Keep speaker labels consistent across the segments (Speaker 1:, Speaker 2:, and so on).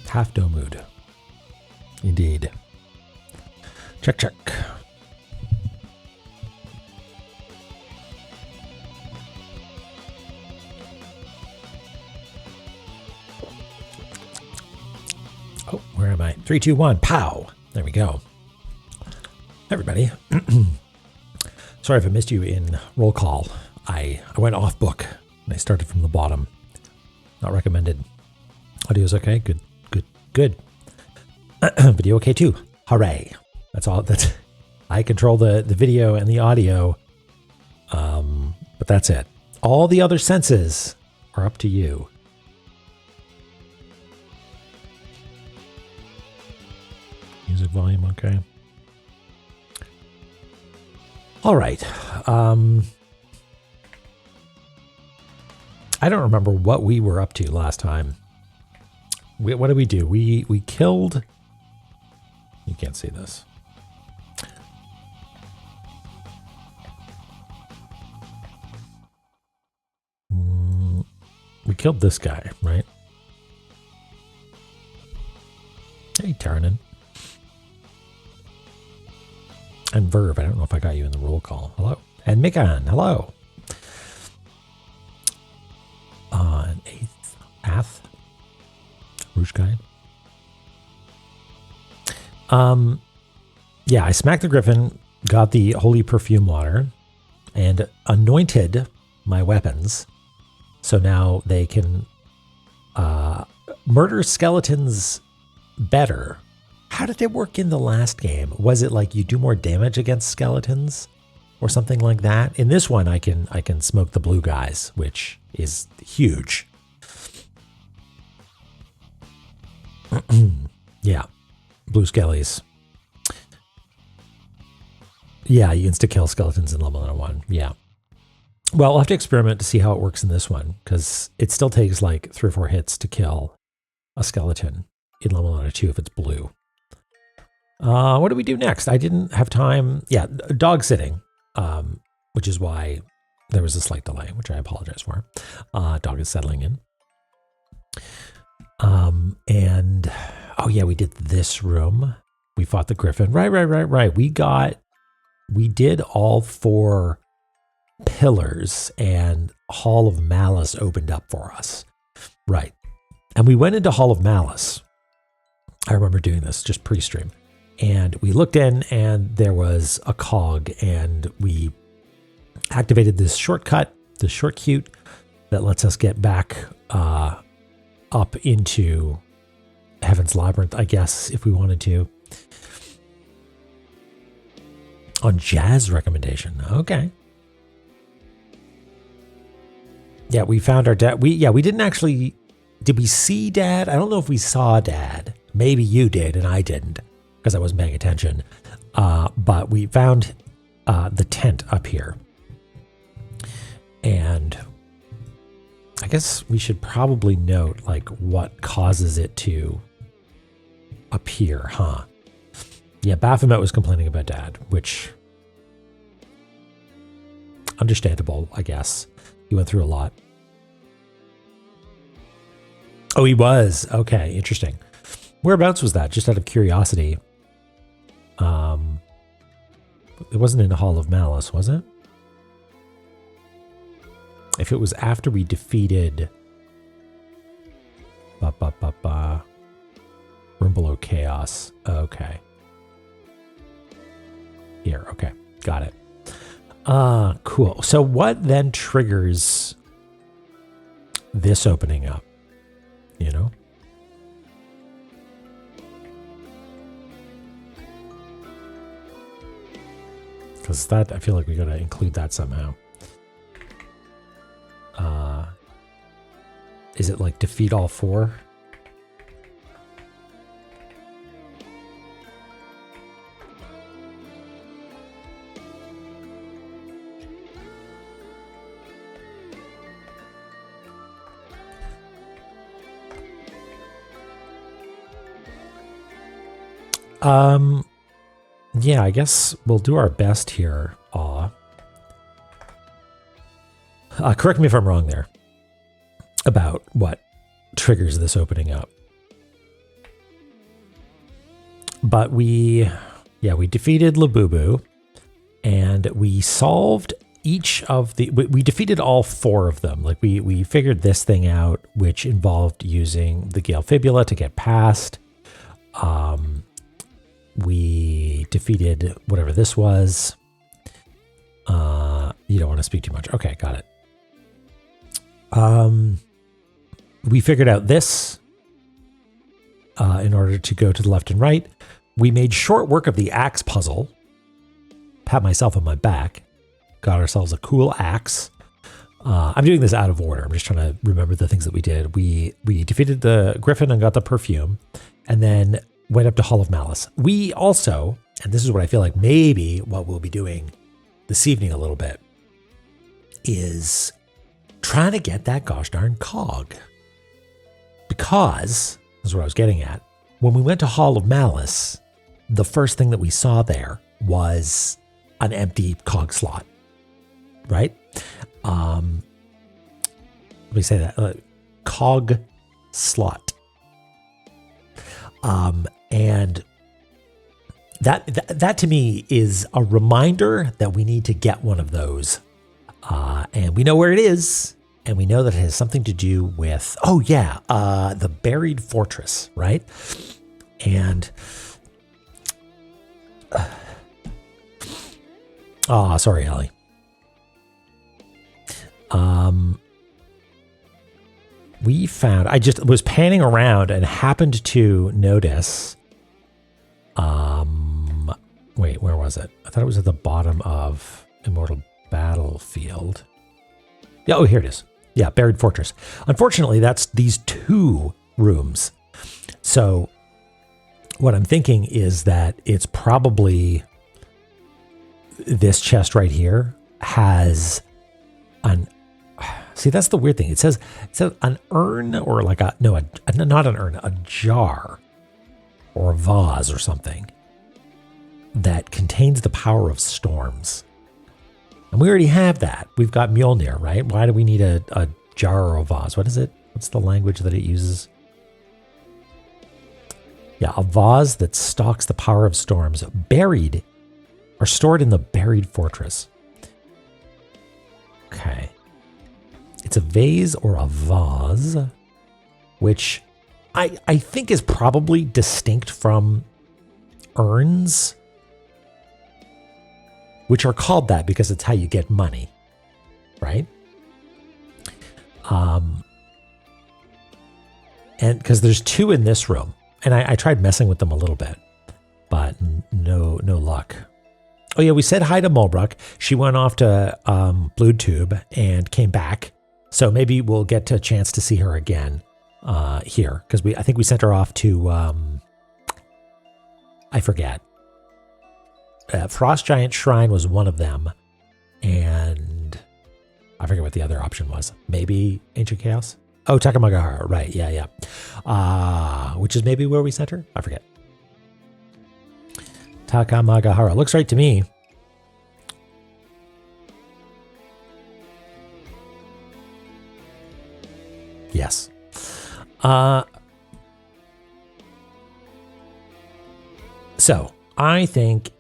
Speaker 1: Half no mood. Indeed. Check, check. Oh, where am I? 3, 2, 1. Pow. There we go. Everybody. Sorry if I missed you in roll call. I went off book and I started from the bottom. Not recommended. Audio's okay. Good, good, good. Video okay too. Hooray. That's all. That's I control the video and the audio. But that's it. All the other senses are up to you. Music volume okay. All right. I don't remember what we were up to last time. What did we do? We killed... You can't see this. We killed this guy, right? Hey, Tarnan. And Verve, I don't know if I got you in the roll call. Hello. And Mikan, hello. An 8th Ath. Rouge guy. Yeah, I smacked the griffin, got the holy perfume water, and anointed my weapons. So now they can murder skeletons better. How did it work in the last game? Was it like you do more damage against skeletons or something like that? In this one, I can smoke the blue guys, which is huge. Yeah, blue skellies. Yeah, you insta-kill skeletons in La-Mulana 1. Yeah. Well, I'll have to experiment to see how it works in this one, because it still takes like 3 or 4 hits to kill a skeleton in La-Mulana 2 if it's blue. What do we do next? I didn't have time. Yeah, dog sitting, which is why there was a slight delay, which I apologize for. Dog is settling in. And, oh yeah, we did this room. We fought the griffin. Right. We did all 4 pillars and Hall of Malice opened up for us. Right. And we went into Hall of Malice. I remember doing this just pre-stream. And we looked in and there was a cog and we activated this shortcut, this shortcut that lets us get back up into Heaven's Labyrinth, I guess, if we wanted to. On Jazz recommendation. Okay. Yeah, we found our dad. We didn't actually, did we see Dad? I don't know if we saw Dad. Maybe you did and I didn't, because I wasn't paying attention. But we found the tent up here. And I guess we should probably note like what causes it to appear, huh? Yeah, Baphomet was complaining about Dad, which understandable, I guess. He went through a lot. Oh, he was. Okay, interesting. Whereabouts was that? Just out of curiosity. It wasn't in the Hall of Malice, was it? If it was after we defeated Room Below Chaos. Okay. Here, okay. Got it. Cool. So what then triggers this opening up? You know? Because that, I feel like we got to include that somehow. Is it like defeat all 4? Yeah, I guess we'll do our best here. Correct me if I'm wrong there about what triggers this opening up. But we defeated Labubu, and we solved each of the, we defeated all 4 of them. Like we figured this thing out, which involved using the Gale Fibula to get past. We defeated whatever this was. You don't want to speak too much. Okay, got it. We figured out this in order to go to the left and right. We made short work of the axe puzzle. Pat myself on my back. Got ourselves a cool axe. I'm doing this out of order. I'm just trying to remember the things that we did. We defeated the Griffin and got the perfume, and then went up to Hall of Malice. We also, and this is what I feel like maybe what we'll be doing this evening a little bit, is trying to get that gosh darn cog. Because, this is what I was getting at, when we went to Hall of Malice, the first thing that we saw there was an empty cog slot, right? Let me say that, cog slot. And that to me is a reminder that we need to get one of those. And we know where it is, and we know that it has something to do with, the buried fortress, right? And sorry, Ellie. We found, I just was panning around and happened to notice, wait, where was it? I thought it was at the bottom of Immortal Battlefield. Yeah, oh, here it is. Yeah, Buried Fortress. Unfortunately, that's these 2 rooms. So what I'm thinking is that it's probably this chest right here has an, see, that's the weird thing. It says an urn, or like not an urn, a jar or a vase or something that contains the power of storms. And we already have that. We've got Mjolnir, right? Why do we need a jar or a vase? What is it? What's the language that it uses? Yeah, a vase that stocks the power of storms, buried or stored in the buried fortress. Okay. It's a vase or a vase, which I think is probably distinct from urns, which are called that because it's how you get money, right? And because there's 2 in this room, and I tried messing with them a little bit, but no luck. Oh yeah, we said hi to Mulbrook. She went off to Blue Tube and came back, so maybe we'll get a chance to see her again here, because I think we sent her off to I forget. Frost Giant Shrine was one of them, and I forget what the other option was. Maybe Ancient Chaos? Oh, Takamagahara, right, yeah. Which is maybe where we sent her? I forget. Takamagahara, looks right to me. Yes. So, I think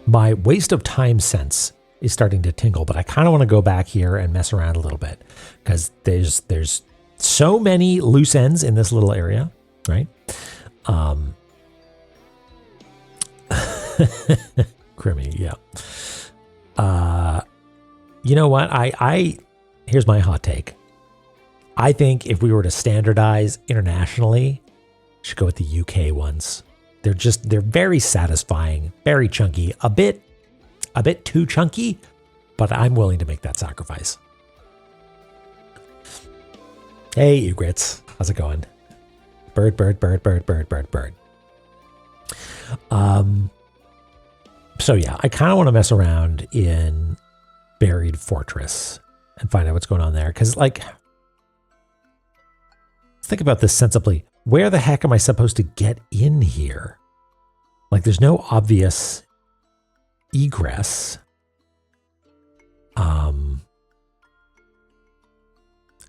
Speaker 1: my waste of time sense is starting to tingle, but I kind of want to go back here and mess around a little bit, because there's so many loose ends in this little area, right? Crimmy, yeah. You know what? Here's my hot take. I think if we were to standardize internationally, we should go with the UK ones. They're very satisfying, very chunky, a bit too chunky, but I'm willing to make that sacrifice. Hey, Ugrits, how's it going? Bird. So yeah, I kind of want to mess around in Buried Fortress and find out what's going on there. Because, like, let's think about this sensibly. Where the heck am I supposed to get in here? Like, there's no obvious egress.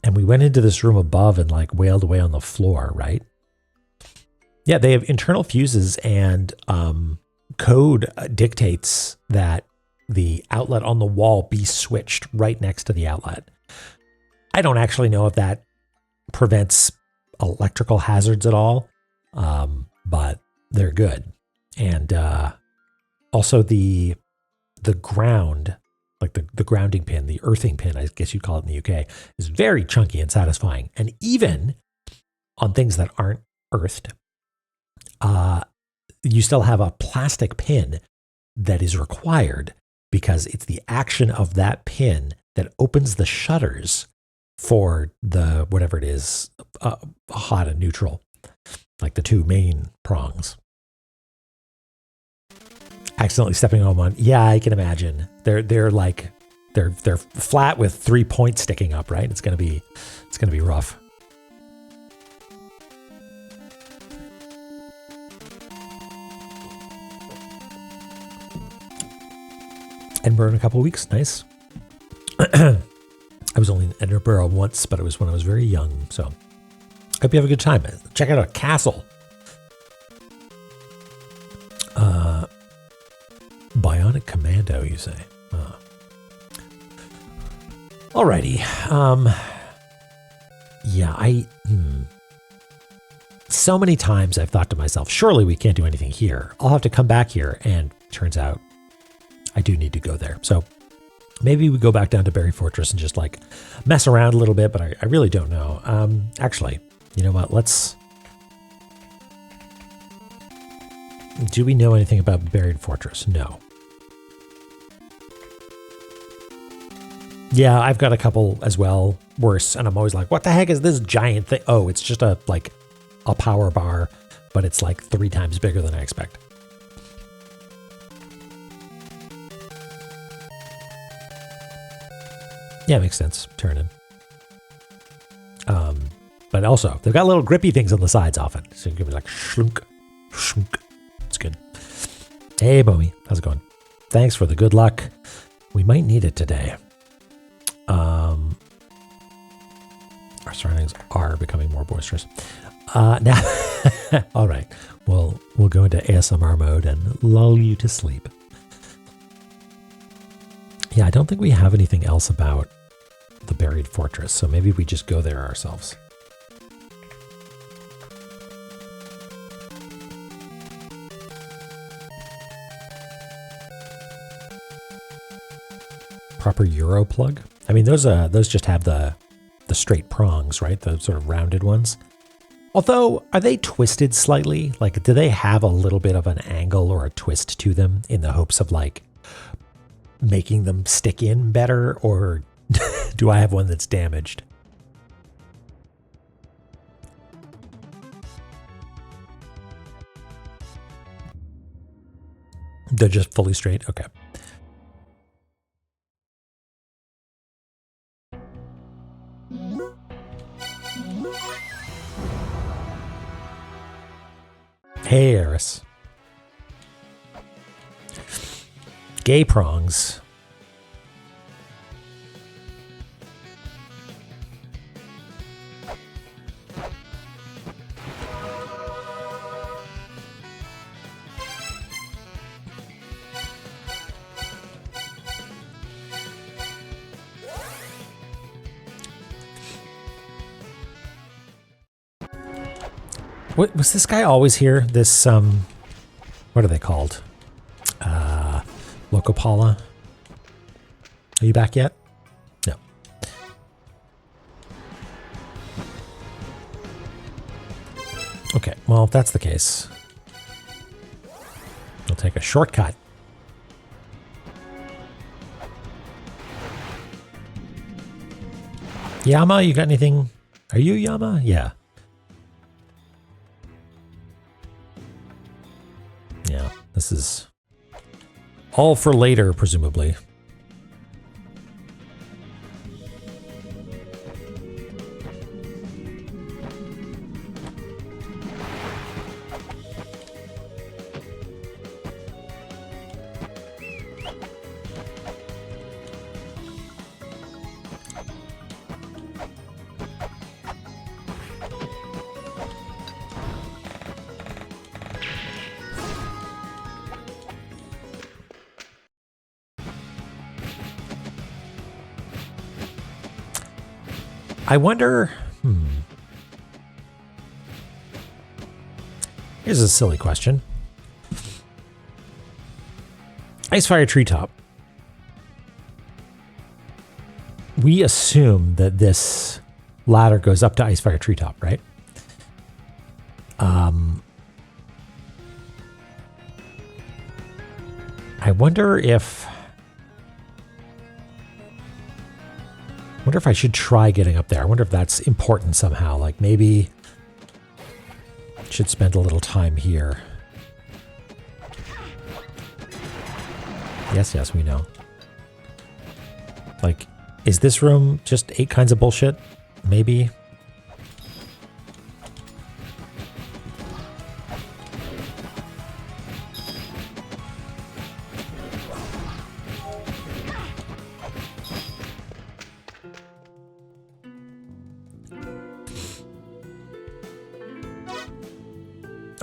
Speaker 1: And we went into this room above and, like, wailed away on the floor, right? Yeah, they have internal fuses, and code dictates that the outlet on the wall be switched right next to the outlet. I don't actually know if that prevents electrical hazards at all, but they're good. And also the ground, like the grounding pin, the earthing pin, I guess you'd call it in the UK, is very chunky and satisfying. And even on things that aren't earthed, you still have a plastic pin that is required because it's the action of that pin that opens the shutters for the, whatever it is, hot and neutral, like the two main prongs. Accidentally stepping on one. Yeah, I can imagine. They're flat with 3 points sticking up, right? It's gonna be rough. Edinburgh in a couple of weeks. Nice. I was only in Edinburgh once, but it was when I was very young. So hope you have a good time. Check out a castle. Bionic Commando, you say? Alrighty. Yeah, so many times I've thought to myself, surely we can't do anything here. I'll have to come back here, and turns out I do need to go there. So maybe we go back down to Barry Fortress and just like mess around a little bit, but I really don't know. Actually, you know what? Do we know anything about Buried Fortress? No. Yeah, I've got a couple as well, worse, and I'm always like, what the heck is this giant thing? Oh, it's just a power bar, but it's like 3 times bigger than I expect. Yeah, makes sense. Turn in. But also, they've got little grippy things on the sides often, so you can be like shlunk, shlunk. It's good. Hey, Bomi, how's it going? Thanks for the good luck. We might need it today. Our surroundings are becoming more boisterous. Now, all right, we'll go into ASMR mode and lull you to sleep. Yeah, I don't think we have anything else about the Buried Fortress, so maybe we just go there ourselves. Proper Euro plug? I mean, those just have the straight prongs, right? The sort of rounded ones. Although, are they twisted slightly? Like, do they have a little bit of an angle or a twist to them in the hopes of like making them stick in better, or do I have one that's damaged? They're just fully straight? Okay. Hey, Eris. Gay prongs. What was this guy always here? This what are they called? Locopala. Are you back yet? No. Okay, well, if that's the case, we'll take a shortcut. Yama, you got anything? Are you Yama? Yeah. Yeah, this is all for later, presumably. I wonder... Here's a silly question. Icefire Treetop. We assume that this ladder goes up to Icefire Treetop, right? I wonder if I should try getting up there. I wonder if that's important somehow. Like maybe I should spend a little time here. Yes, we know. Like, is this room just 8 kinds of bullshit? Maybe.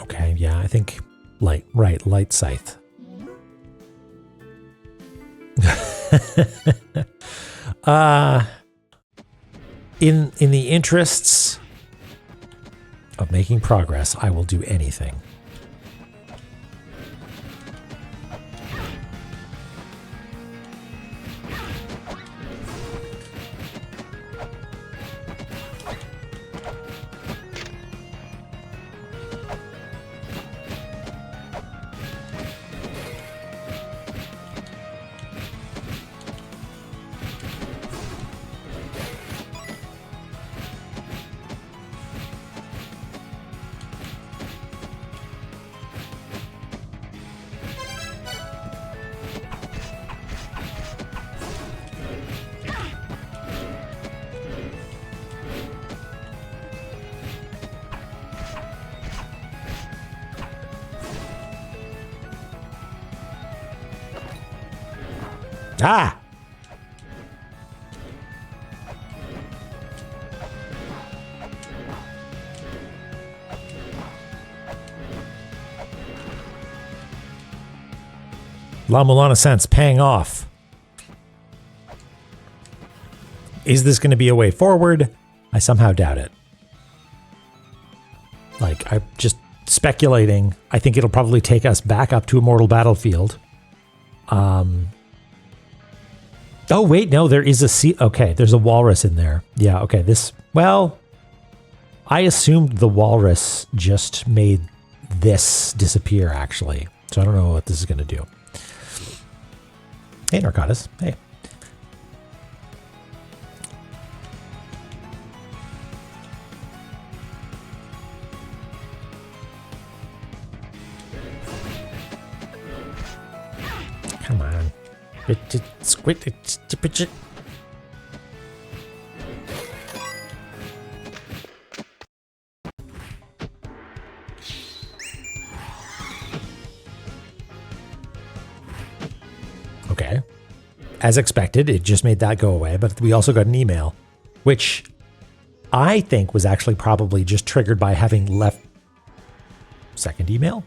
Speaker 1: Okay, yeah, I think light scythe. In the interests of making progress, I will do anything. Ah! La-Mulana sense paying off. Is this going to be a way forward? I somehow doubt it. Like, I'm just speculating. I think it'll probably take us back up to Immortal Battlefield. Oh, wait, no, there is a sea. Okay, there's a walrus in there. Yeah, okay, well, I assumed the walrus just made this disappear, actually. So I don't know what this is going to do. Hey, Narcotis. Hey. Come on. Okay. As expected, it just made that go away, but we also got an email, which I think was actually probably just triggered by having left... Second email?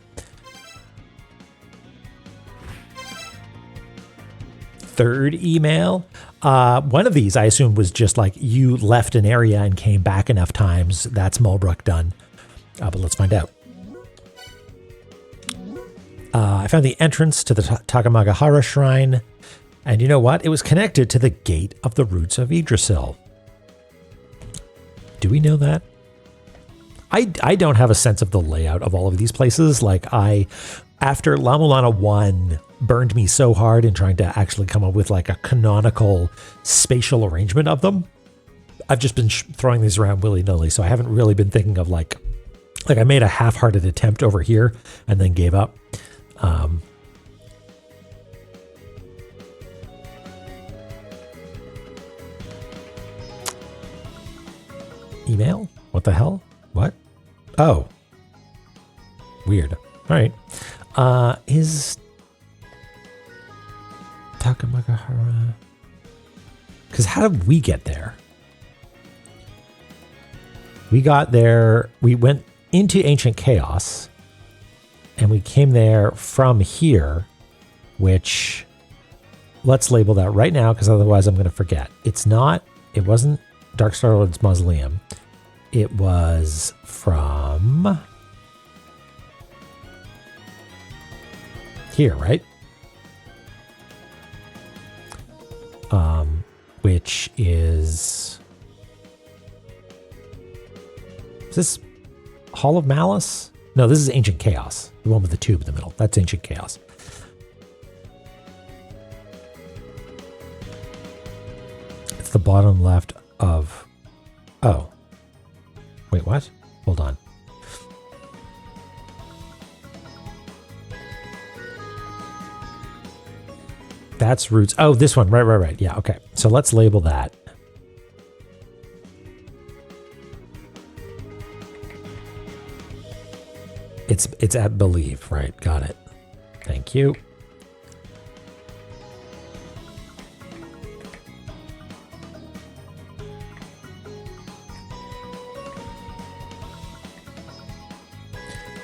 Speaker 1: Third email. One of these I assume was just like you left an area and came back enough times. That's Mulbrook done. But let's find out. I found the entrance to the Takamagahara Shrine. And you know what? It was connected to the Gate of the Roots of Yggdrasil. Do we know that? I don't have a sense of the layout of all of these places. Like after La-Mulana 1 burned me so hard in trying to actually come up with like a canonical spatial arrangement of them, I've just been throwing these around willy-nilly. So I haven't really been thinking of like I made a half-hearted attempt over here and then gave up. Email? What the hell? What? Oh. Weird. All right. Is Takamagahara... Because how did we get there? We got there... We went into Ancient Chaos, and we came there from here, which... Let's label that right now, because otherwise I'm going to forget. It's not... It wasn't Dark Star-Lord's Mausoleum. It was from here, right? Which is this Hall of Malice? No, this is Ancient Chaos. The one with the tube in the middle. That's Ancient Chaos. It's the bottom left of... Oh. Wait, what? Hold on. That's roots. Oh, this one. Right. Yeah, okay. So let's label that. It's at believe, right? Got it. Thank you.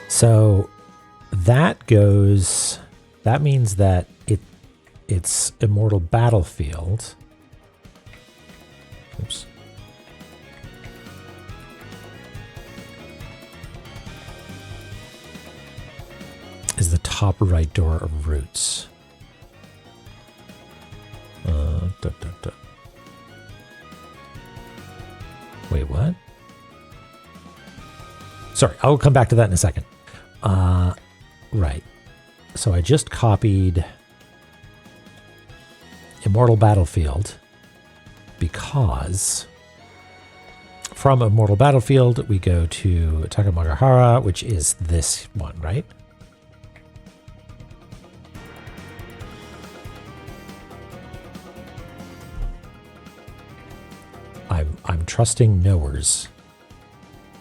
Speaker 1: So that goes, that means that it's Immortal Battlefield. Oops. Is the top right door of roots. Wait, what? Sorry, I'll come back to that in a second. Right. So I just copied Immortal Battlefield because from Immortal Battlefield we go to Takamagahara, which is this one, right? I'm trusting knowers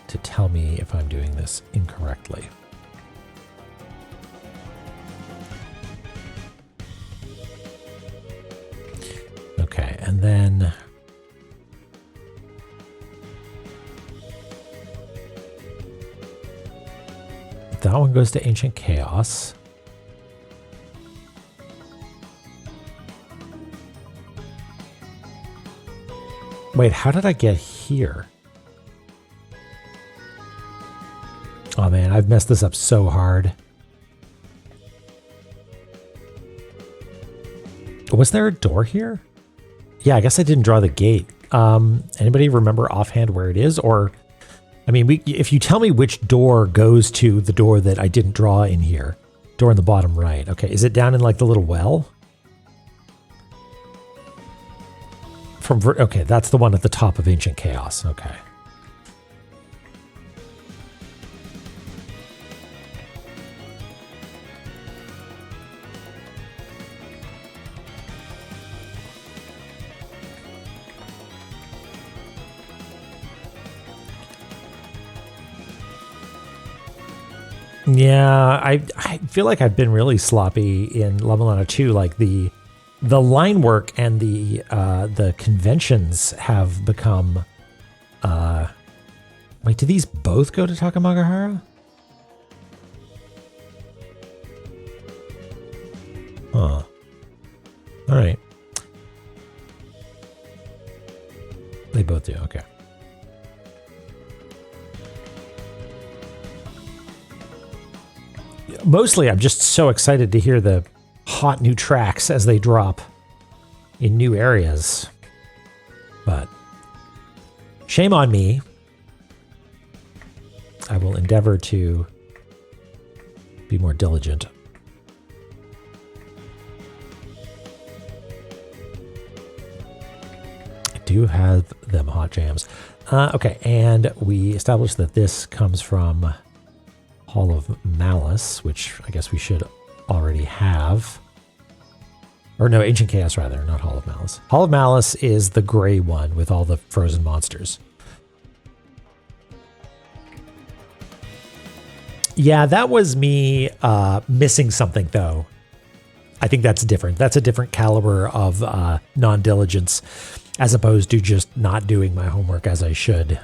Speaker 1: to tell me if I'm doing this incorrectly. Okay, and then that one goes to Ancient Chaos. Wait, how did I get here? Oh man, I've messed this up so hard. Was there a door here? Yeah, I guess I didn't draw the gate. Anybody remember offhand where it is? Or, I mean, if you tell me which door goes to the door that I didn't draw in here. Door in the bottom right. Okay, is it down in like the little well? Okay, that's the one at the top of Ancient Chaos. Okay. Yeah, I feel like I've been really sloppy in La-Mulana 2. Like the line work and the conventions have become. Wait, do these both go to Takamagahara? Huh. All right. They both do. Okay. Mostly, I'm just so excited to hear the hot new tracks as they drop in new areas. But shame on me. I will endeavor to be more diligent. I do have them hot jams. Okay, and we established that this comes from Hall of Malice, which I guess we should already have. Or no, Ancient Chaos rather, not Hall of Malice. Hall of Malice is the gray one with all the frozen monsters. Yeah, that was me missing something though. I think that's different. That's a different caliber of non-diligence as opposed to just not doing my homework as I should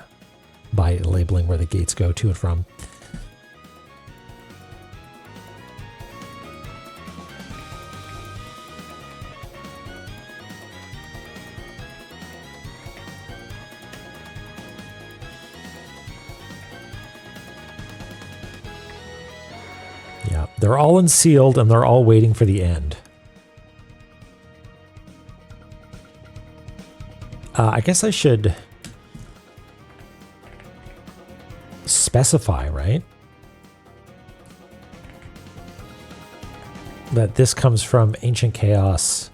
Speaker 1: by labeling where the gates go to and from. They're all unsealed and they're all waiting for the end. I guess I should specify, right? That this comes from Ancient Chaos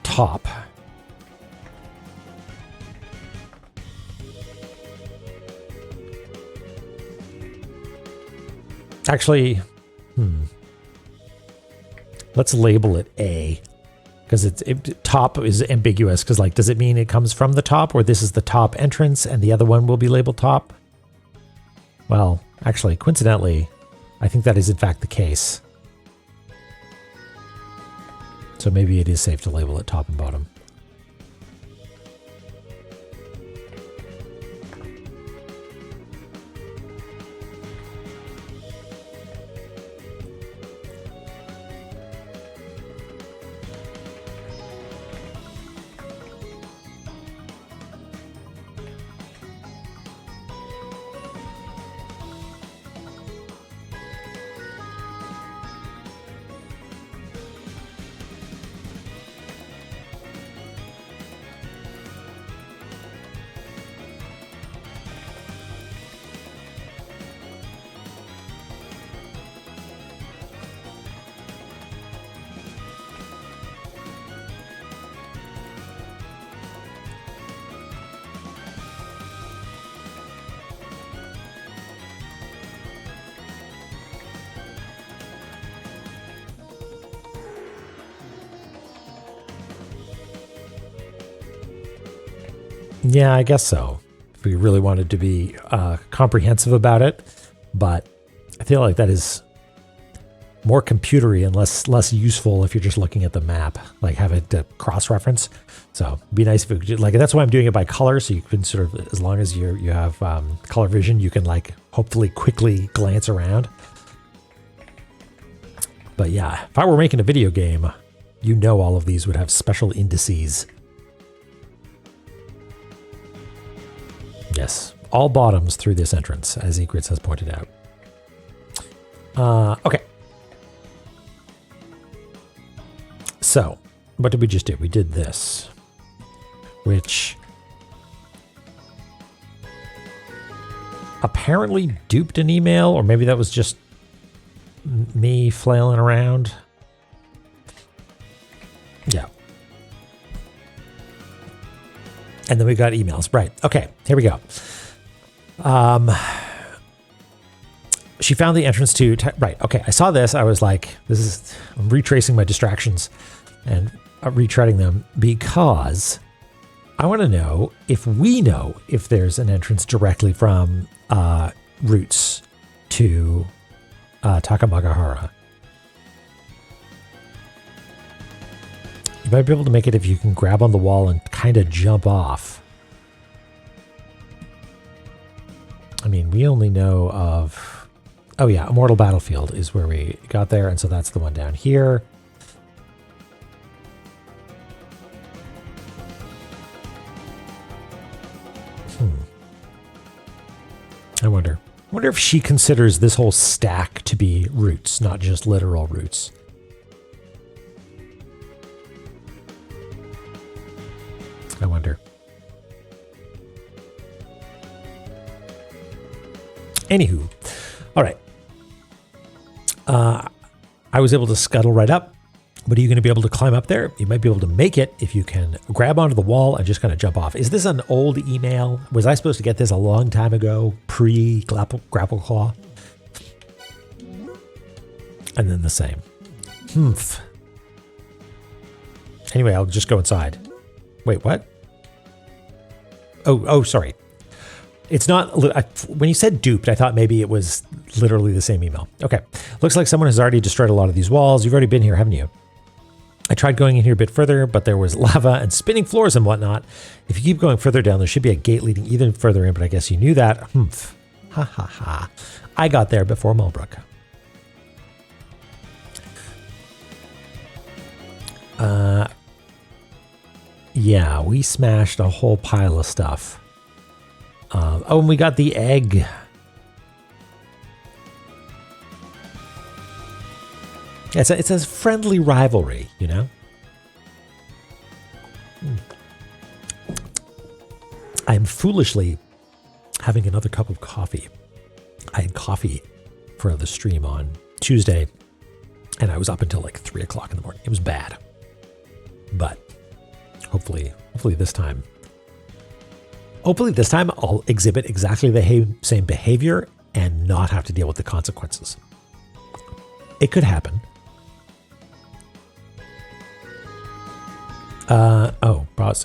Speaker 1: top. Actually, let's label it A, because top is ambiguous. Because like, does it mean it comes from the top, or this is the top entrance and the other one will be labeled top? Well, actually, coincidentally, I think that is in fact the case. So maybe it is safe to label it top and bottom. Yeah, I guess so. If we really wanted to be comprehensive about it, but I feel like that is more computery and less useful if you're just looking at the map, like have it cross-reference. So it'd be nice if it could, like, that's why I'm doing it by color, so you can sort of, as long as you have color vision, you can like hopefully quickly glance around. But yeah, if I were making a video game, you know all of these would have special indices. Yes, all bottoms through this entrance, as Egrets has pointed out. Okay. So, what did we just do? We did this, which apparently duped an email, or maybe that was just me flailing around. Yeah. And then we got emails. Right. Okay. Here we go. She found the entrance to... Right. Okay. I saw this. I was like, I'm retracing my distractions and retreading them because I want to know if we know if there's an entrance directly from Roots to Takamagahara. You might be able to make it if you can grab on the wall and kind of jump off. I mean, we only know of... Oh yeah, Immortal Battlefield is where we got there, and so that's the one down here. I wonder if she considers this whole stack to be roots, not just literal roots. I wonder. Anywho, all right. I was able to scuttle right up. But are you going to be able to climb up there? You might be able to make it if you can grab onto the wall and just kind of jump off. Is this an old email? Was I supposed to get this a long time ago, pre-Grapple Claw? And then the same. Anyway, I'll just go inside. Wait, what? Oh, sorry. It's not, when you said duped, I thought maybe it was literally the same email. Okay. Looks like someone has already destroyed a lot of these walls. You've already been here, haven't you? I tried going in here a bit further, but there was lava and spinning floors and whatnot. If you keep going further down, there should be a gate leading even further in, but I guess you knew that. Ha ha ha. I got there before Mulbrook. Yeah, we smashed a whole pile of stuff. Oh, and we got the egg. It's a friendly rivalry, you know? I'm foolishly having another cup of coffee. I had coffee for the stream on Tuesday, and I was up until like 3 o'clock in the morning. It was bad. But hopefully this time I'll exhibit exactly the same behavior and not have to deal with the consequences. It could happen.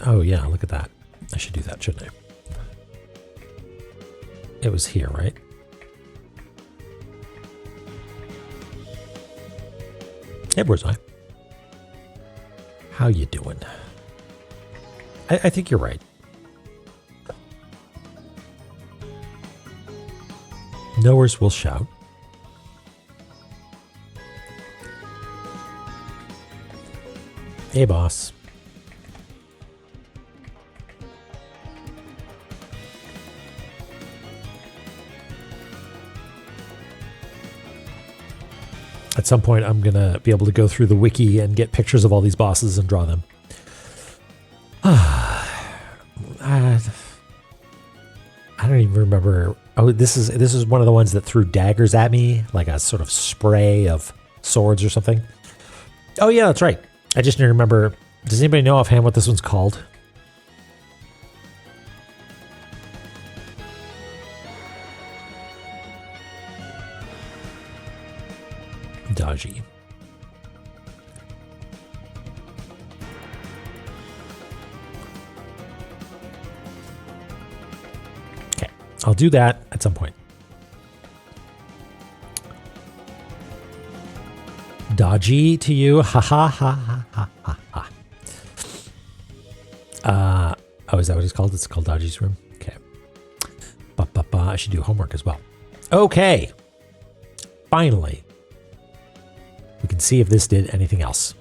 Speaker 1: Oh yeah, look at that. I should do that, shouldn't I? It was here, right? Hey, where's I? How you doing? I think you're right. Knowers will shout. Hey, boss. At some point, I'm going to be able to go through the wiki and get pictures of all these bosses and draw them. I don't even remember. Oh, this is one of the ones that threw daggers at me, like a sort of spray of swords or something. Oh, yeah, that's right. I just didn't remember. Does anybody know offhand what this one's called? Dodgy. Okay, I'll do that at some point. Dodgy to you, ha ha ha ha ha ha ha. Oh, is that what it's called? It's called Dodgy's room. Okay. I should do homework as well. Okay. Finally. We can see if this did anything else.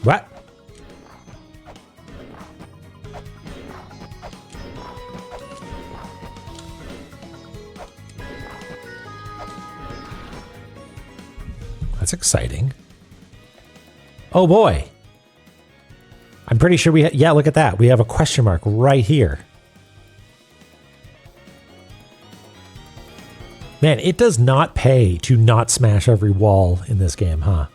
Speaker 1: What? That's exciting. Oh boy. I'm pretty sure yeah, look at that. We have a question mark right here. Man, it does not pay to not smash every wall in this game, huh?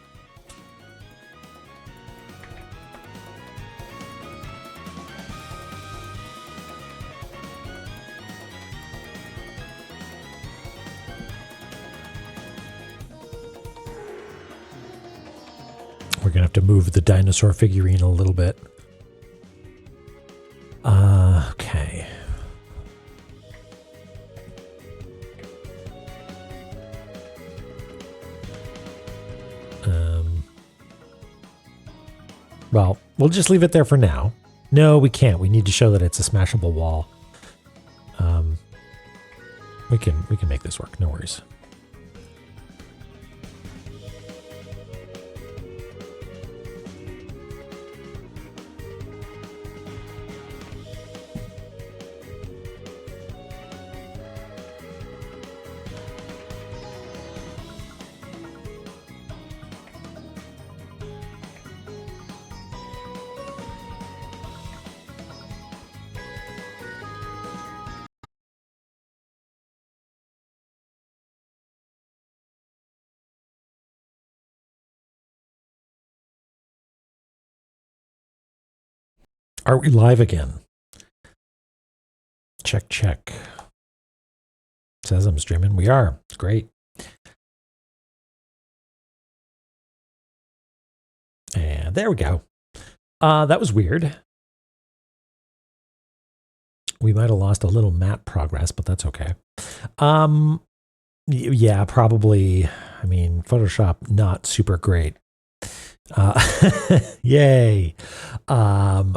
Speaker 1: We're going to have to move the dinosaur figurine a little bit. Okay. Well, we'll just leave it there for now. No, we can't. We need to show that it's a smashable wall. We can make this work. No worries. Are we live again? Check, check. Says I'm streaming. We are. It's great. And there we go. That was weird. We might have lost a little map progress, but that's okay. Yeah, probably. I mean, Photoshop, not super great. Yay. Um,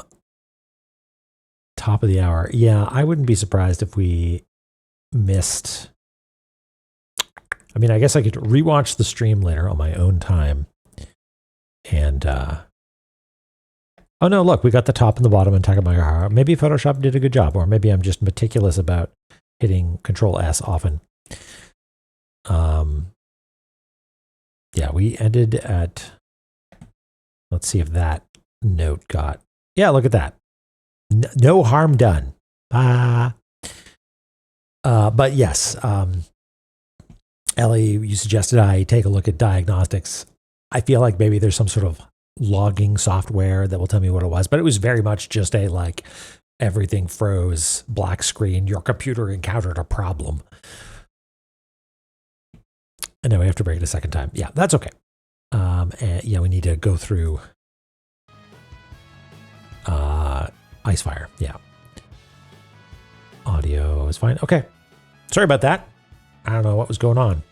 Speaker 1: top of the hour. Yeah, I wouldn't be surprised if we missed. I mean, I guess I could rewatch the stream later on my own time. And, oh no, look, we got the top and the bottom in Takamagahara. Maybe Photoshop did a good job, or maybe I'm just meticulous about hitting Control S often. Yeah, we ended at, let's see if that note got, yeah, look at that. No harm done. But yes, Ellie, you suggested I take a look at diagnostics. I feel like maybe there's some sort of logging software that will tell me what it was, but it was very much just a like everything froze, black screen, your computer encountered a problem. And now we have to break it a second time. Yeah, that's okay. And yeah, we need to go through Icefire. Yeah. Audio is fine. Okay. Sorry about that. I don't know what was going on.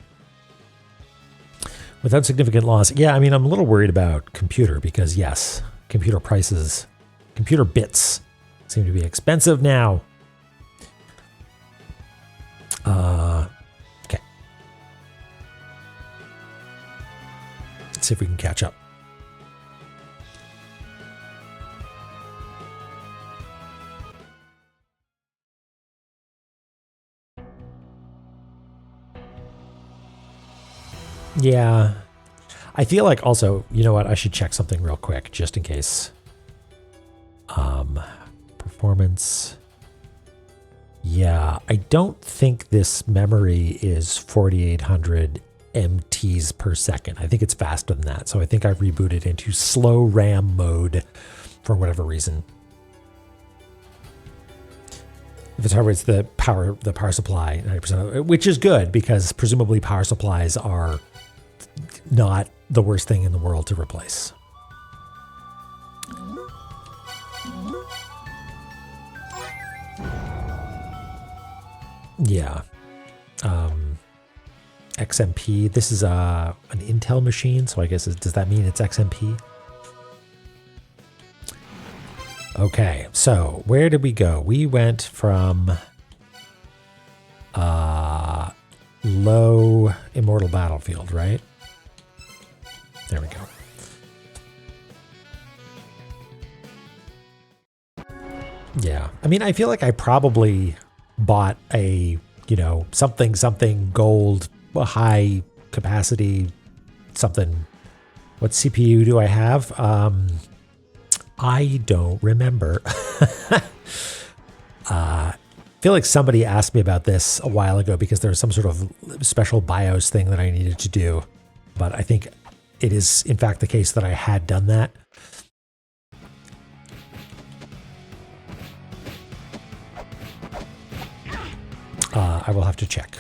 Speaker 1: Without significant loss. Yeah, I mean, I'm a little worried about computer because, yes, computer prices, computer bits seem to be expensive now. Okay. Let's see if we can catch up. Yeah. I feel like also, you know what, I should check something real quick just in case. Performance. Yeah, I don't think this memory is 4800 MTs per second. I think it's faster than that. So I think I've rebooted into slow RAM mode for whatever reason. If it's hardware, it's the power supply, 90%, which is good because presumably power supplies are not the worst thing in the world to replace. Yeah. XMP. This is an Intel machine, so I guess does that mean it's XMP? Okay, so where did we go? We went from low Immortal Battlefield, right? There we go. Yeah, I mean, I feel like I probably bought a, you know, something gold, high capacity, something. What CPU do I have? I don't remember. I feel like somebody asked me about this a while ago because there was some sort of special BIOS thing that I needed to do. But I think it is, in fact, the case that I had done that. I will have to check.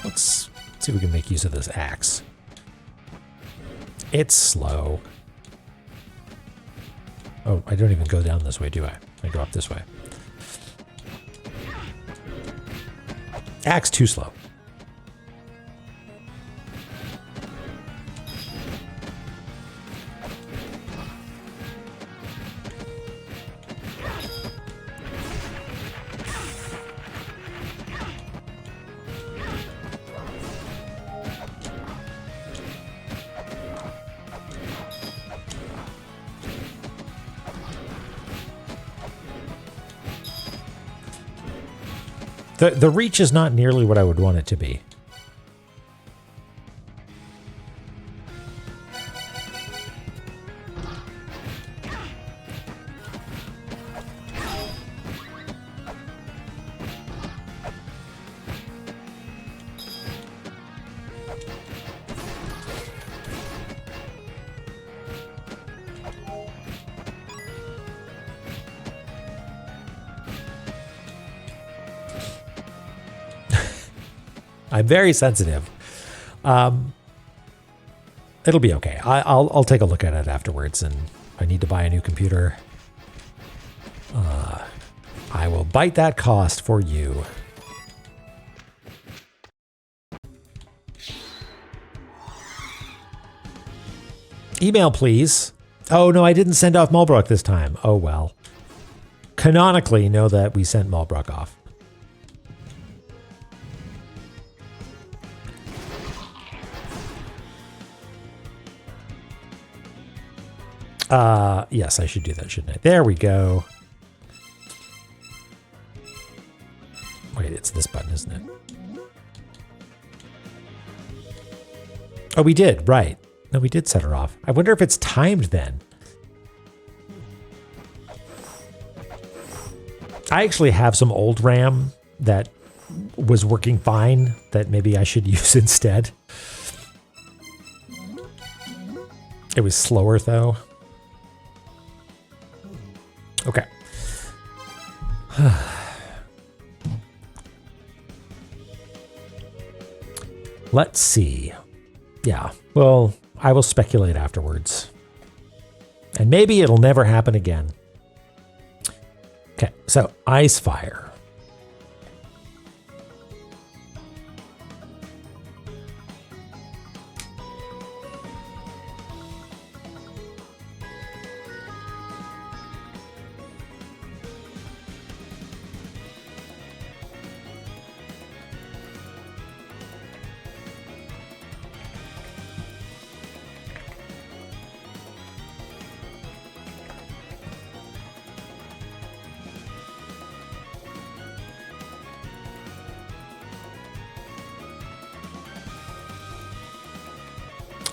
Speaker 1: Let's see if we can make use of this axe. It's slow. Oh, I don't even go down this way, do I? I go up this way. Axe too slow. The reach is not nearly what I would want it to be. I'm very sensitive. It'll be okay. I'll take a look at it afterwards, and if I need to buy a new computer, I will bite that cost for you. Email, please. Oh, no, I didn't send off Mulbrook this time. Oh, well. Canonically, know that we sent Mulbrook off. Yes, I should do that, shouldn't I? There we go. Wait, it's this button, isn't it? Oh, we did, right. No, we did set her off. I wonder if it's timed then. I actually have some old RAM that was working fine that maybe I should use instead. It was slower though. Okay. Let's see. Yeah, well, I will speculate afterwards. And maybe it'll never happen again. Okay, so ice fire.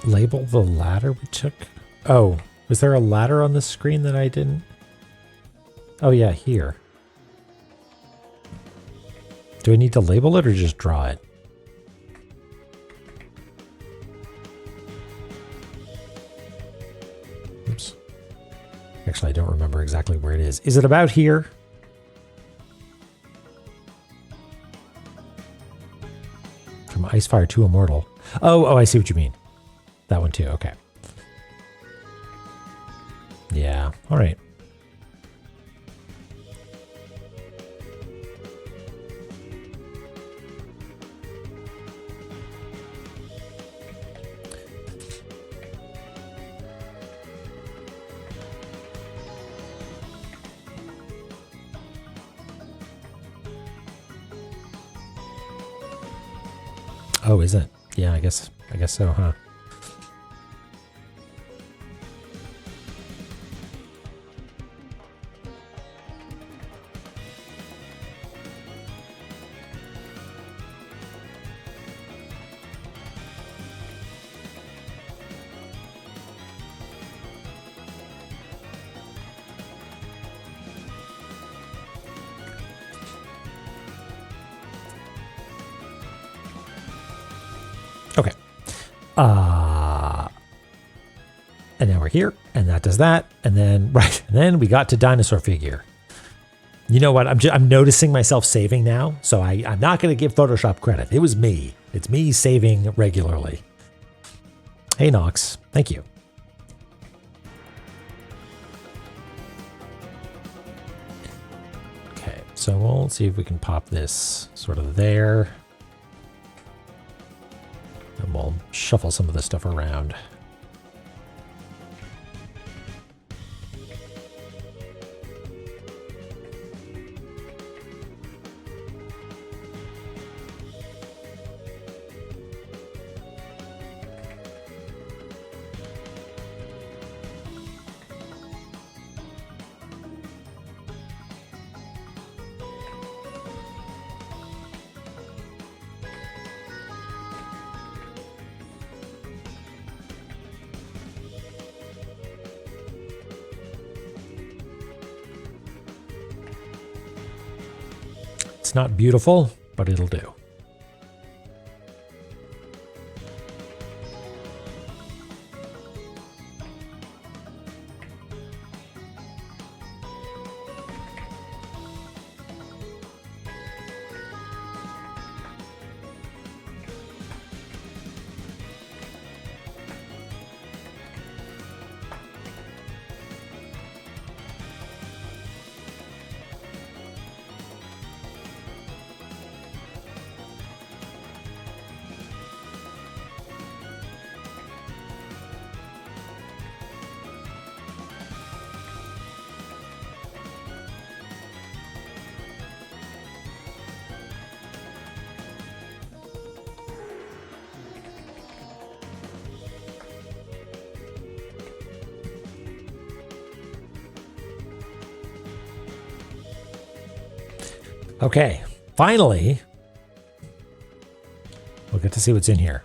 Speaker 1: Label the ladder we took? Oh, was there a ladder on the screen that I didn't? Oh yeah, here. Do I need to label it or just draw it? Oops. Actually, I don't remember exactly where it is. Is it about here? From Icefire to Immortal. Oh, I see what you mean. That one too, okay. Yeah, all right. Oh, is it? Yeah, I guess so, huh? Okay. And now we're here, and that does that, and then right, and then we got to dinosaur figure. You know what? I'm noticing myself saving now, so I'm not going to give Photoshop credit. It was me. It's me saving regularly. Hey, Nox. Thank you. Okay, so we'll see if we can pop this sort of there. And we'll shuffle some of this stuff around. It's not beautiful, but it'll do. Okay, finally, we'll get to see what's in here.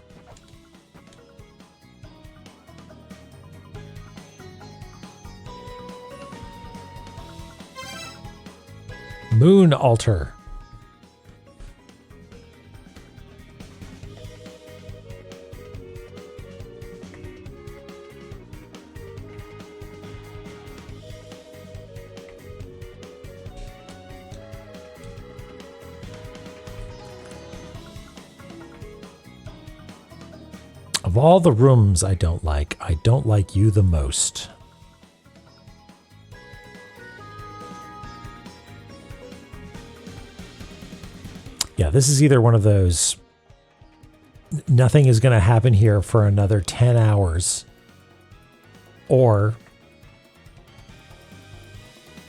Speaker 1: Moon altar. Of all the rooms I don't like you the most. Yeah, this is either one of those, nothing is going to happen here for another 10 hours, or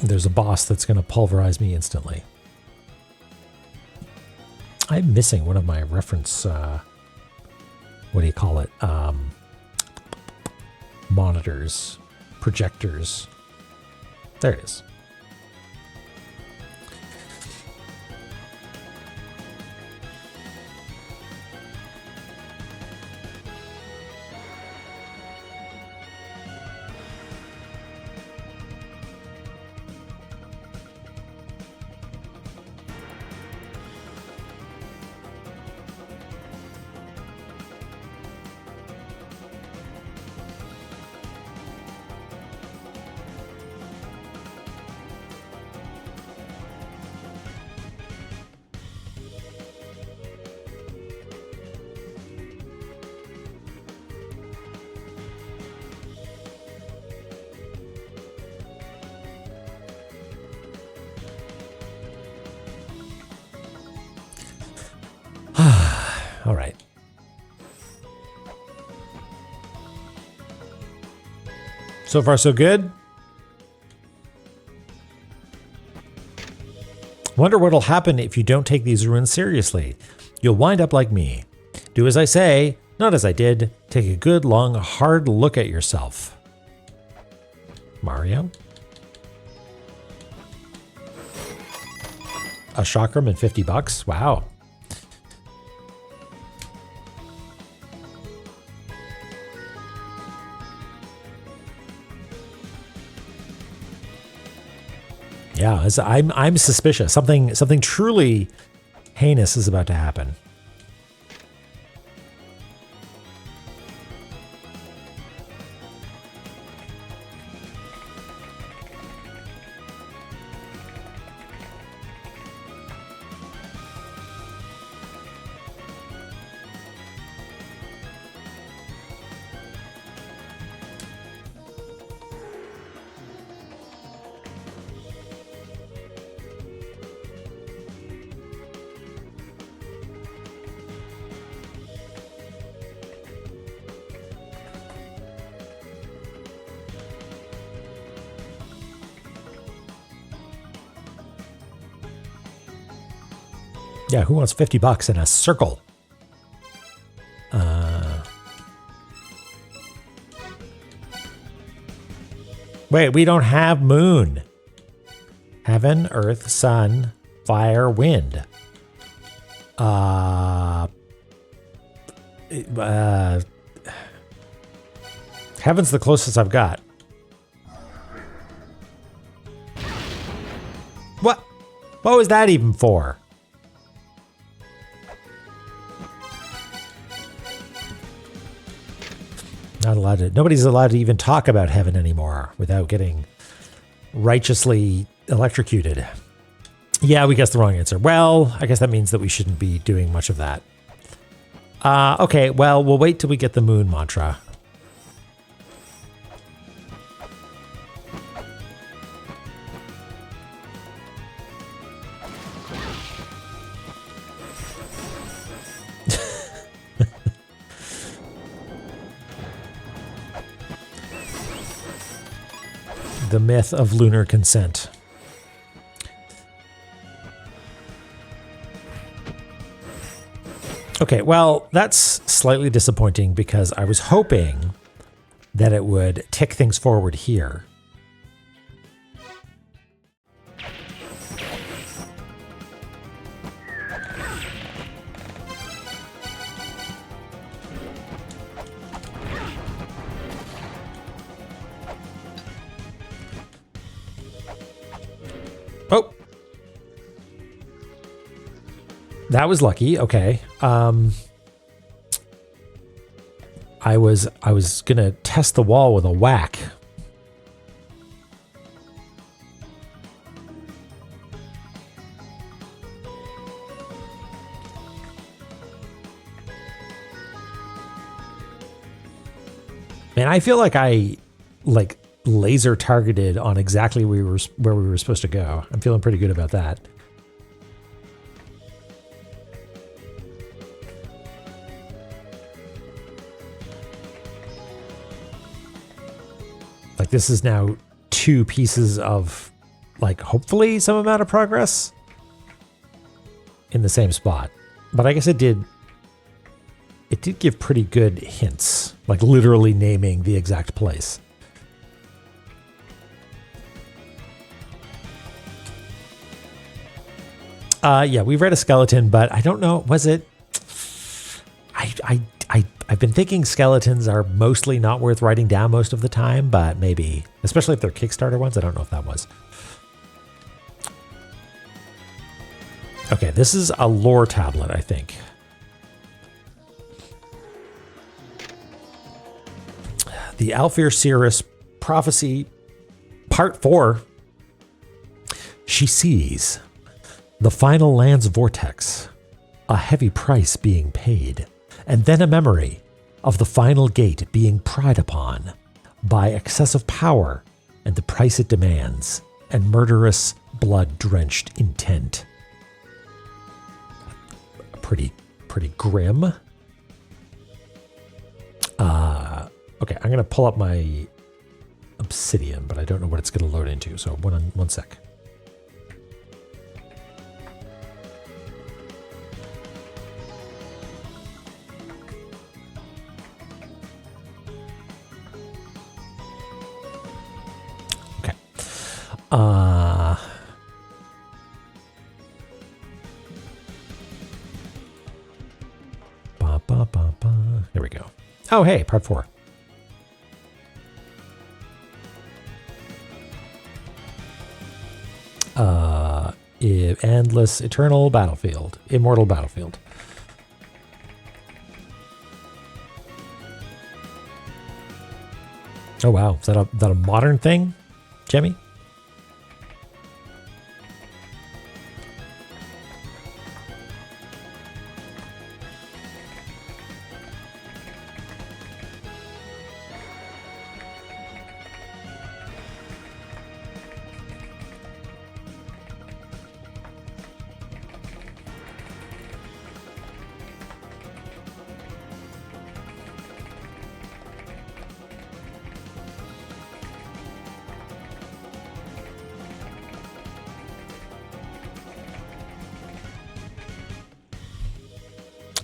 Speaker 1: there's a boss that's going to pulverize me instantly. I'm missing one of my reference, what do you call it? Monitors, projectors. There it is. All right. So far, so good. Wonder what'll happen if you don't take these ruins seriously. You'll wind up like me. Do as I say, not as I did. Take a good, long, hard look at yourself. Mario? A chakram and $50? Wow. Yeah, I'm suspicious. Something truly heinous is about to happen. Yeah, who wants $50 in a circle? Wait, we don't have moon. Heaven, earth, sun, fire, wind. Heaven's the closest I've got. What? What was that even for? Not allowed to. Nobody's allowed to even talk about heaven anymore without getting righteously electrocuted. Yeah, we guessed the wrong answer. Well, I guess that means that we shouldn't be doing much of that. Okay, well, we'll wait till we get the moon mantra. The myth of lunar consent. Okay, well, that's slightly disappointing because I was hoping that it would tick things forward here. That was lucky. Okay. I was gonna test the wall with a whack. Man, I feel like I laser targeted on exactly where we were supposed to go. I'm feeling pretty good about that. Like this is now 2 pieces of like hopefully some amount of progress in the same spot. But I guess it did give pretty good hints, like literally naming the exact place. Yeah, we read a skeleton, but I don't know, was it? I've been thinking skeletons are mostly not worth writing down most of the time, but maybe, especially if they're Kickstarter ones. I don't know if that was. Okay, this is a lore tablet, I think. The Alfir Cirrus Prophecy, Part 4. She sees the final land's vortex, a heavy price being paid, and then a memory of the final gate being pried upon by excessive power and the price it demands, and murderous, blood-drenched intent. Pretty grim. Okay, I'm gonna pull up my Obsidian, but I don't know what it's gonna load into. So one sec. Okay. Here we go. Oh, hey, part 4. Endless, eternal battlefield, immortal battlefield. Oh wow, is that a modern thing, Jemmy?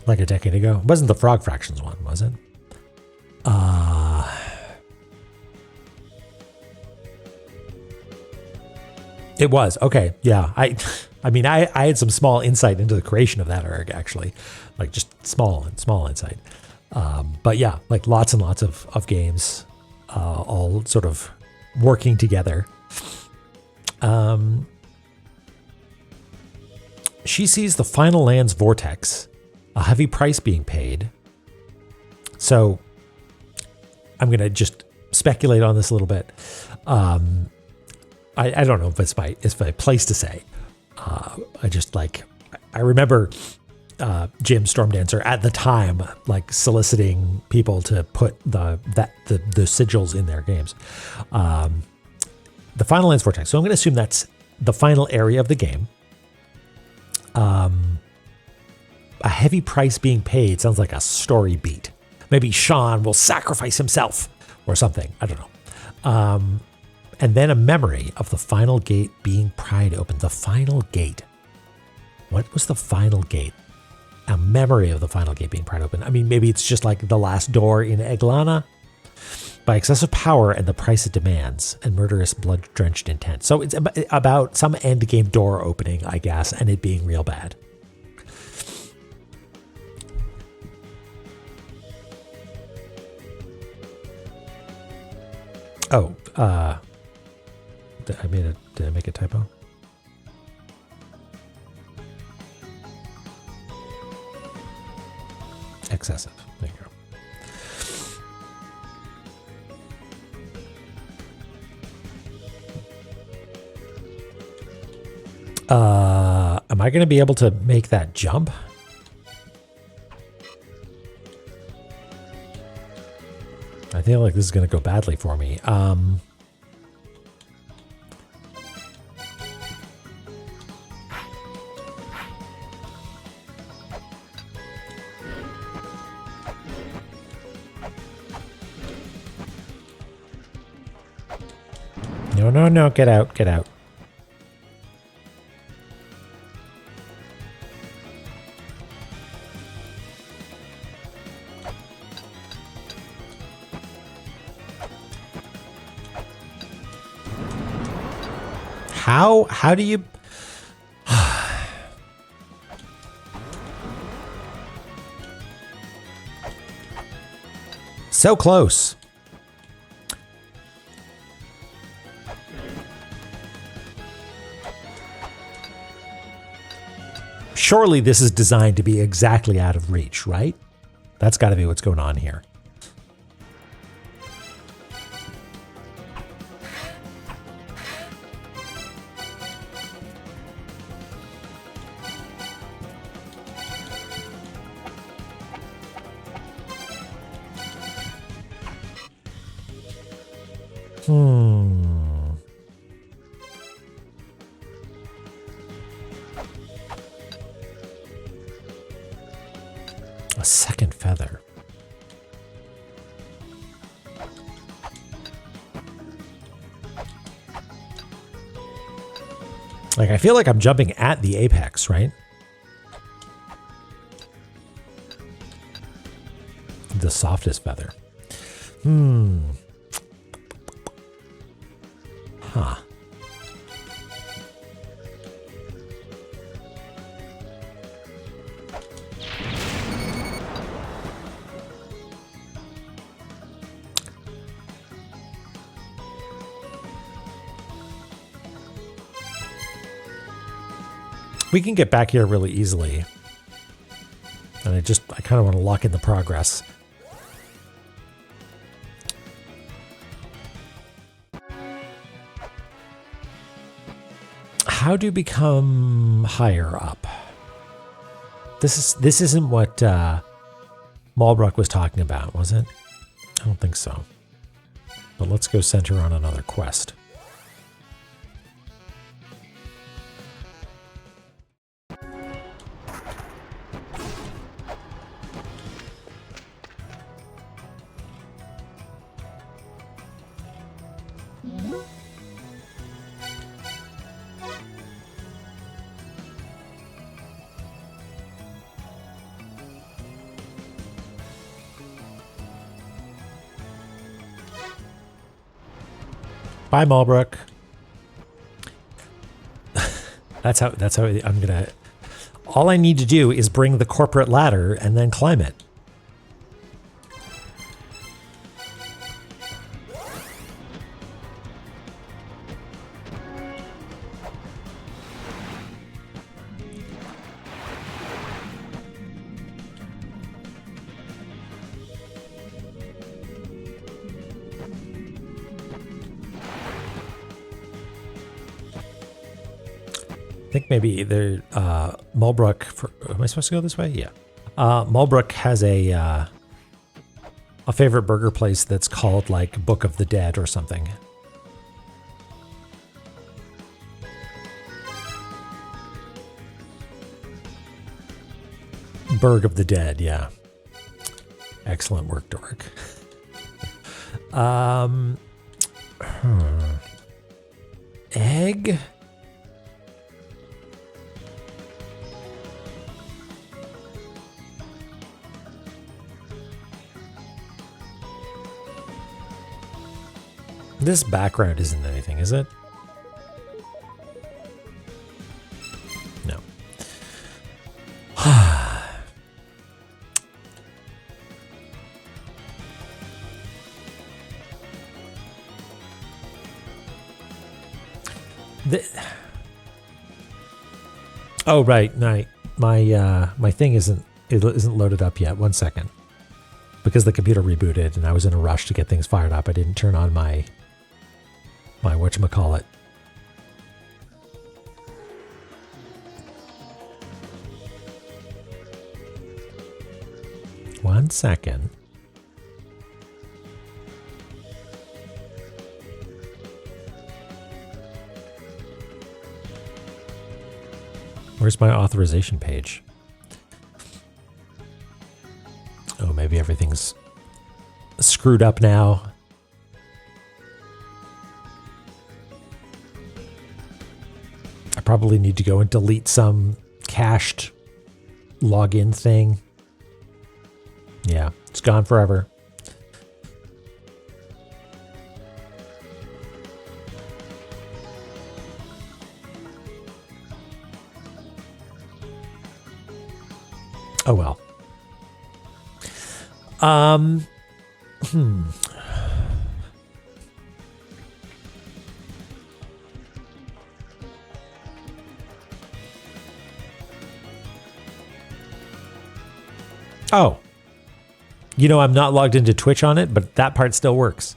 Speaker 1: Like a decade ago. It wasn't the Frog Fractions one, was it? It was. Okay. Yeah. I mean, I had some small insight into the creation of that org, actually. Like just small insight. But yeah, like lots and lots of games, all sort of working together. She sees the final land's vortex, a heavy price being paid. So I'm going to just speculate on this a little bit. I don't know if it's my place to say. I remember Jim Stormdancer at the time, like soliciting people to put the sigils in their games. The final land's vortex. So I'm going to assume that's the final area of the game. A heavy price being paid sounds like a story beat. Maybe Sean will sacrifice himself or something. I don't know. And then a memory of the final gate being pried open. The final gate. What was the final gate? A memory of the final gate being pried open. I mean, maybe it's just like the last door in Eglana. By excessive power and the price it demands, and murderous, blood-drenched intent. So it's about some endgame door opening, I guess, and it being real bad. Oh, did I make a typo? excessive. There you go. Am I going to be able to make that jump? I feel like this is going to go badly for me. No, no, no, get out, get out. How do you... So close. Surely this is designed to be exactly out of reach, right? That's got to be what's going on here. A second feather. Like, I feel like I'm jumping at the apex, right? The softest feather. Huh. We can get back here really easily. And I kind of want to lock in the progress. How do you become higher up? This isn't what Malbrook was talking about, was it? I don't think so. But let's go center on another quest. Bye, Malbrook. That's how I'm gonna. All I need to do is bring the corporate ladder and then climb it. I think maybe either Malbrook. Am I supposed to go this way? Yeah. Malbrook has a favorite burger place that's called like Book of the Dead or something. Burg of the Dead, yeah. Excellent work, Dork. Egg? This background isn't anything, is it? No. Oh right, my thing isn't loaded up yet. 1 second. because the computer rebooted and I was in a rush to get things fired up. I didn't turn on my whatchamacallit. One second. Where's my authorization page? Oh, maybe everything's screwed up now. I probably need to go and delete some cached login thing. Yeah, it's gone forever. Oh well. Oh. You know, I'm not logged into Twitch on it, but that part still works.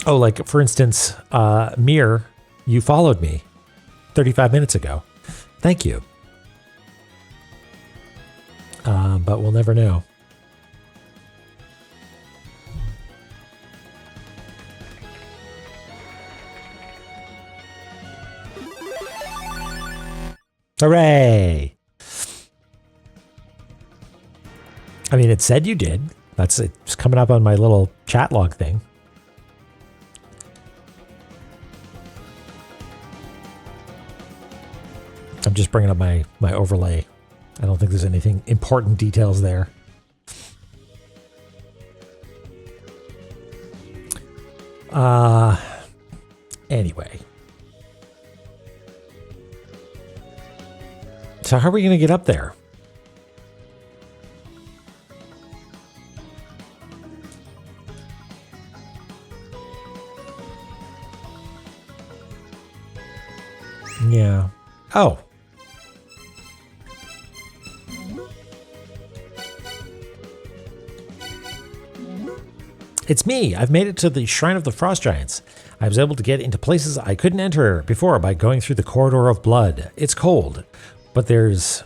Speaker 1: Oh, like, for instance, Mir, you followed me 35 minutes ago. Thank you. But we'll never know. Hooray! I mean, it said you did. It's coming up on my little chat log thing. I'm just bringing up my overlay. I don't think there's anything important details there. Anyway. So how are we going to get up there? Yeah. Oh. It's me. I've made it to the Shrine of the Frost Giants. I was able to get into places I couldn't enter before by going through the Corridor of Blood. It's cold, but there's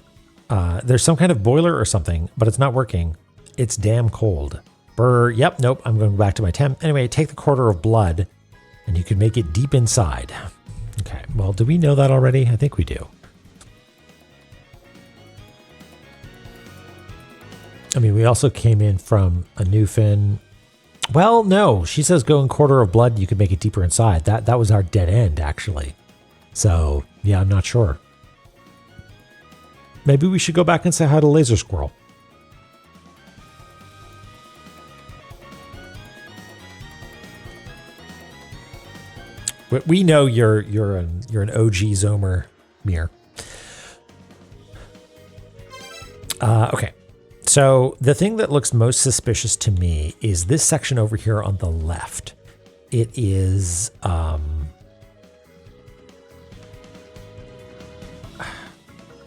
Speaker 1: some kind of boiler or something, but it's not working. It's damn cold. Brr, yep, nope, I'm going back to my temp. Anyway, take the Corridor of Blood, and you can make it deep inside. Okay, well, do we know that already? I think we do. I mean, we also came in from a Newfin. Well, no, she says go in Corridor of Blood, you can make it deeper inside. That was our dead end, actually. So, yeah, I'm not sure. Maybe we should go back and say hi to Laser Squirrel. We know you're an OG Zomer, Mir. Okay. So the thing that looks most suspicious to me is this section over here on the left. It is, I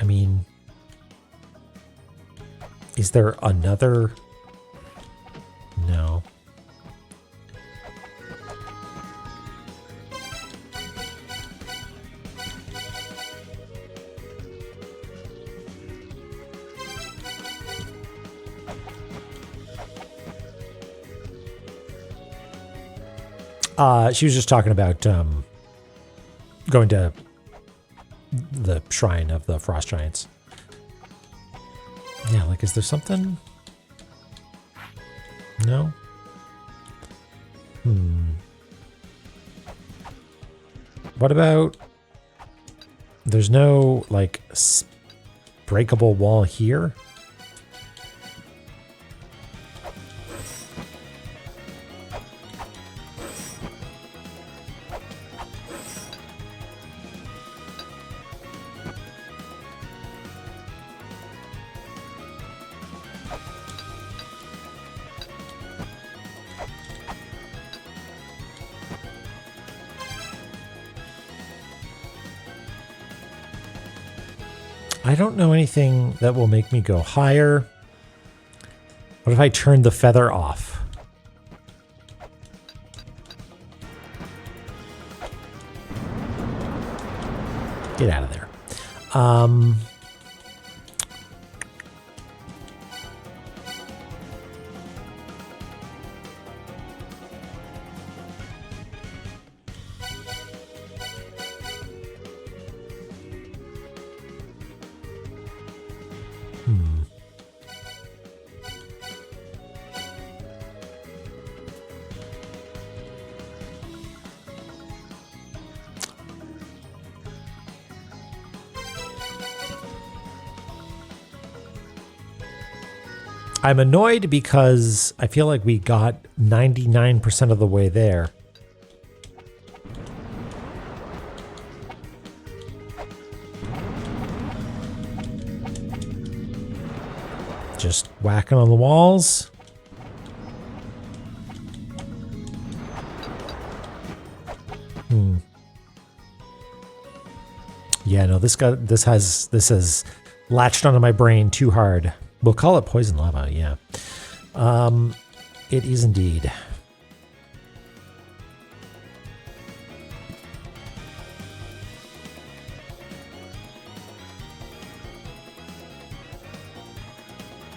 Speaker 1: mean, is there another? No. She was just talking about going to the Shrine of the Frost Giants. Yeah, like, is there something? No? What about... There's no, like, breakable wall here? I don't know anything that will make me go higher. What if I turn the feather off? Get out of there. I'm annoyed because I feel like we got 99% of the way there. Just whacking on the walls. Yeah, no, this has latched onto my brain too hard. We'll call it poison lava, yeah. It is indeed.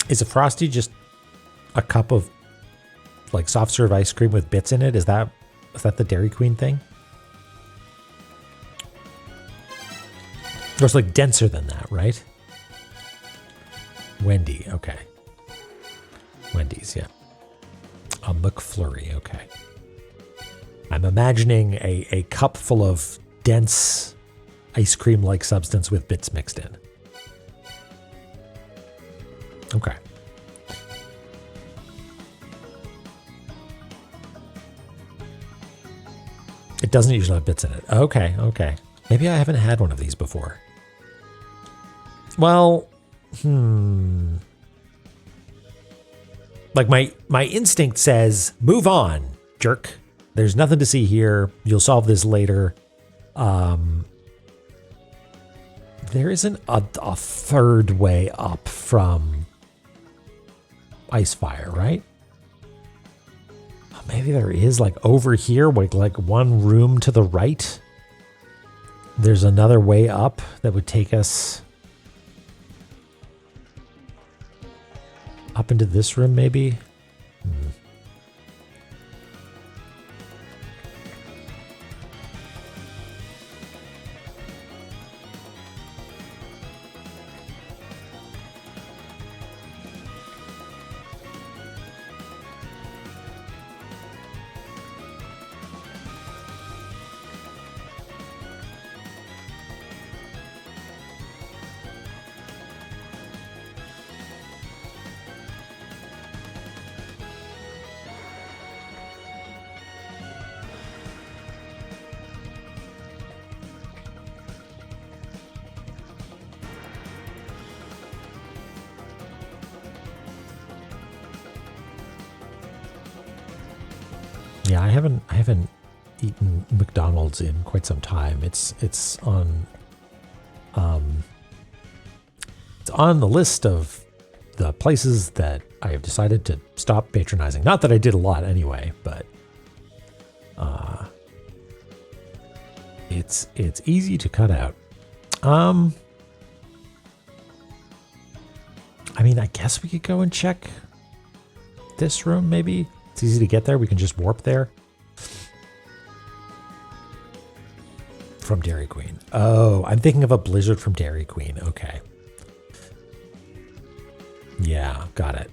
Speaker 1: Is a Frosty just a cup of like soft serve ice cream with bits in it? Is that the Dairy Queen thing? Or it's like denser than that, right? Wendy, okay. Wendy's, yeah. A McFlurry, okay. I'm imagining a cup full of dense ice cream-like substance with bits mixed in. Okay. It doesn't usually have bits in it. Okay, okay. Maybe I haven't had one of these before. Well, like my instinct says, move on, jerk. There's nothing to see here. You'll solve this later. There isn't a third way up from Icefire, right? Maybe there is, like over here, like one room to the right. There's another way up that would take us up into this room, maybe? Yeah, I haven't eaten McDonald's in quite some time. It's on the list of the places that I have decided to stop patronizing. Not that I did a lot anyway, but it's easy to cut out. I mean, I guess we could go and check this room, maybe. It's easy to get there. We can just warp there. From Dairy Queen. Oh, I'm thinking of a blizzard from Dairy Queen. Okay. Yeah, got it.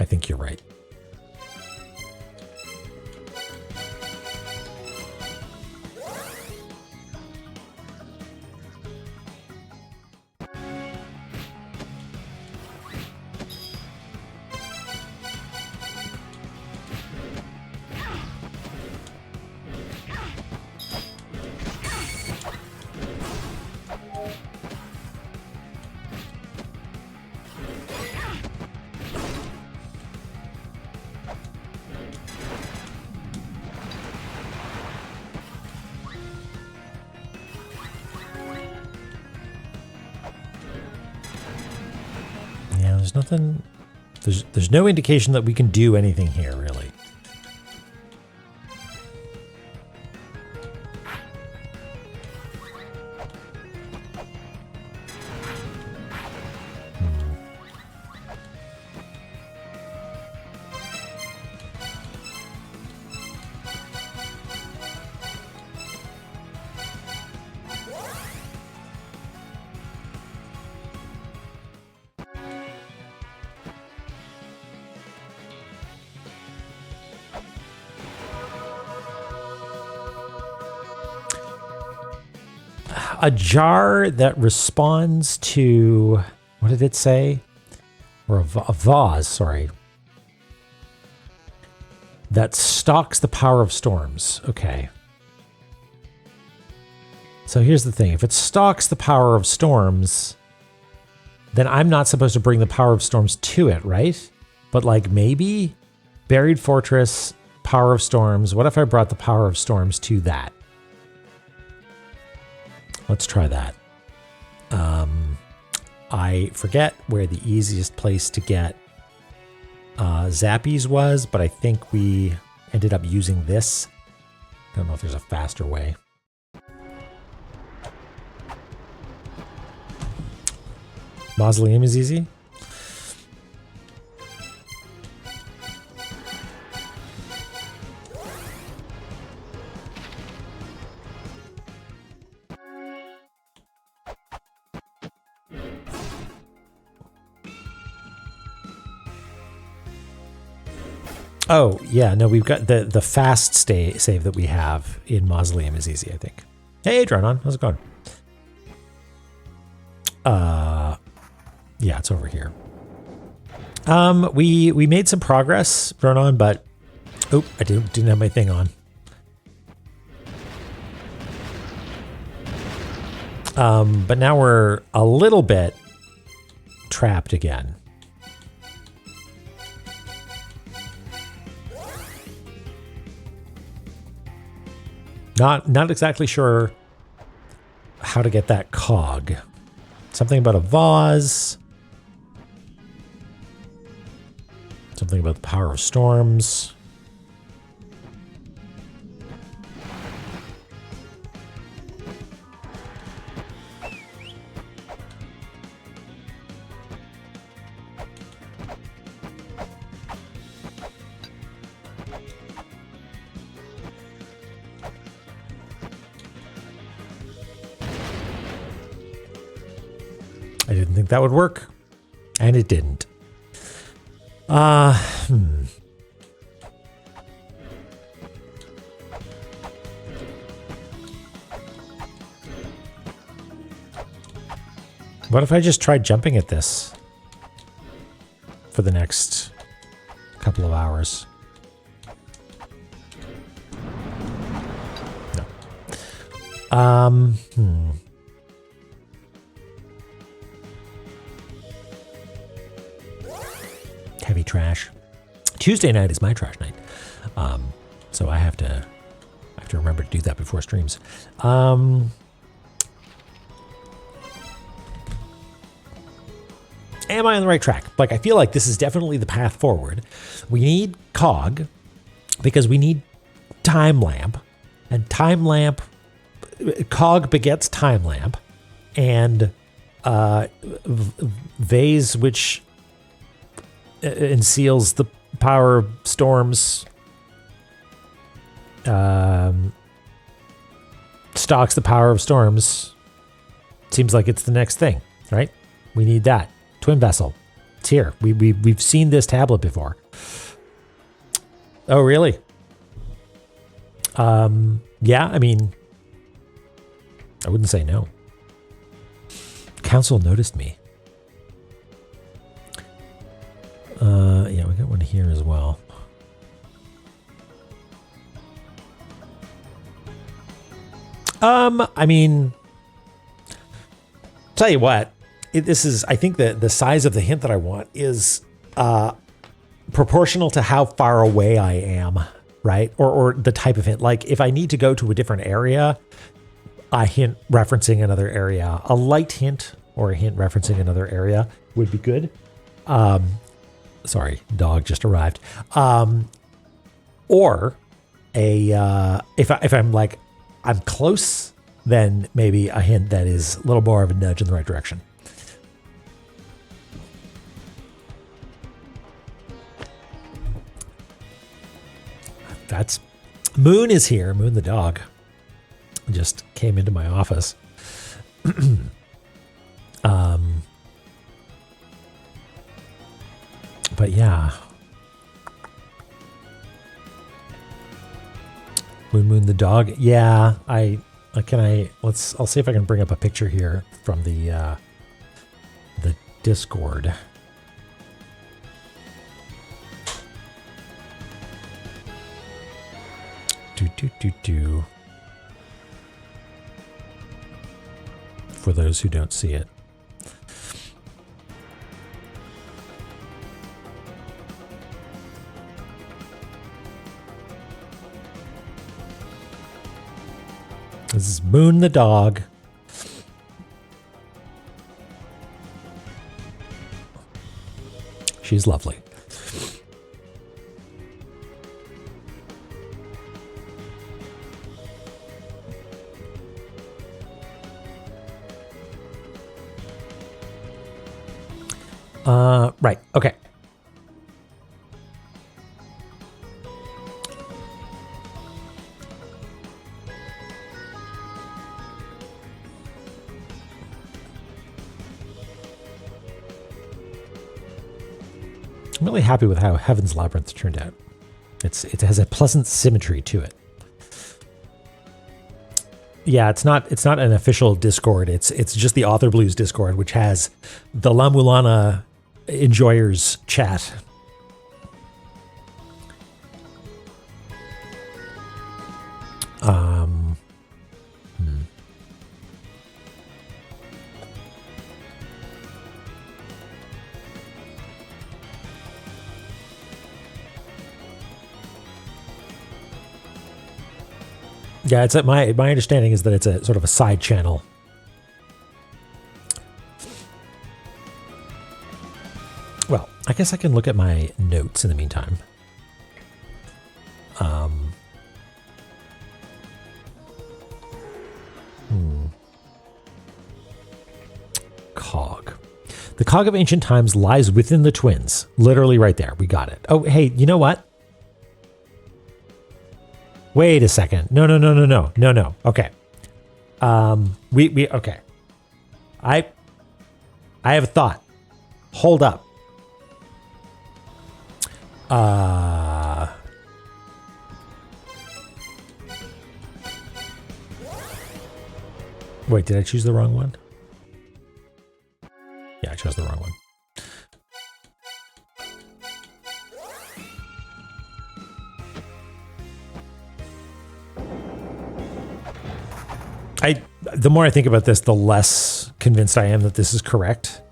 Speaker 1: I think you're right. there's nothing. There's no indication that we can do anything here, really. A jar that responds to, what did it say? Or a vase, sorry. That stalks the power of storms. Okay. So here's the thing. If it stalks the power of storms, then I'm not supposed to bring the power of storms to it, right? But like maybe buried fortress, power of storms. What if I brought the power of storms to that? Let's try that. I forget where the easiest place to get zappies was, but I think we ended up using this. I don't know if there's a faster way. Mausoleum is easy. Oh, yeah, no, we've got the fast save that we have in Mausoleum is easy, I think. Hey, Dronon, how's it going? Yeah, it's over here. We made some progress, Dronon, but oh, I didn't have my thing on. But now we're a little bit trapped again. Not exactly sure how to get that cog. Something about a vase. Something about the power of storms. I didn't think that would work, and it didn't. What if I just tried jumping at this for the next couple of hours? No. Heavy trash. Tuesday night is my trash night, so I have to remember to do that before streams. Am I on the right track? Like, I feel like this is definitely the path forward. We need cog because we need time lamp, and time lamp, cog begets time lamp, and vase which unseals the power of storms, stocks the power of storms. Seems like it's the next thing, right? We need that. Twin vessel. It's here. We've seen this tablet before. Oh, really? Yeah, I mean, I wouldn't say no. Council noticed me. Yeah, we got one here as well. I mean, tell you what, this is, I think the size of the hint that I want is proportional to how far away I am, right? Or the type of hint. Like, if I need to go to a different area, a hint referencing another area. A light hint or a hint referencing another area would be good. Sorry, dog just arrived. Or if I'm like, I'm close, then maybe a hint that is a little more of a nudge in the right direction. That's Moon is here. Moon the dog just came into my office. But yeah. Moon the dog. Yeah, I'll see if I can bring up a picture here from the Discord. For those who don't see it. This is Moon the dog. She's lovely. Right. Okay. I'm really happy with how Heaven's Labyrinth turned out. It has a pleasant symmetry to it. Yeah, it's not an official Discord. It's just the Author Blues Discord, which has the La-Mulana enjoyers chat. Yeah, it's my understanding is that it's a sort of a side channel. Well, I guess I can look at my notes in the meantime. Cog. The cog of ancient times lies within the twins. Literally right there. We got it. Oh, hey, you know what? Wait a second. No. Okay. Okay. I have a thought. Hold up. Wait, did I choose the wrong one? Yeah, I chose the wrong one. The more I think about this, the less convinced I am that this is correct.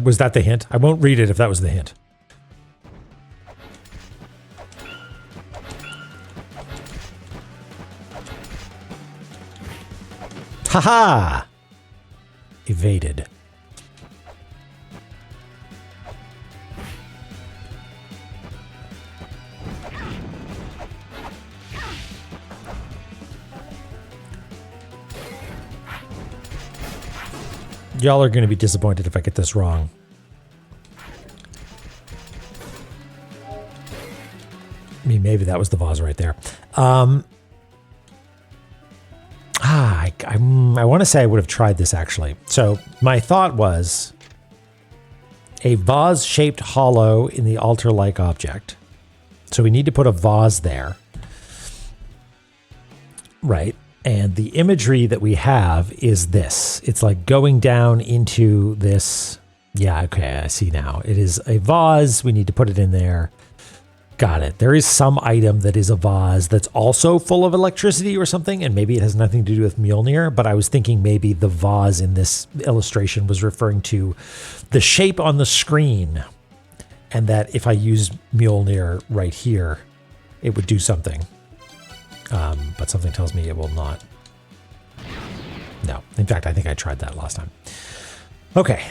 Speaker 1: Was that the hint? I won't read it if that was the hint. Haha! Evaded. Y'all are going to be disappointed if I get this wrong. I mean, maybe that was the vase right there. I want to say I would have tried this actually. So my thought was a vase-shaped hollow in the altar-like object. So we need to put a vase there. Right. And the imagery that we have is this. It's like going down into this. Yeah, okay, I see now. It is a vase. We need to put it in there. Got it. There is some item that is a vase that's also full of electricity or something, and maybe it has nothing to do with Mjolnir, but I was thinking maybe the vase in this illustration was referring to the shape on the screen and that if I use Mjolnir right here, it would do something. But something tells me it will not. No. In fact, I think I tried that last time. Okay.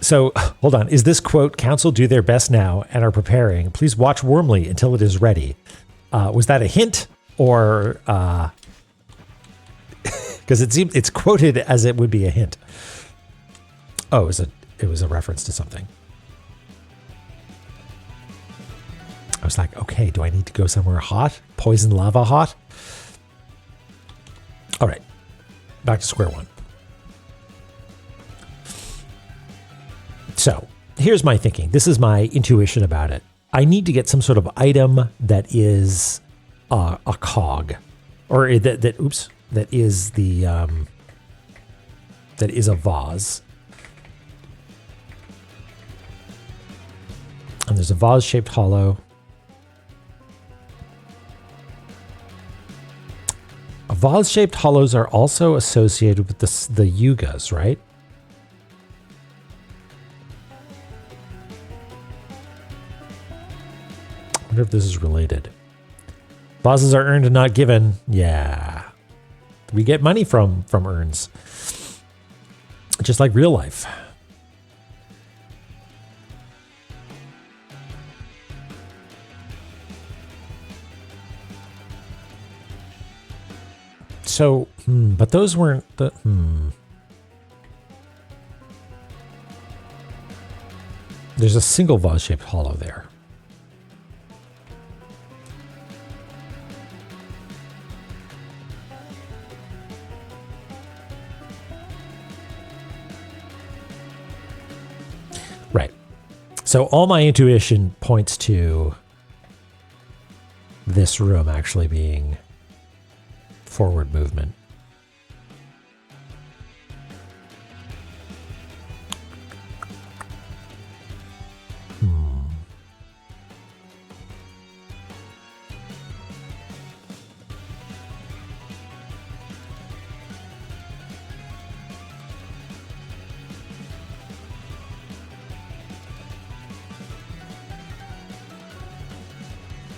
Speaker 1: So, hold on. Is this quote, "Council do their best now and are preparing. Please watch warmly until it is ready." Was that a hint or... Because it's quoted as it would be a hint. Oh, it was a reference to something. I was like, okay, do I need to go somewhere hot? Poison lava hot? All right, back to square one. So here's my thinking. This is my intuition about it. I need to get some sort of item that is a cog, or that is the that is a vase. And there's a vase-shaped hollow. Vase-shaped hollows are also associated with the yugas, right? I wonder if this is related. Vases are earned and not given. Yeah. We get money from urns. Just like real life. So, but those weren't the... There's a single vase-shaped hollow there. Right. So all my intuition points to this room actually being forward movement.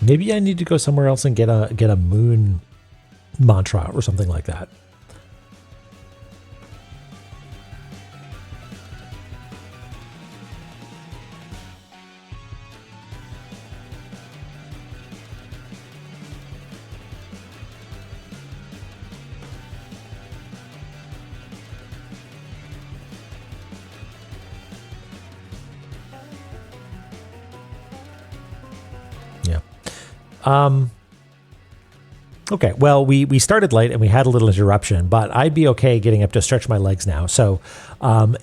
Speaker 1: Maybe I need to go somewhere else and get a moon mantra or something like that. Yeah. Okay, well, we started late and we had a little interruption, but I'd be okay getting up to stretch my legs now. So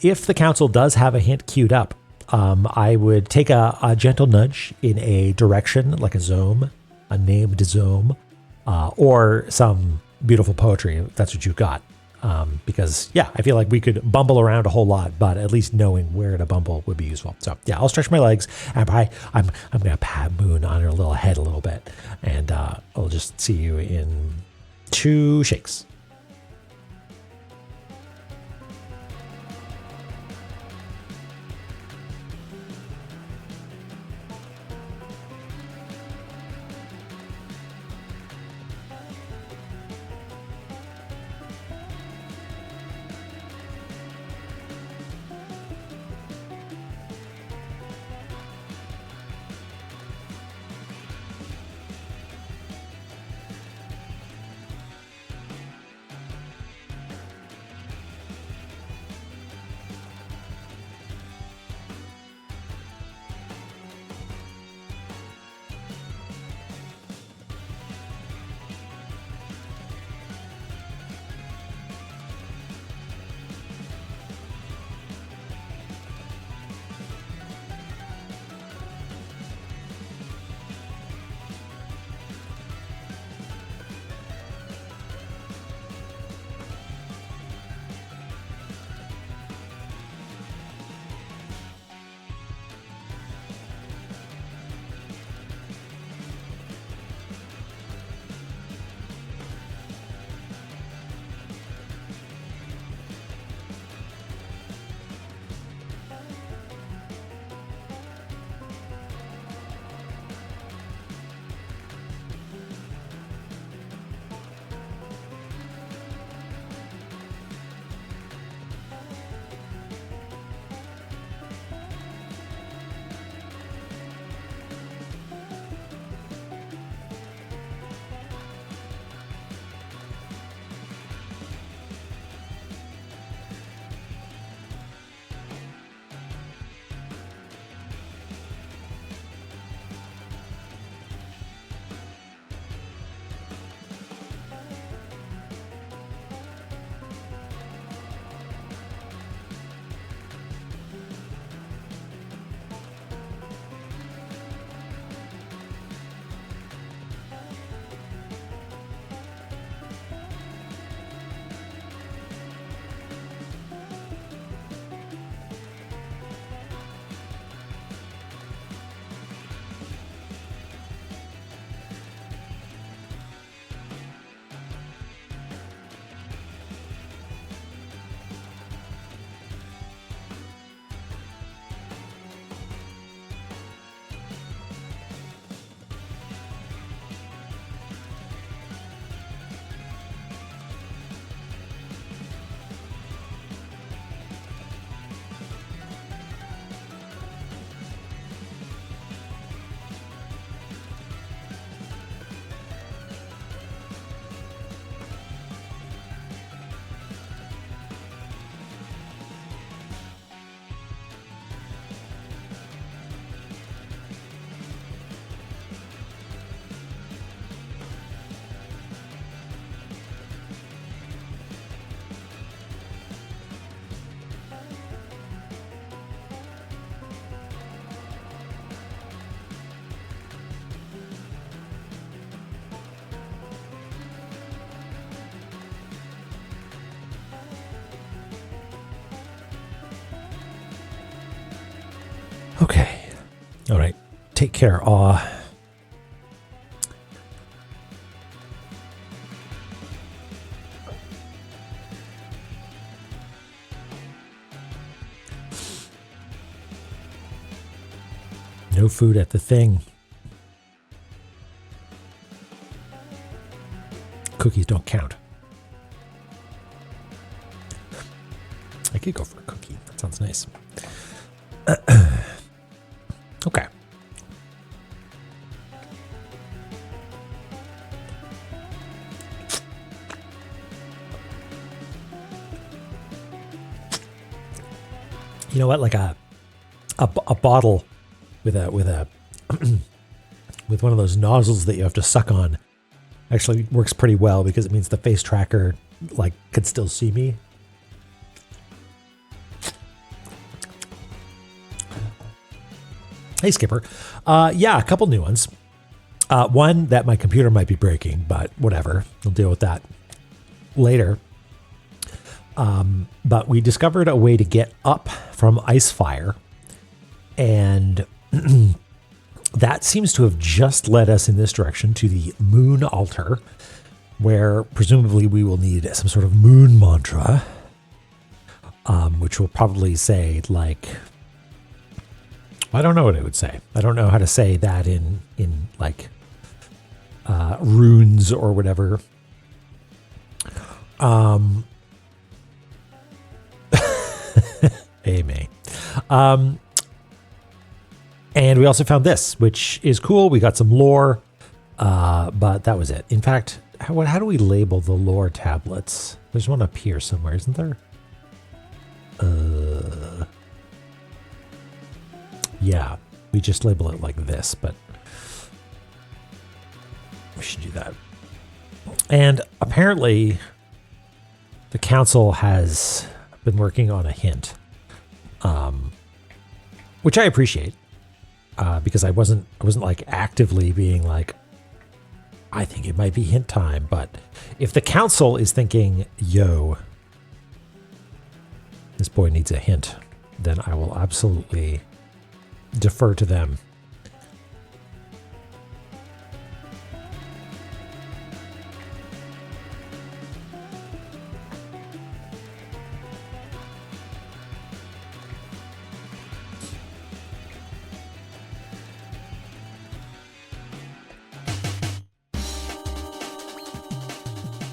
Speaker 1: if the council does have a hint queued up, I would take a gentle nudge in a direction, like a zome, a named zome, or some beautiful poetry, if that's what you've got. Because, yeah, I feel like we could bumble around a whole lot, but at least knowing where to bumble would be useful. So, yeah, I'll stretch my legs, and I'm going to pat Moon on her little head a little bit, and I'll just see you in 2 shakes. Okay. All right. Take care, Aw. No food at the thing. Cookies don't count. I could go for a cookie. That sounds nice. Okay. You know what? Like a bottle with a with one of those nozzles that you have to suck on actually works pretty well because it means the face tracker like could still see me. Hey, Skipper. Yeah, a couple new ones. One that my computer might be breaking, but whatever. We'll deal with that later. But we discovered a way to get up from Icefire, and that seems to have just led us in this direction to the moon altar, where presumably we will need some sort of moon mantra, which will probably say like, I don't know what it would say. I don't know how to say that in like runes or whatever. Amen. And we also found this, which is cool. We got some lore, but that was it. In fact, how do we label the lore tablets? There's one up here somewhere, isn't there? Yeah, we just label it like this, but we should do that. And apparently the council has been working on a hint, which I appreciate, because I wasn't like actively being like, I think it might be hint time. But if the council is thinking, yo, this boy needs a hint, then I will absolutely defer to them.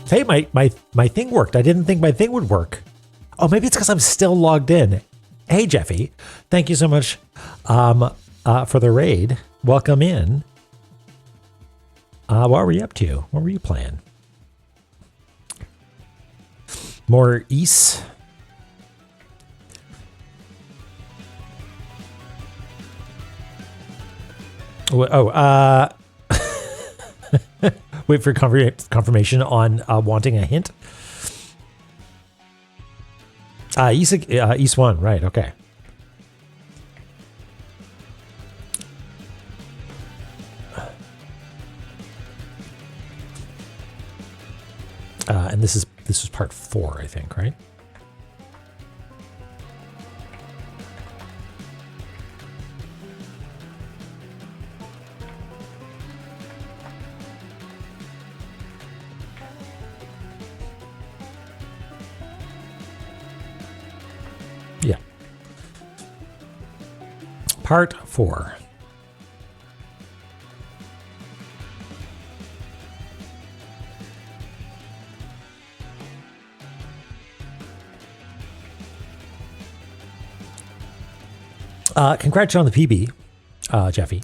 Speaker 1: Hey, my thing worked. I didn't think my thing would work. Oh, maybe it's because I'm still logged in. Hey, Jeffy. Thank you so much for the raid. Welcome in. What were you up to? What were you playing? More East? Wait for confirmation on wanting a hint. East 1, right, okay. And this is part 4, I think, right? Yeah. Part 4. Congrats on the PB, Jeffy.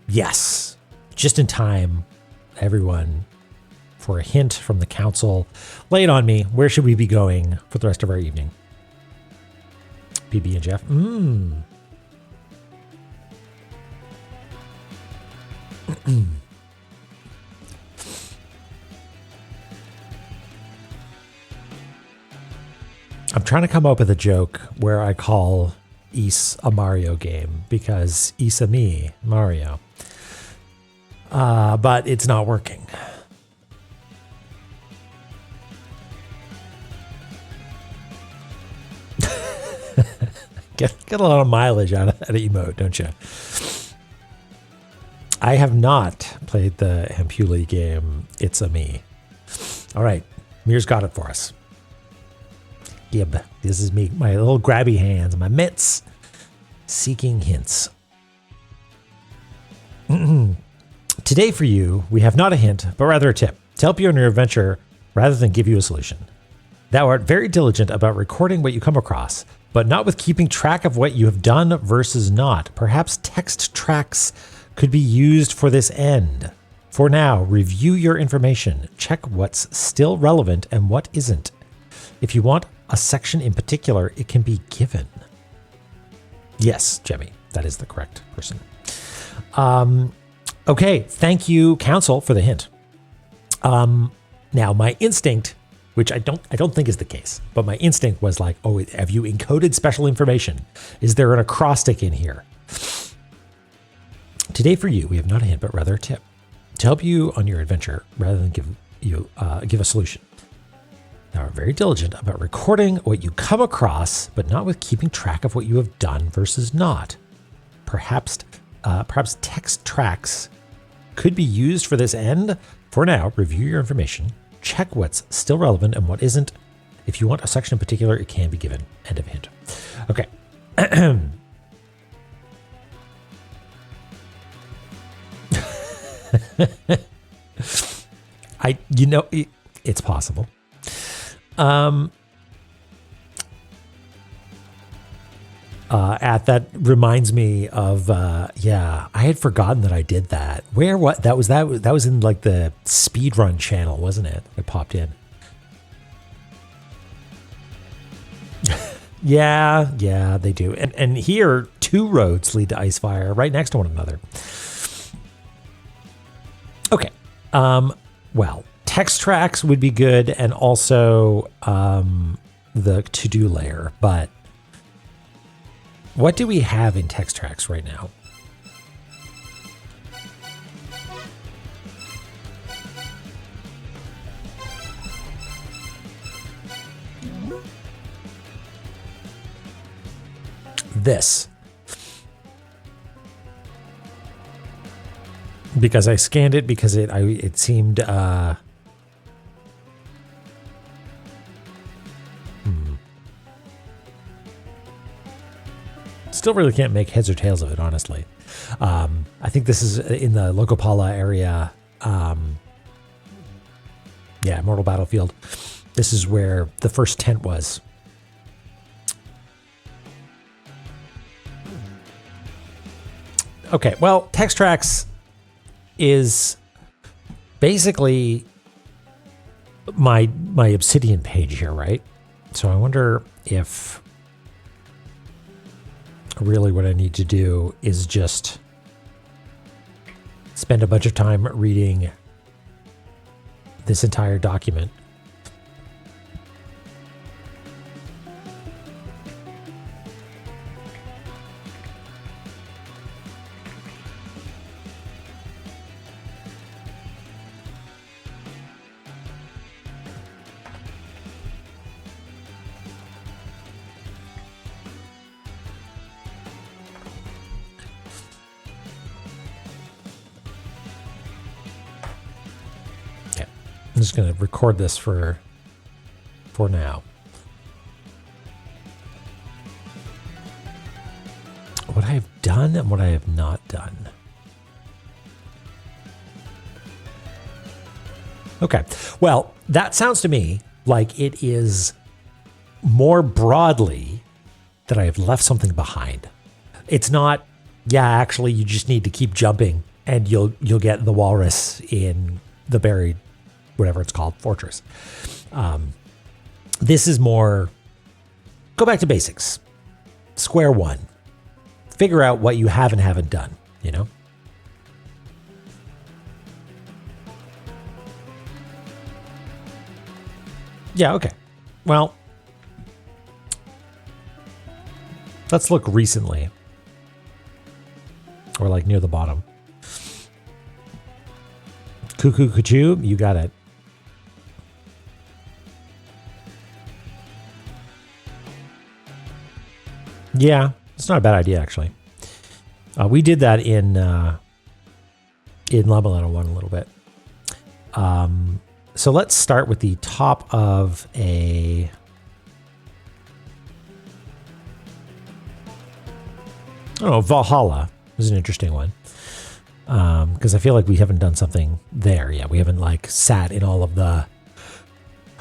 Speaker 1: Yes, just in time, everyone, for a hint from the council. Lay it on me. Where should we be going for the rest of our evening? PB and Jeff. I'm trying to come up with a joke where I call Is a Mario game because Is a me, Mario. But it's not working. Get a lot of mileage out of that emote, don't you? I have not played the Hampuli game. It's a me. All right. Mir's got it for us. Gib. This is me. My little grabby hands. My mitts. Seeking hints. Today for you, we have not a hint, but rather a tip to help you on your adventure rather than give you a solution. Thou art very diligent about recording what you come across, but not with keeping track of what you have done versus not. Perhaps text tracks could be used for this end. For now, review your information. Check what's still relevant and what isn't. If you want a section in particular, it can be given. Yes, Jemmy, that is the correct person. Okay, thank you, Council, for the hint. Now, my instinct, which I don't think is the case, but my instinct was like, oh, have you encoded special information? Is there an acrostic in here? Today for you, we have not a hint, but rather a tip to help you on your adventure rather than give a solution. Now, we're very diligent about recording what you come across, but not with keeping track of what you have done versus not. Perhaps text tracks could be used for this end. For now, review your information, check what's still relevant and what isn't. If you want a section in particular, it can be given. End of hint. Okay. It's possible. That reminds me of, I had forgotten that I did that. That was in like the speedrun channel, wasn't it? It popped in. Yeah, they do. And here, 2 roads lead to Icefire right next to one another. Okay. Well, text tracks would be good, and also the to-do layer, but what do we have in text tracks right now? This. Because I scanned it because it seemed Still really can't make heads or tails of it, honestly. I think this is in the Locopala area. Mortal Battlefield. This is where the first tent was. Okay, well, text tracks is basically my Obsidian page here, right? So I wonder if really what I need to do is just spend a bunch of time reading this entire document. I'm just going to record this for now. What I have done and what I have not done. Okay. Well, that sounds to me like it is more broadly that I have left something behind. It's not, actually you just need to keep jumping and you'll get the walrus in the buried whatever it's called, fortress. This is more, go back to basics. Square one. Figure out what you have and haven't done, you know? Yeah, okay. Well, let's look recently. Or like near the bottom. Cuckoo Cuckoo, you got it. Yeah, it's not a bad idea, actually. We did that in La-Mulana 1 a little bit. So let's start with the top of a... Oh, Valhalla is an interesting one. Because I feel like we haven't done something there yet. We haven't like sat in all of the...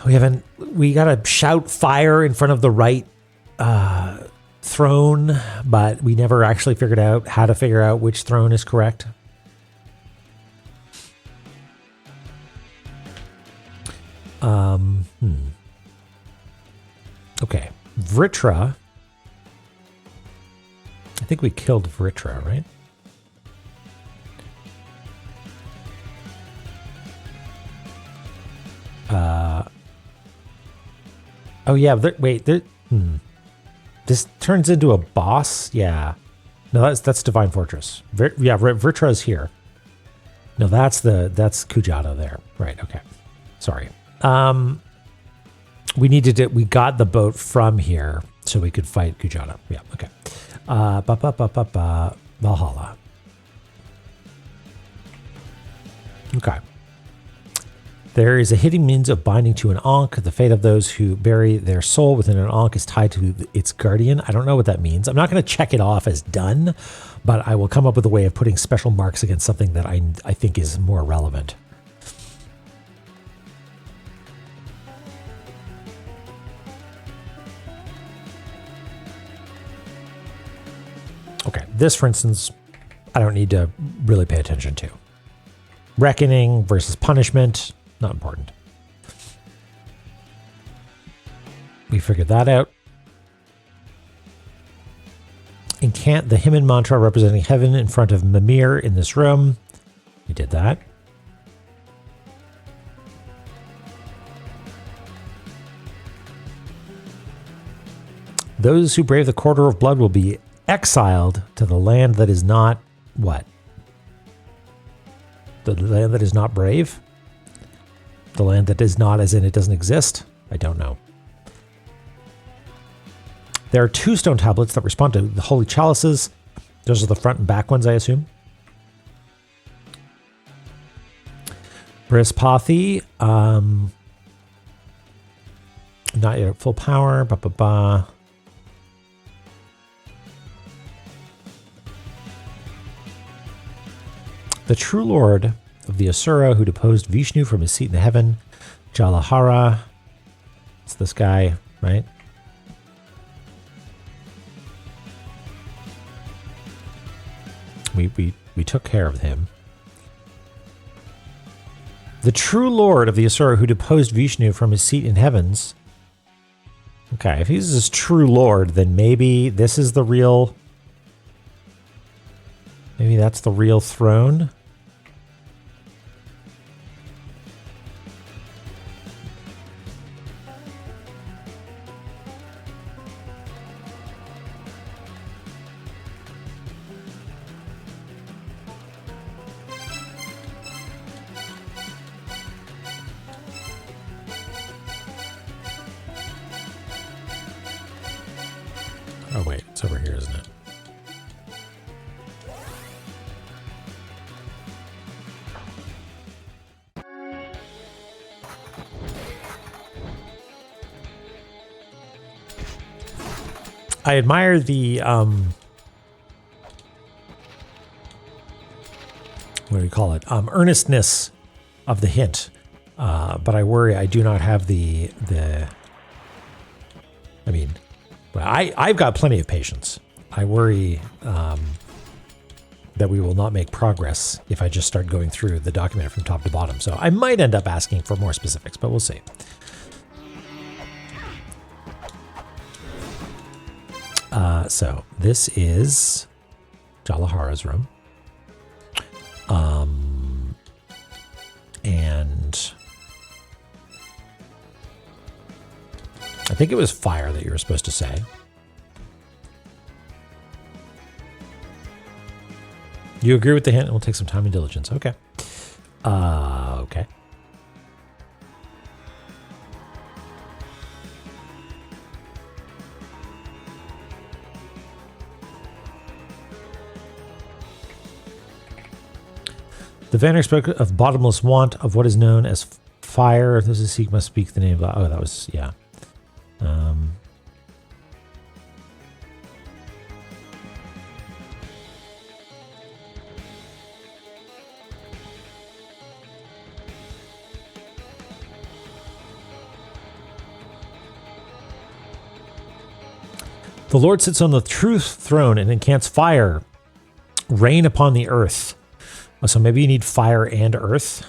Speaker 1: We gotta shout fire in front of the right throne, but we never actually figured out how to figure out which throne is correct. Okay, Vritra. I think we killed Vritra, right? Oh yeah, this turns into a boss? Yeah. No, that's Divine Fortress. Vritra is here. No, that's Kujata there. Right, okay. Sorry. We got the boat from here so we could fight Kujata. Yeah, okay. Valhalla. Okay. There is a hidden means of binding to an Ankh. The fate of those who bury their soul within an Ankh is tied to its guardian. I don't know what that means. I'm not going to check it off as done, but I will come up with a way of putting special marks against something that I think is more relevant. Okay, this, for instance, I don't need to really pay attention to. Reckoning versus punishment, not important. We figured that out. Incant the Hymn mantra representing heaven in front of Mimir in this room. We did that. Those who brave the Corridor of Blood will be exiled to the land that is not what? The land that is not brave? The land that is not as in it doesn't exist? I don't know. There are 2 stone tablets that respond to the holy chalices. Those are the front and back ones, I assume. Brispathy. Not yet at full power. The true lord of the Asura who deposed Vishnu from his seat in the heaven, Jalahara. It's this guy, right? We took care of him. The true lord of the Asura who deposed Vishnu from his seat in heavens. Okay, if he's his true lord, then maybe this is the real... Maybe that's the real throne? Oh wait, it's over here, isn't it? I admire the what do you call it? Earnestness of the hint, but I worry I do not have the. I mean, I've got plenty of patience. I worry that we will not make progress if I just start going through the document from top to bottom. So I might end up asking for more specifics, but we'll see. So this is Jalahara's room. And I think it was fire that you were supposed to say. You agree with the hint? It will take some time and diligence. Okay. Okay. The Vanner spoke of bottomless want of what is known as fire. If those who seek must speak the name of... Oh, that was... Yeah. The Lord sits on the true throne and encants fire, rain upon the earth. So maybe you need fire and earth.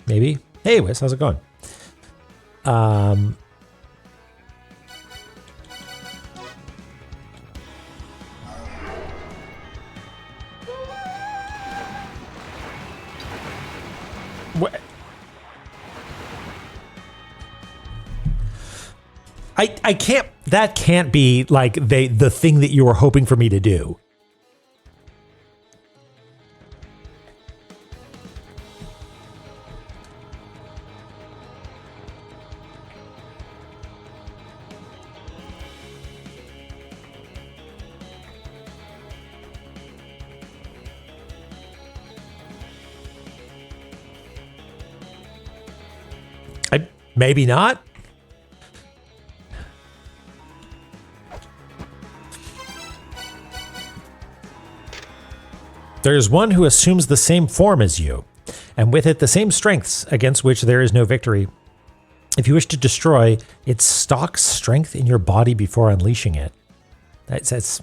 Speaker 1: Maybe. Hey, Wes, how's it going? What? I can't. That can't be like the thing that you were hoping for me to do. Maybe not. There is one who assumes the same form as you, and with it the same strengths against which there is no victory. If you wish to destroy, it stocks strength in your body before unleashing it. That's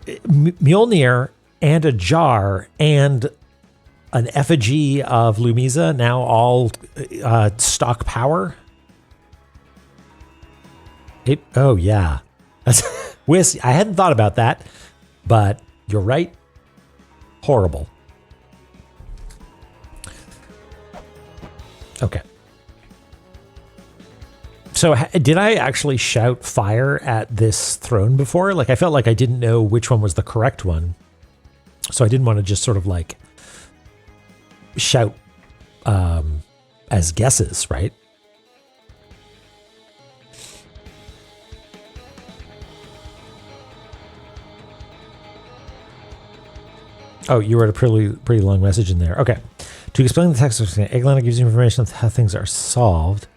Speaker 1: Mjolnir and a jar and an effigy of Lumisa now all stock power. Oh yeah, that's Wiz. I hadn't thought about that, but you're right. Horrible. Okay. So did I actually shout fire at this throne before? Like I felt like I didn't know which one was the correct one, so I didn't want to just sort of like shout as guesses, right? Oh, you wrote a pretty long message in there. Okay. To explain the text, Eglana gives you information on how things are solved.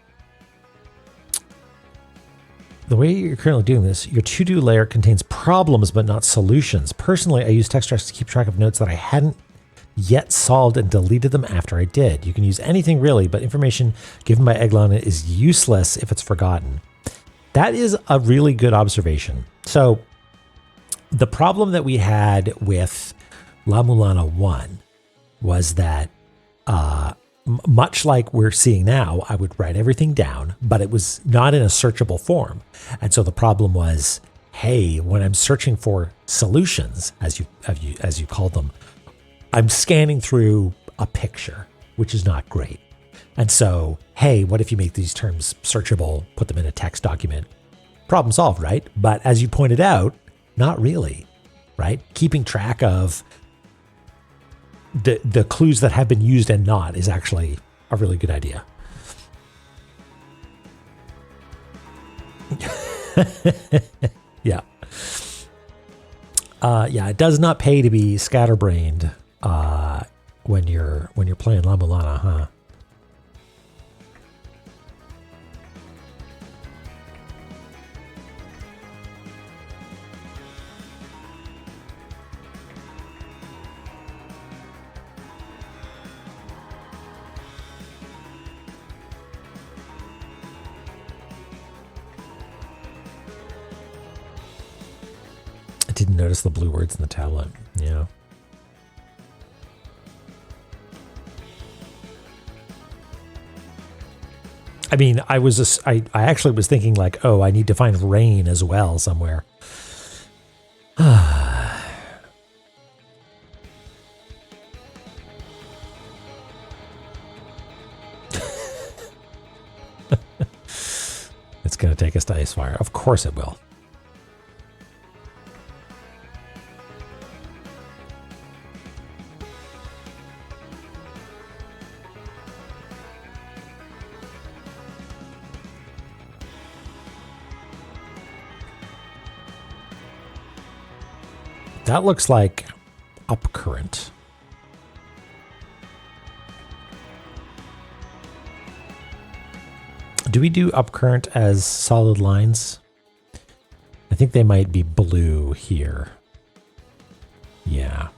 Speaker 1: The way you're currently doing this, your to-do layer contains problems but not solutions. Personally, I use text tracks to keep track of notes that I hadn't yet solved and deleted them after I did. You can use anything really, but information given by Eglana is useless if it's forgotten. That is a really good observation. So the problem that we had with La-Mulana 1 was that much like we're seeing now, I would write everything down, but it was not in a searchable form. And so the problem was, hey, when I'm searching for solutions, as you called them, I'm scanning through a picture, which is not great. And so, hey, what if you make these terms searchable, put them in a text document? Problem solved, right? But as you pointed out, not really, right? Keeping track of the clues that have been used and not is actually a really good idea. Yeah. Yeah, it does not pay to be scatterbrained when you're playing La-Mulana, huh? Didn't notice the blue words in the tablet. Yeah. I mean, I actually was thinking like, oh, I need to find rain as well somewhere. It's going to take us to Icefire. Of course it will. That looks like up current. Do we do upcurrent as solid lines? I think they might be blue here. Yeah.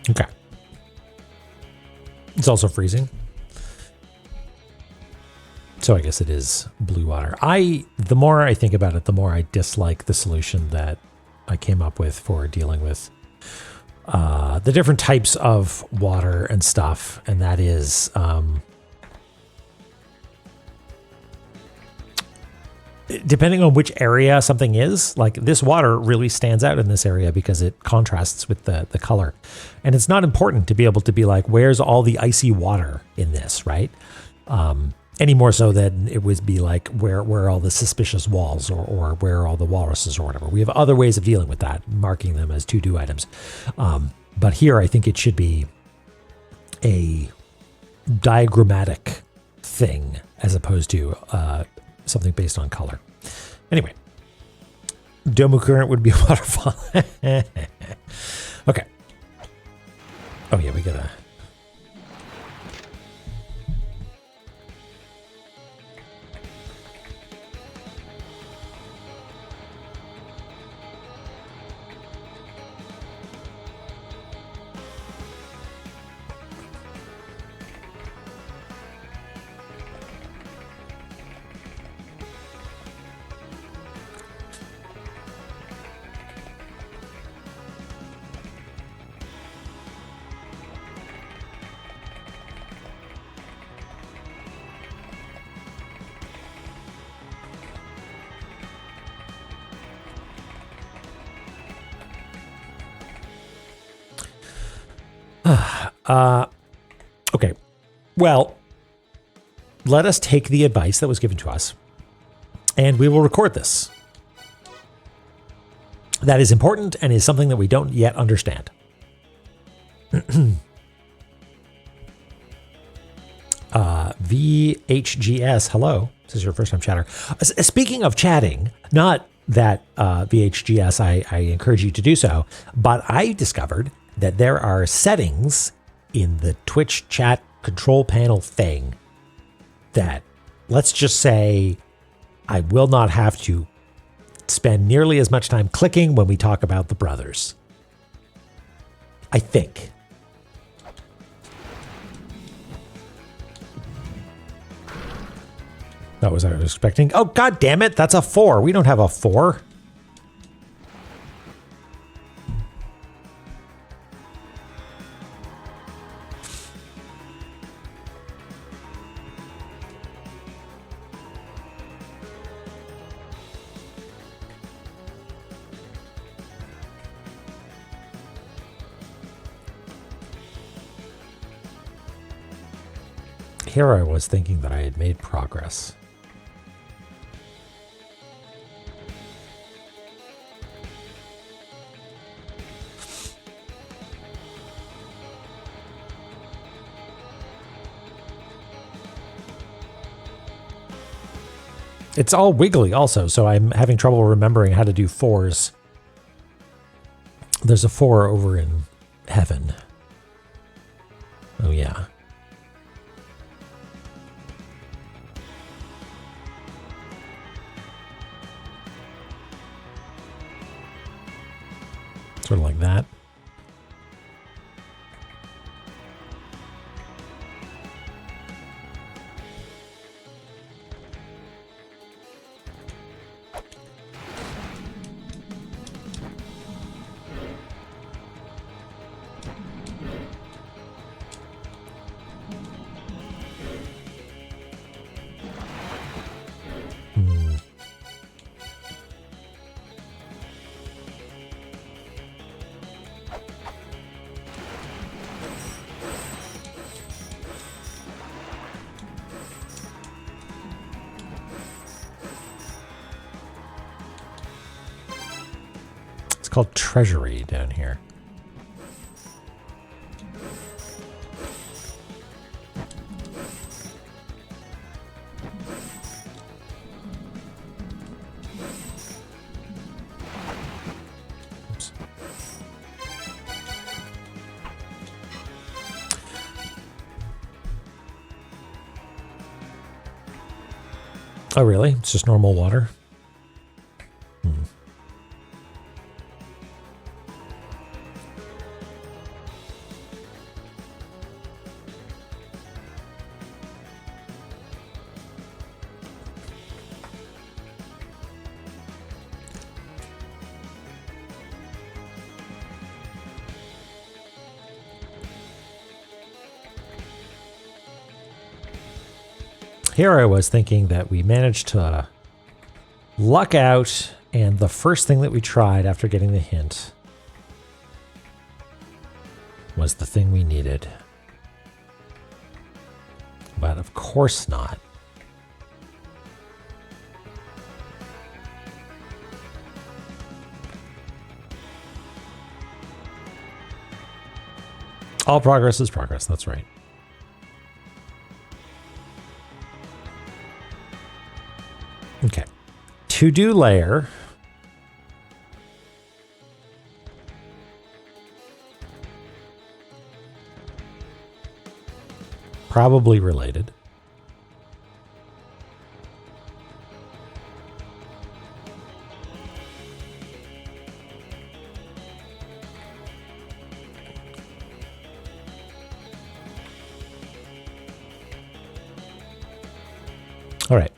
Speaker 1: Okay. It's also freezing. So I guess it is blue water. The more I think about it, the more I dislike the solution that I came up with for dealing with the different types of water and stuff. And that is, depending on which area something is, like this water really stands out in this area because it contrasts with the color. And it's not important to be able to be like, where's all the icy water in this, right? Any more so than it would be like, where are all the suspicious walls or where are all the walruses or whatever. We have other ways of dealing with that, marking them as to-do items. But here I think it should be a diagrammatic thing as opposed to something based on color. Anyway, Domu current would be a waterfall. Okay. Oh yeah, we gotta. Okay. Well, let us take the advice that was given to us, and we will record this. That is important and is something that we don't yet understand. VHGS, hello. This is your first time chatter. Speaking of chatting, not that VHGS, I encourage you to do so, but I discovered that there are settings in the Twitch chat control panel thing that, let's just say, I will not have to spend nearly as much time clicking when we talk about the brothers. I think. That was what I was expecting. Oh, God damn it. That's a 4. We don't have a 4. Here I was thinking that I had made progress. It's all wiggly also, so I'm having trouble remembering how to do 4s. There's a 4 over in heaven. Oh, yeah. Sort of like that. It's called Treasury down here. Oh, really? It's just normal water? Here I was thinking that we managed to luck out, and the first thing that we tried after getting the hint was the thing we needed. But of course not. All progress is progress, that's right. Okay. To-do layer. Probably related. All right.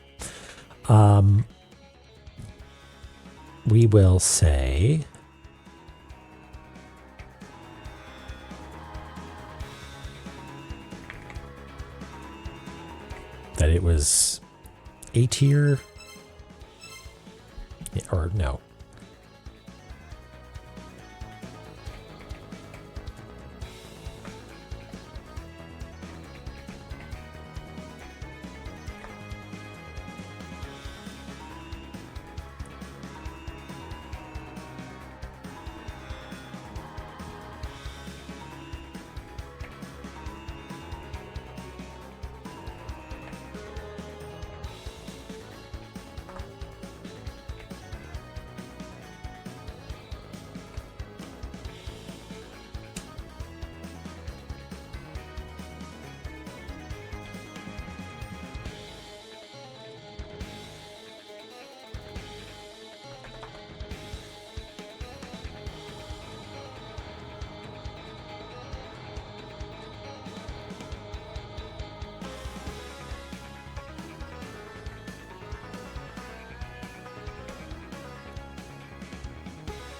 Speaker 1: We will say that it was A tier, or no.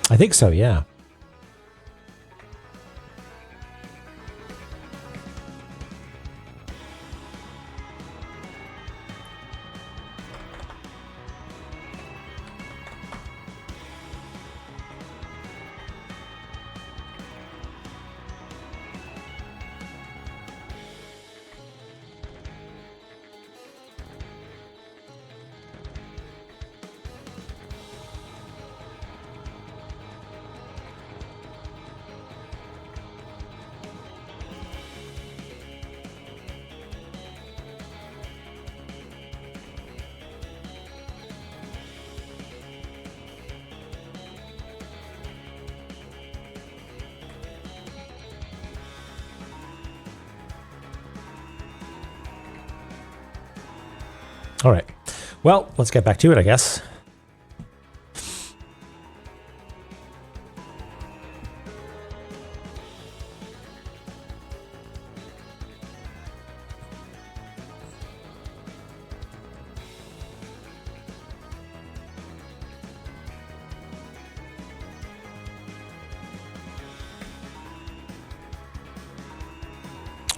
Speaker 1: I think so, yeah. All right. Well, let's get back to it, I guess.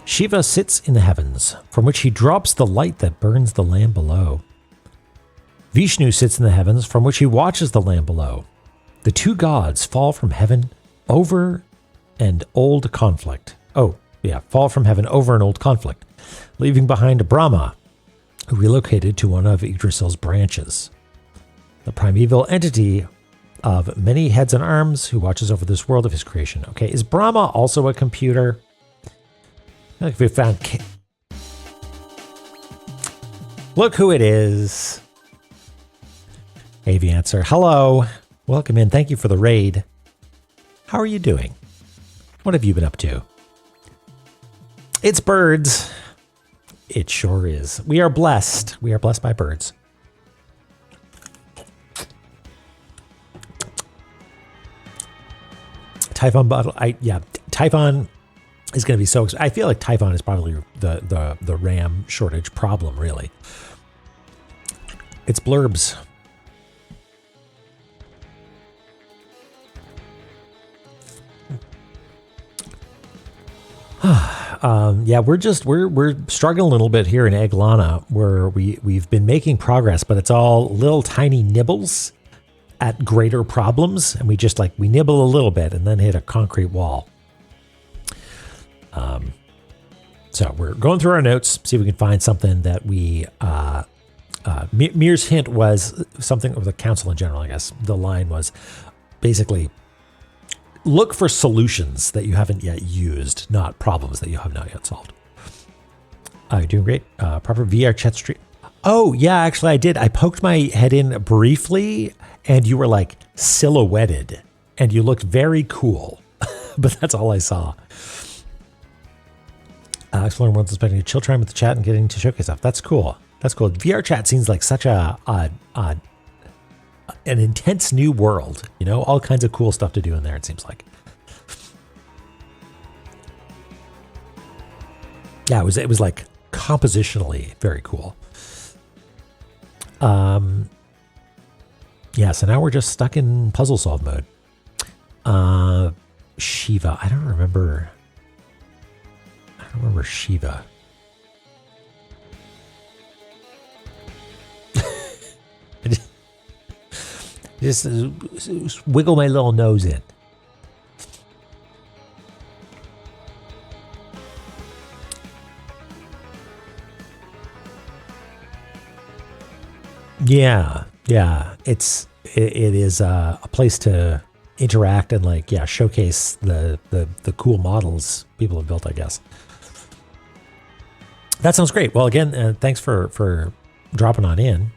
Speaker 1: Shiva sits in the heavens, from which he drops the light that burns the land below. Vishnu sits in the heavens, from which he watches the land below. The two gods fall from heaven over an old conflict. Fall from heaven over an old conflict, leaving behind Brahma, who relocated to one of Yggdrasil's branches. The primeval entity of many heads and arms who watches over this world of his creation. Okay, is Brahma also a computer? I feel like we found... Look who it is. AV answer. Hello. Welcome in. Thank you for the raid. How are you doing? What have you been up to? It's birds. It sure is. We are blessed. We are blessed by birds. Typhon bottle. Typhon is going to be so. I feel like Typhon is probably the RAM shortage problem. Really, it's blurbs. Yeah, we're struggling a little bit here in Eglana, where we've been making progress, but it's all little tiny nibbles at greater problems, and we nibble a little bit and then hit a concrete wall. So we're going through our notes, see if we can find something that we. Mir's hint was something of the council in general. I guess the line was basically, look for solutions that you haven't yet used, not problems that you have not yet solved. You're doing great. Proper VR chat stream. Oh, yeah, actually I did. I poked my head in briefly and you were like silhouetted and you looked very cool, but that's all I saw. Exploring worlds, spending a chill time with the chat and getting to showcase stuff. That's cool. That's cool. VR chat seems like such an intense new world, you know, all kinds of cool stuff to do in there, it seems like. Yeah, it was like compositionally very cool. Yeah, so now we're just stuck in puzzle solve mode. Shiva, I don't remember Shiva. Just wiggle my little nose in. Yeah. It is a place to interact and showcase the cool models people have built, I guess. That sounds great. Well, again, thanks for dropping on in.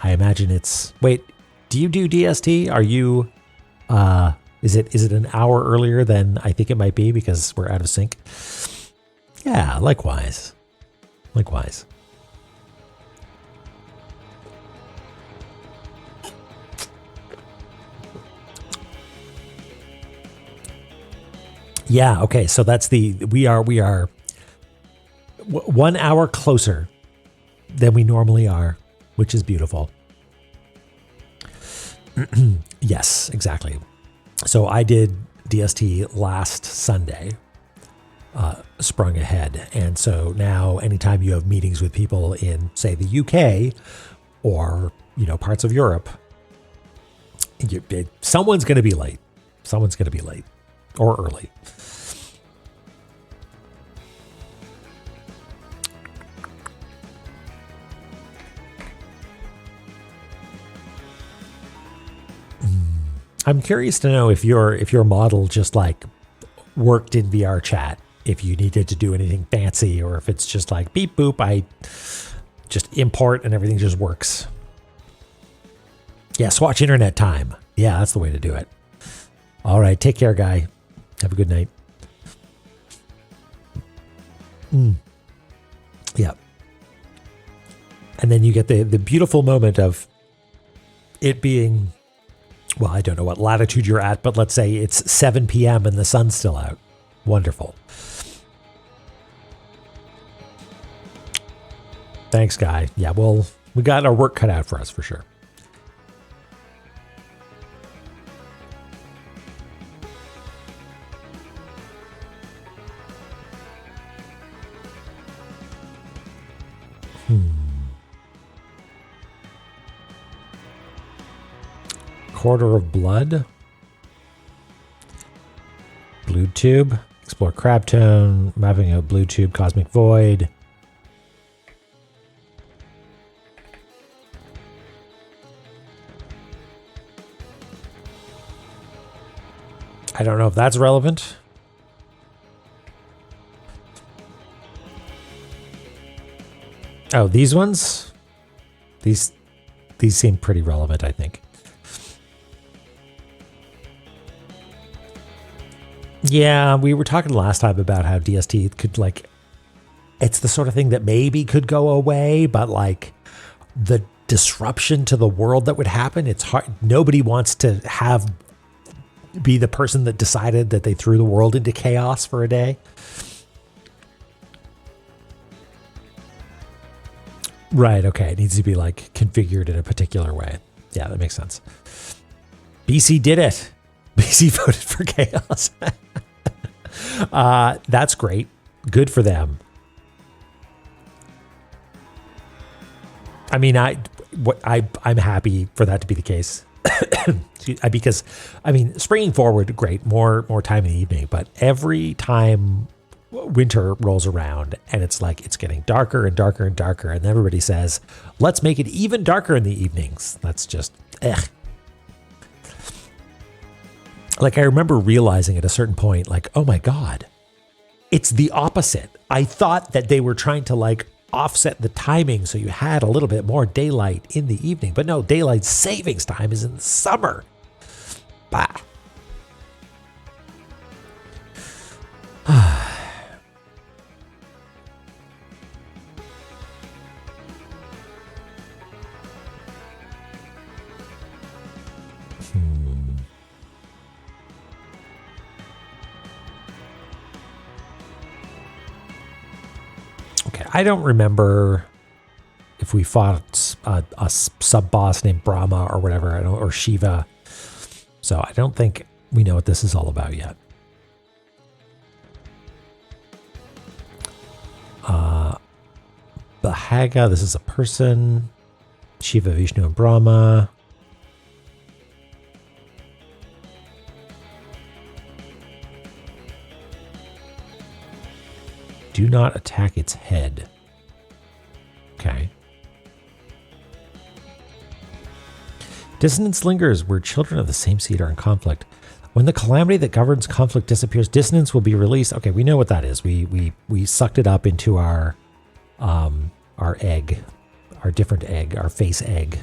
Speaker 1: I imagine it's... Wait, do you do DST? Are you... Is it an hour earlier than I think it might be because we're out of sync? Yeah, likewise. Yeah, okay, so that's we are 1 hour closer than we normally are, which is beautiful. Yes, exactly. So I did DST last Sunday, sprung ahead. And so now anytime you have meetings with people in, say, the UK or, parts of Europe, someone's going to be late. Someone's going to be late or early. I'm curious to know if your model just worked in VR chat, if you needed to do anything fancy, or if it's just like beep boop, I just import and everything just works. Yeah, Swatch internet time. Yeah, that's the way to do it. All right, take care, guy. Have a good night. Yeah. And then you get the beautiful moment of it being... Well, I don't know what latitude you're at, but let's say it's 7 p.m. and the sun's still out. Wonderful. Thanks, guy. Yeah, well, we got our work cut out for us for sure. Quarter of blood. Blue tube. Explore crab tone. Mapping a blue tube. Cosmic void. I don't know if that's relevant. Oh, these ones? These seem pretty relevant, I think. Yeah, we were talking last time about how DST could it's the sort of thing that maybe could go away, but the disruption to the world that would happen. It's hard. Nobody wants to be the person that decided that they threw the world into chaos for a day. Right. Okay. It needs to be like configured in a particular way. Yeah, that makes sense. BC did it. BC voted for chaos. That's great. Good for them. I mean, I'm happy for that to be the case. Because, I mean, springing forward, great, more time in the evening. But every time winter rolls around and it's like it's getting darker and darker and darker, and everybody says, let's make it even darker in the evenings. That's just, Like, I remember realizing at a certain point, like, oh my God, it's the opposite. I thought that they were trying to like offset the timing so you had a little bit more daylight in the evening. But no, daylight savings time is in the summer. Bah. Okay, I don't remember if we fought a sub-boss named Brahma or whatever, or Shiva. So I don't think we know what this is all about yet. Bahaga, this is a person. Shiva, Vishnu, and Brahma. Do not attack its head. Okay. Dissonance lingers where children of the same seed are in conflict. When the calamity that governs conflict disappears, dissonance will be released. Okay, we know what that is. We sucked it up into our egg, our different egg, our face egg.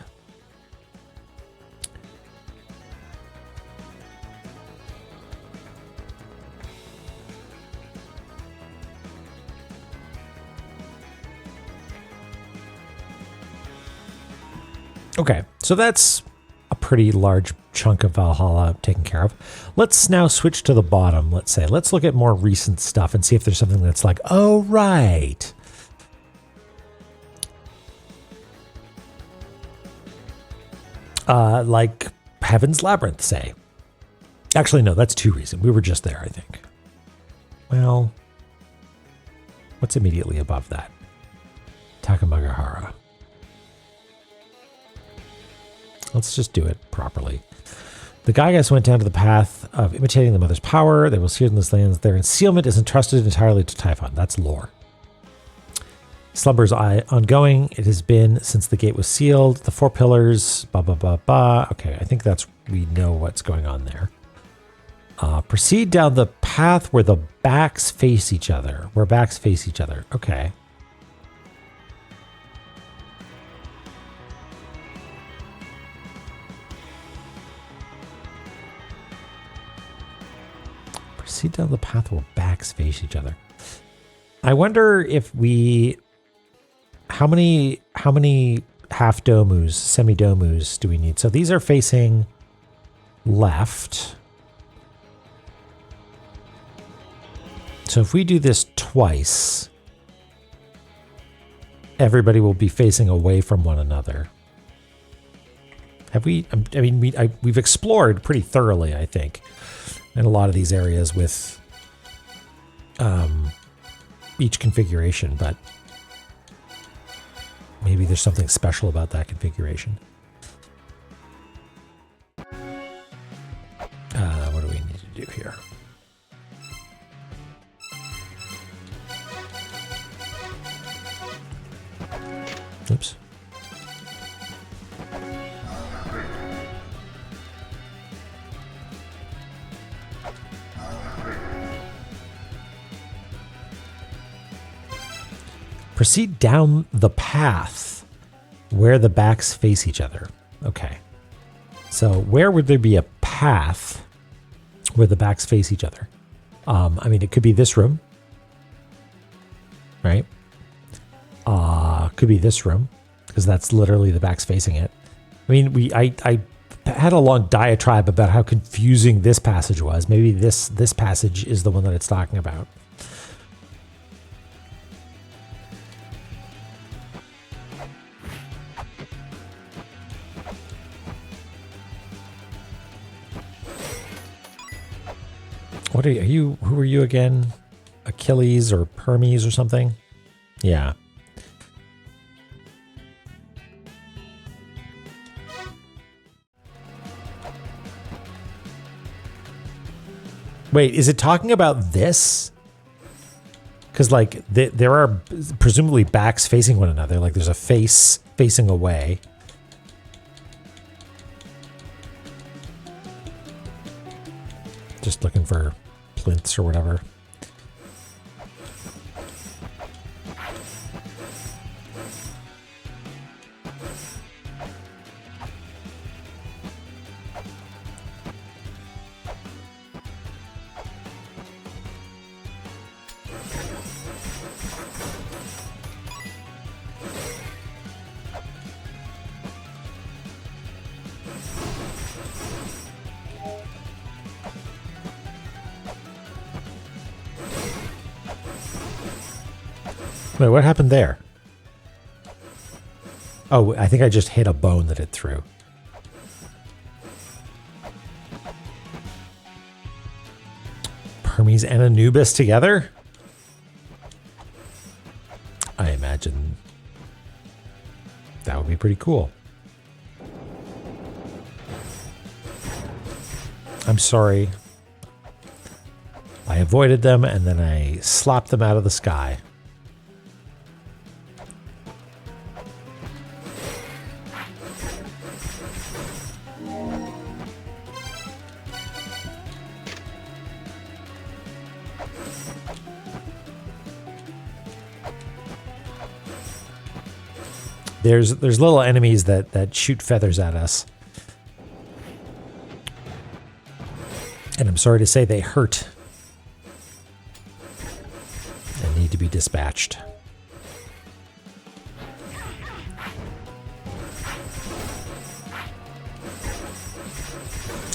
Speaker 1: Okay, so that's a pretty large chunk of Valhalla taken care of. Let's now switch to the bottom, let's say. Let's look at more recent stuff and see if there's something that's like, oh, right. Like Heaven's Labyrinth, say. Actually, no, that's too recent. We were just there, I think. Well, what's immediately above that? Takamagahara. Let's just do it properly. The Gygas went down to the path of imitating the mother's power. They will seal in this land. Their concealment is entrusted entirely to Typhon. That's lore. Slumber's ongoing. It has been since the gate was sealed. The four pillars. Ba ba ba ba. Okay, I think we know what's going on there. Proceed down the path where the backs face each other. Where backs face each other. Okay. Proceed down the path where backs face each other. I wonder if how many half domus, semi-domus do we need? So these are facing left. So if we do this twice, everybody will be facing away from one another. Have we? I mean, we've explored pretty thoroughly, I think, in a lot of these areas with each configuration, but maybe there's something special about that configuration. What do we need to do here? Oops. Proceed down the path where the backs face each other. Okay. So where would there be a path where the backs face each other? I mean, it could be this room, right? Could be this room, because that's literally the backs facing it. I mean, I had a long diatribe about how confusing this passage was. Maybe this passage is the one that it's talking about. What are you? Who are you again? Achilles or Hermes or something? Yeah. Wait, is it talking about this? Because, like, there are presumably backs facing one another. Like, there's a face facing away. Just looking for plinths or whatever. Wait, what happened there? Oh, I think I just hit a bone that it threw. Hermes and Anubis together? I imagine that would be pretty cool. I'm sorry. I avoided them and then I slapped them out of the sky. There's little enemies that shoot feathers at us. And I'm sorry to say they hurt. And need to be dispatched.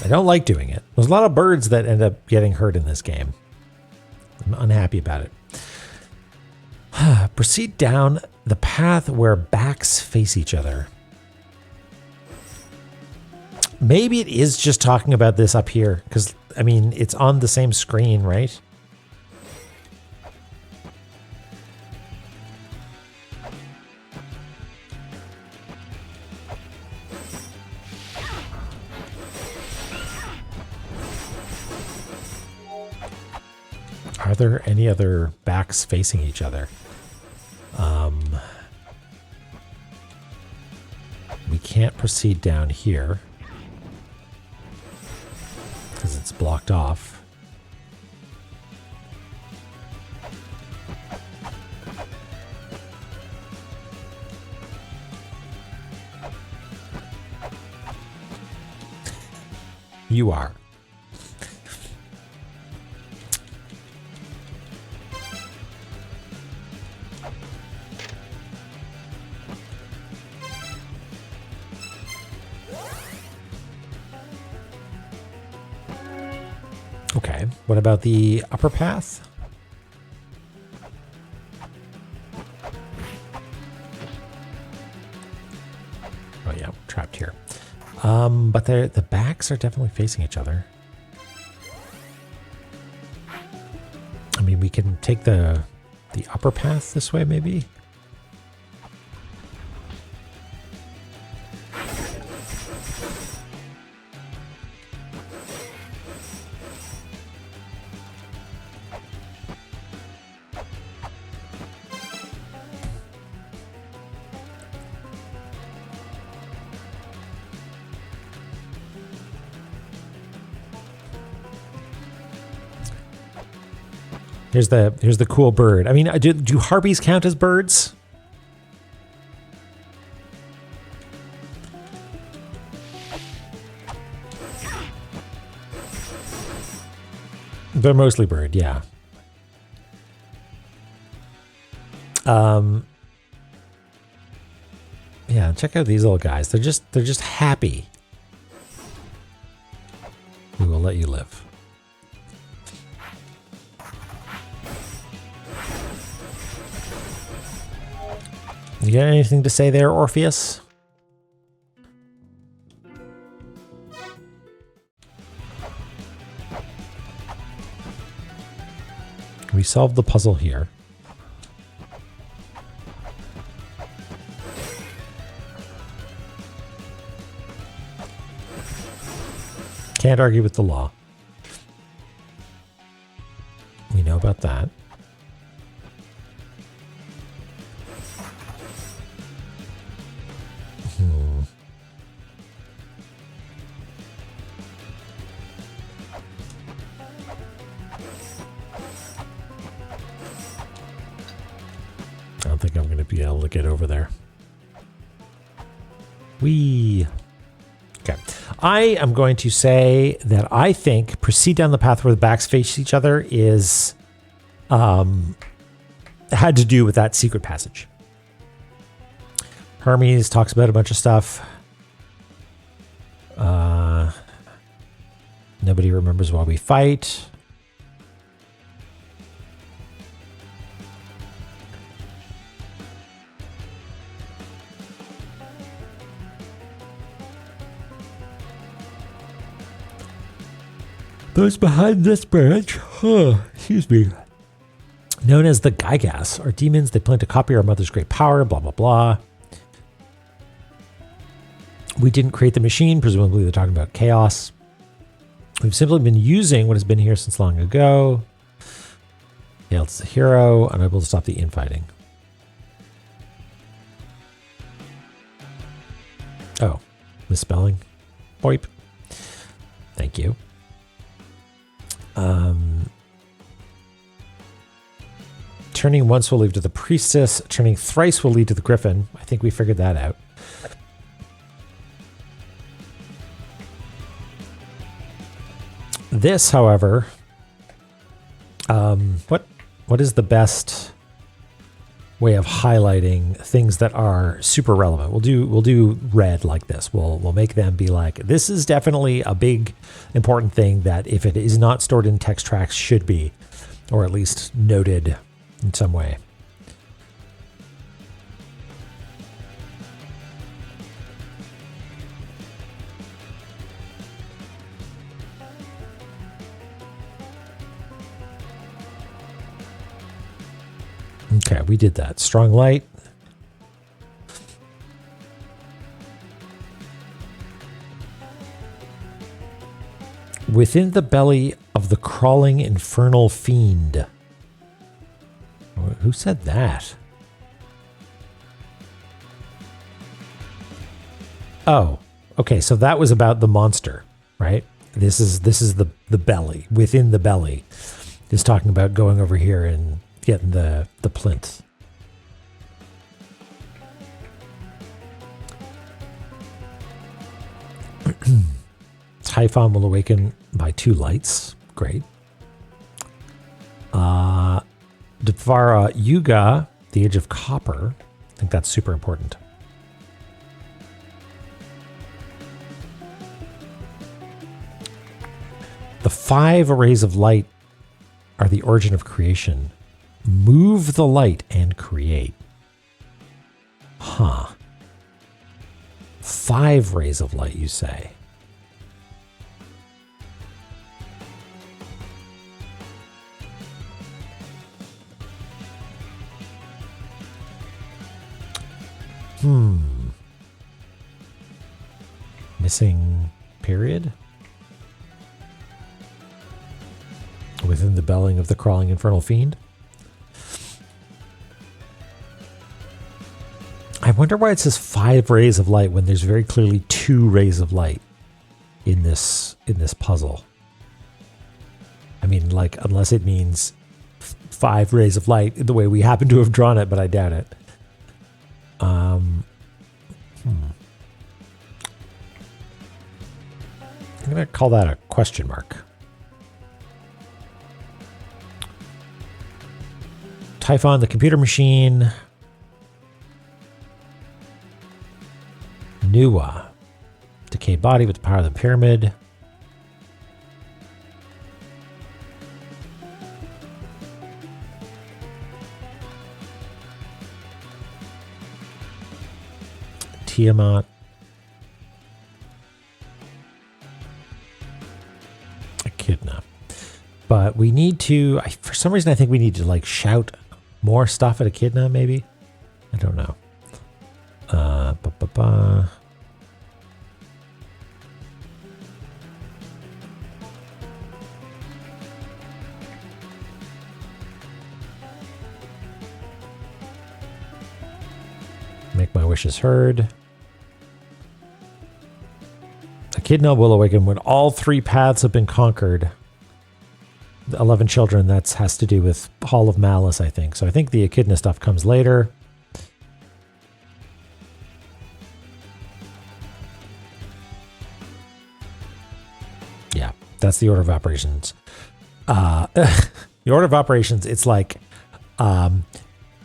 Speaker 1: I don't like doing it. There's a lot of birds that end up getting hurt in this game. I'm unhappy about it. Proceed down the path where backs face each other. Maybe it is just talking about this up here, because, I mean, it's on the same screen, right? Are there any other backs facing each other? We can't proceed down here because it's blocked off. You are. Okay, what about the upper path? Oh yeah, we're trapped here. But the backs are definitely facing each other. I mean, we can take the upper path this way, maybe? Here's the cool bird. I mean, do harpies count as birds? They're mostly bird, yeah. Yeah, Yeah, check out these little guys. They're just happy. We will let you live. You got anything to say there, Orpheus? We solved the puzzle here. Can't argue with the law. We know about that. I don't think I'm going to be able to get over there. Whee! Okay. I am going to say that I think proceed down the path where the backs face each other is had to do with that secret passage. Hermes talks about a bunch of stuff. Nobody remembers why we fight. Those behind this branch, excuse me, known as the Gygas, are demons. They plan to copy our mother's great power, blah, blah, blah. We didn't create the machine. Presumably they're talking about chaos. We've simply been using what has been here since long ago. It's the hero, unable to stop the infighting. Oh, misspelling. Boip. Thank you. Turning once will lead to the priestess. Turning thrice will lead to the griffin. I think we figured that out. This, however, what is the best way of highlighting things that are super relevant? We'll do red like this. We'll make them be like, this is definitely a big important thing that if it is not stored in text tracks should be, or at least noted in some way. Okay, we did that. Strong light. Within the belly of the crawling infernal fiend. Who said that? Oh, okay. So that was about the monster, right? This is the belly. Within the belly is talking about going over here and getting the plinth. Typhon will awaken by 2 lights. Great. Dvara Yuga, the Age of Copper. I think that's super important. The 5 rays of light are the origin of creation. Move the light and create. Huh. 5 rays of light, you say? Missing period? Within the belling of the crawling infernal fiend? I wonder why it says 5 rays of light when there's very clearly 2 rays of light in this puzzle. I mean, like, unless it means 5 rays of light the way we happen to have drawn it, but I doubt it. I'm going to call that a question mark. Typhon, the computer machine. Nua. Decayed body with the power of the pyramid. Tiamat. Echidna. But we need to, for some reason, I think we need to like shout more stuff at Echidna, maybe? I don't know. Make my wishes heard. Echidna will awaken when all 3 paths have been conquered. The 11 children, that has to do with Hall of Malice, I think. So I think the Echidna stuff comes later. Yeah, that's the order of operations. The order of operations, it's like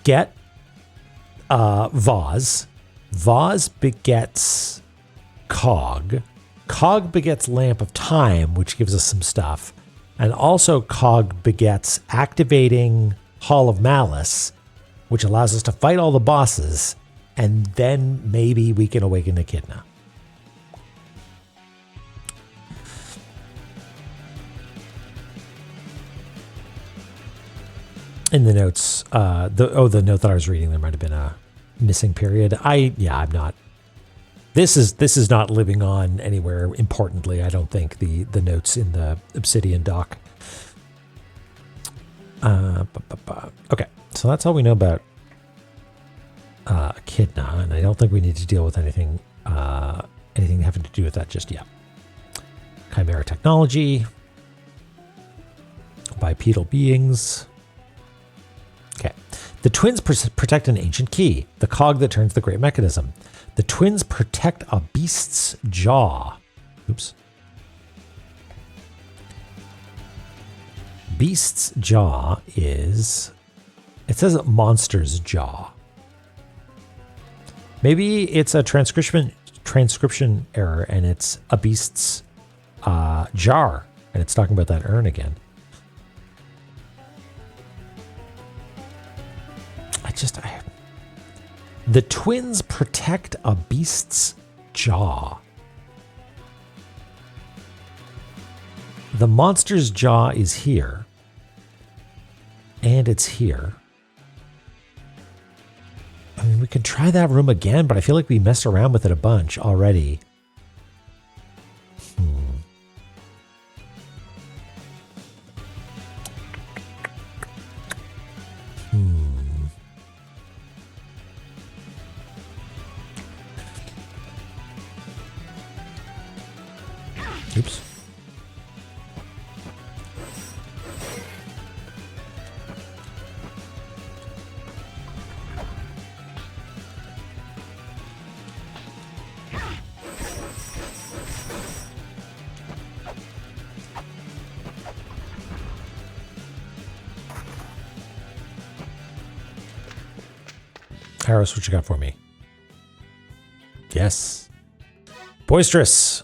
Speaker 1: get Vaz. Vaz begets Cog. Cog begets Lamp of Time, which gives us some stuff. And also Cog begets activating Hall of Malice, which allows us to fight all the bosses, and then maybe we can awaken Echidna. In the notes, the note that I was reading, there might have been a missing period. I'm not. This is not living on anywhere importantly, I don't think, the notes in the Obsidian doc. Okay, so that's all we know about Echidna, and I don't think we need to deal with anything having to do with that just yet. Chimera technology, bipedal beings. Okay, the twins protect an ancient key, the cog that turns the great mechanism. The twins protect a beast's jaw. Oops. Beast's jaw is... It says monster's jaw. Maybe it's a transcription error and it's a beast's jar. And it's talking about that urn again. The twins protect a beast's jaw. The monster's jaw is here. And it's here. I mean, we could try that room again, but I feel like we messed around with it a bunch already. Oops. Harris, what you got for me? Yes. Boisterous.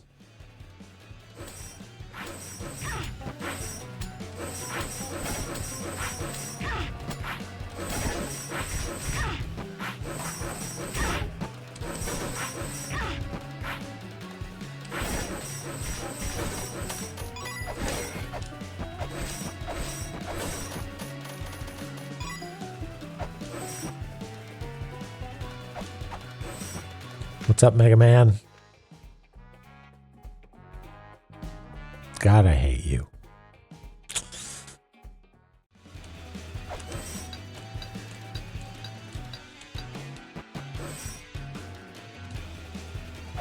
Speaker 1: What's up, Mega Man? God, I hate you.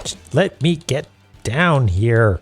Speaker 1: Just let me get down here.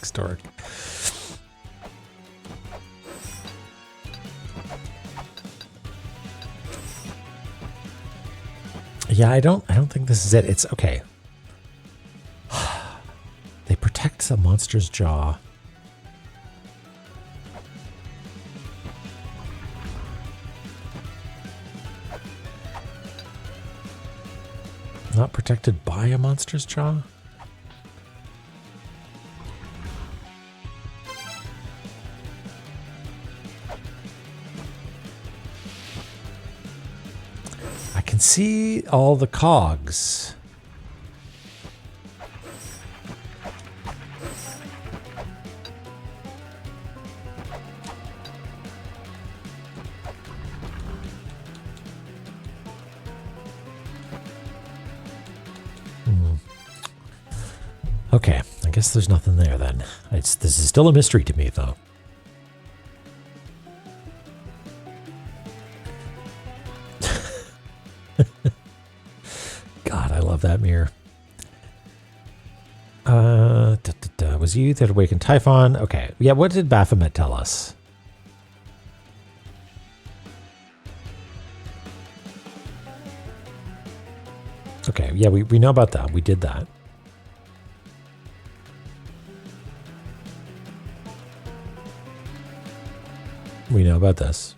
Speaker 1: next door. Yeah, I don't think this is it. It's okay. They protect the monster's jaw. Not protected by a monster's jaw? I can see all the cogs. Okay, I guess there's nothing there then. This is still a mystery to me, though. God, I love that mirror. Was you that awakened Typhon? Okay, yeah, what did Baphomet tell us? Okay, yeah, we know about that. We did that. We know about this.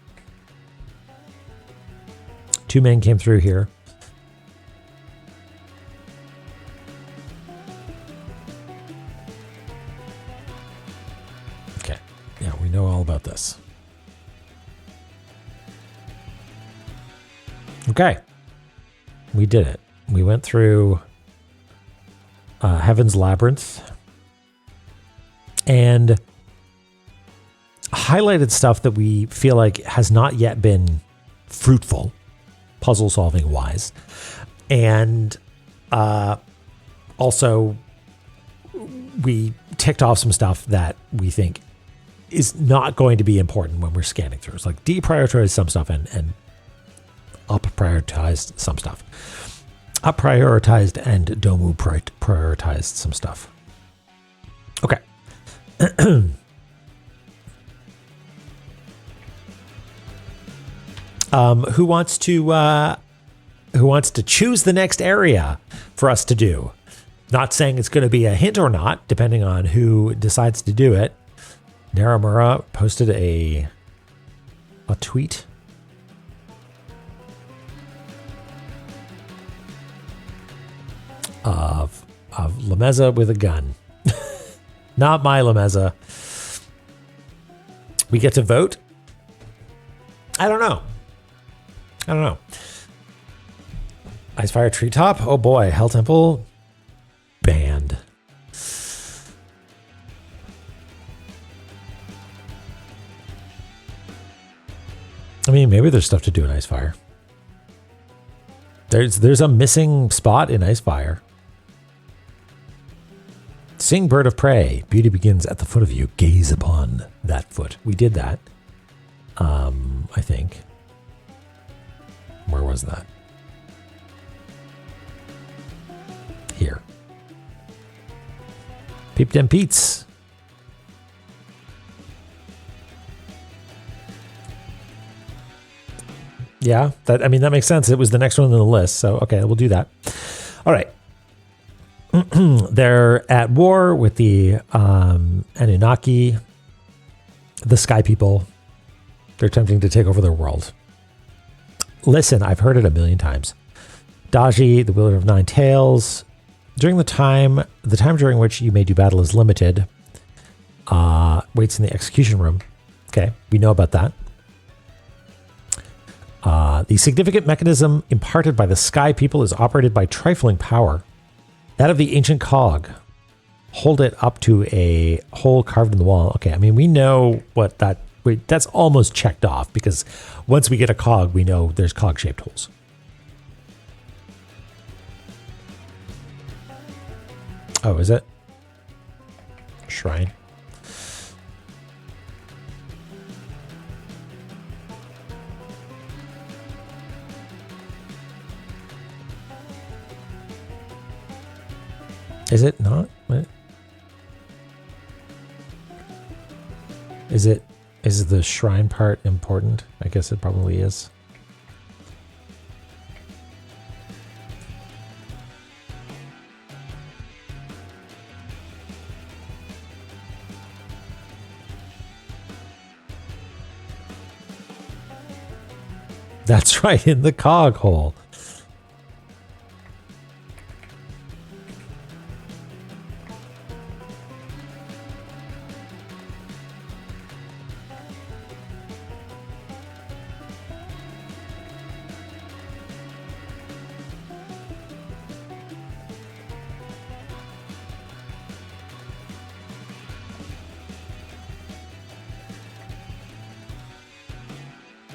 Speaker 1: 2 men came through here. Okay. Yeah, we know all about this. Okay. We did it. We went through Heaven's Labyrinth and highlighted stuff that we feel like has not yet been fruitful, puzzle solving wise. And also we ticked off some stuff that we think is not going to be important when we're scanning through. It's like deprioritized some stuff and up-prioritized some stuff. Up-prioritized and Domu prioritized some stuff. Okay. Who wants to choose the next area for us to do? Not saying it's going to be a hint or not, depending on who decides to do it. Naramura posted a tweet. Of Lameza with a gun. Not my Lameza. We get to vote? I don't know. Icefire Treetop? Oh boy, Hell Temple banned. I mean, maybe there's stuff to do in Icefire. There's a missing spot in Icefire. Sing Bird of Prey. Beauty begins at the foot of you. Gaze upon that foot. We did that. I think. Where was that? Here. Peep Dem Pete's. Yeah, that makes sense. It was the next one on the list. So, okay, we'll do that. All right. They're at war with the Anunnaki, the Sky People. They're attempting to take over their world. Listen, I've heard it a million times. Daji, the wielder of 9 tails. During the time during which you may do battle is limited. Waits in the execution room. Okay, we know about that. The significant mechanism imparted by the Sky People is operated by trifling power. That of the ancient cog. Hold it up to a hole carved in the wall. Okay, I mean, we know what that's almost checked off because once we get a cog, we know there's cog-shaped holes. Oh, is it? Shrine. Is it not? What? Is the shrine part important? I guess it probably is. That's right, in the cog hole.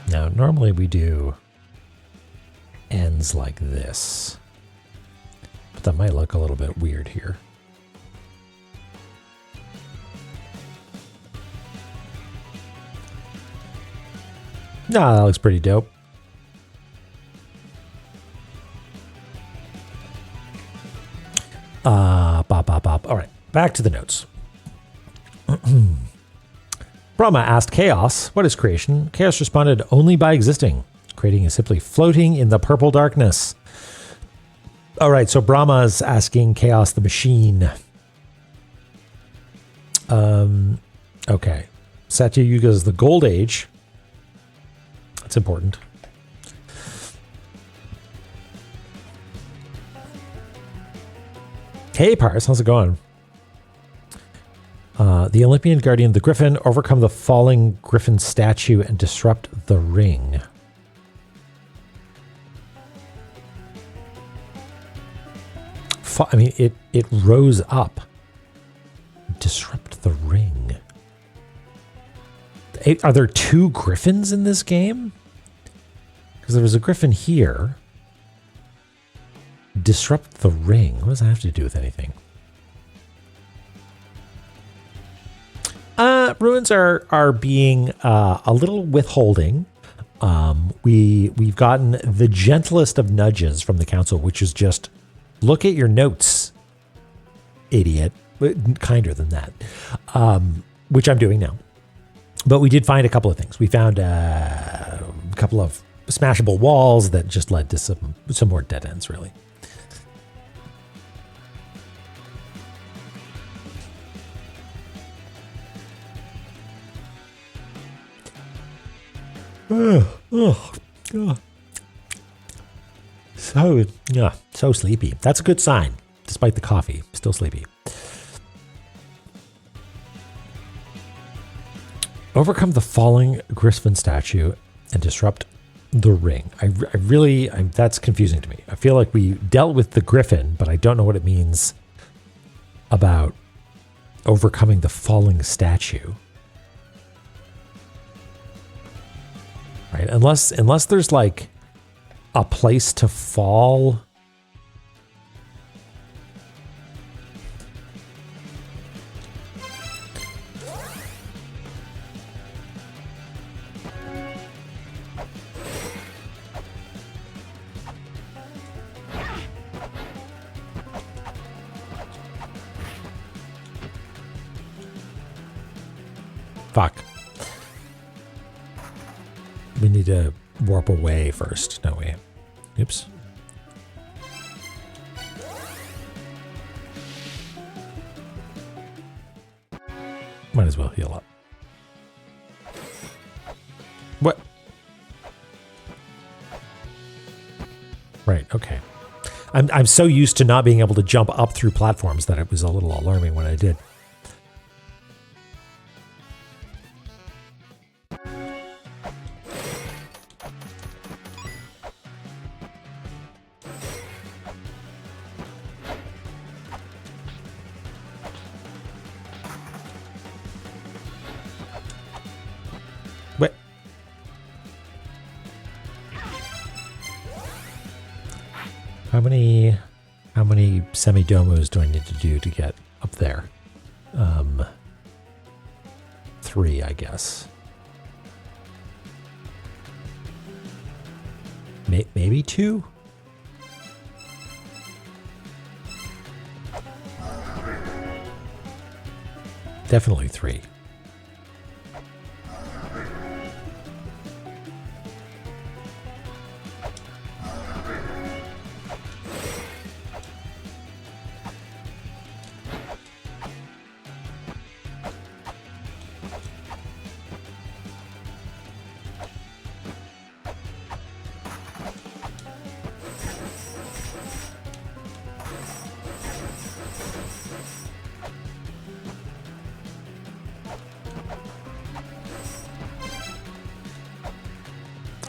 Speaker 1: Now, normally we do ends like this, but that might look a little bit weird here. No, that looks pretty dope. Bop. All right, back to the notes. Brahma asked Chaos, what is creation? Chaos responded, only by existing. Creating is simply floating in the purple darkness. All right, so Brahma's asking Chaos the machine. Okay. Satya Yuga's the Gold Age. That's important. Hey, Pars, how's it going? The Olympian Guardian of the Griffin overcome the falling Griffin statue and disrupt the ring. I mean, it rose up. Disrupt the ring. Are there two griffins in this game? Because there was a griffin here. Disrupt the ring. What does that have to do with anything? Ruins are being a little withholding. We've gotten the gentlest of nudges from the council, which is just look at your notes, idiot. Kinder than that, which I'm doing now. But we did find a couple of things. We found a couple of smashable walls that just led to some more dead ends, really. So sleepy. That's a good sign. Despite the coffee, still sleepy. Overcome the falling Griffin statue and disrupt the ring. That's confusing to me. I feel like we dealt with the Griffin, but I don't know what it means about overcoming the falling statue. Right? Unless there's like a place to fall. Fuck. We need to warp away first, don't we? Oops. Might as well heal up. What? Right, okay. I'm so used to not being able to jump up through platforms that it was a little alarming when I did. How many semi-domos do I need to do to get up there? 3, I guess. Maybe 2? Definitely 3.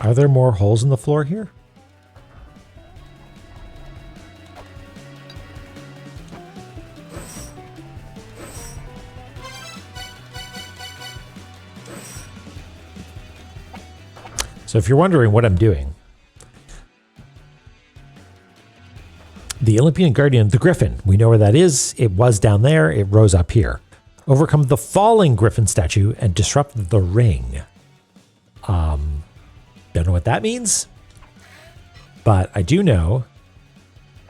Speaker 1: Are there more holes in the floor here? So if you're wondering what I'm doing, the Olympian Guardian, the Griffin, we know where that is. It was down there. It rose up here. Overcome the falling Griffin statue and disrupt the ring. Don't know what that means, but I do know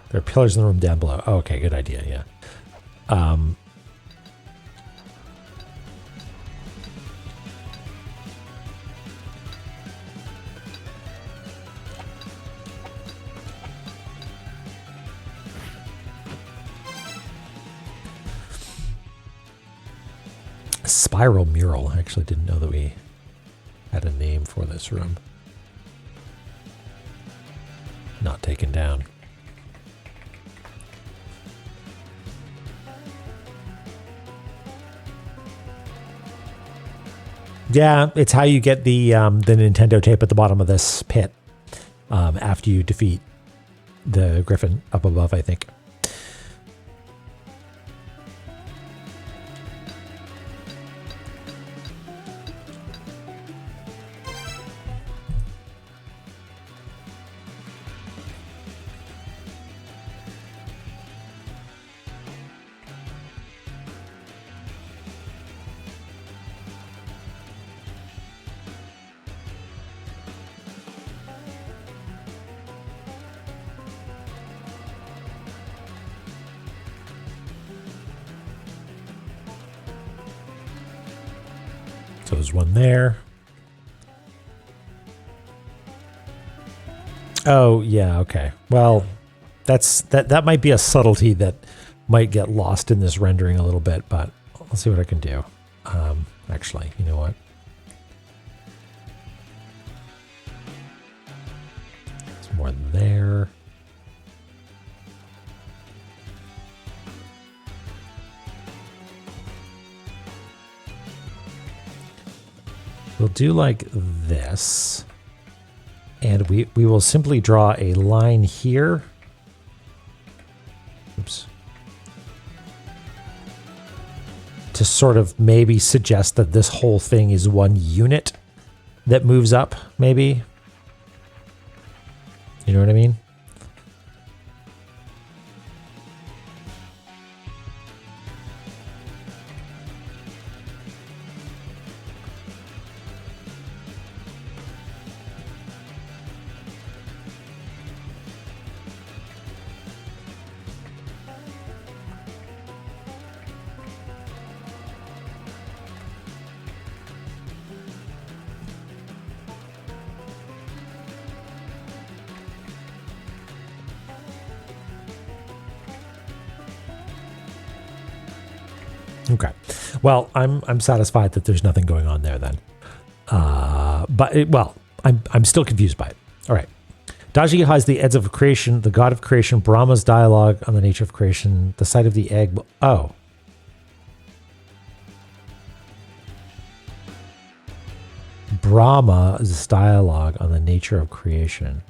Speaker 1: there are pillars in the room down below. Oh, okay, good idea, yeah. Spiral mural. I actually didn't know that we had a name for this room. Not taken down. Yeah, it's how you get the Nintendo tape at the bottom of this pit after you defeat the Griffin up above, I think. So there's one there. Oh, yeah, okay. Well, that might be a subtlety that might get lost in this rendering a little bit, but I'll see what I can do. Actually, you know what? There's more there. We'll do like this, and we will simply draw a line here. Oops. To sort of maybe suggest that this whole thing is one unit that moves up, maybe. You know what I mean? Okay. Well, I'm satisfied that there's nothing going on there then. I'm still confused by it. All right. Daji has the edge of creation, the god of creation, Brahma's dialogue on the nature of creation, the site of the egg. Oh. Brahma's dialogue on the nature of creation.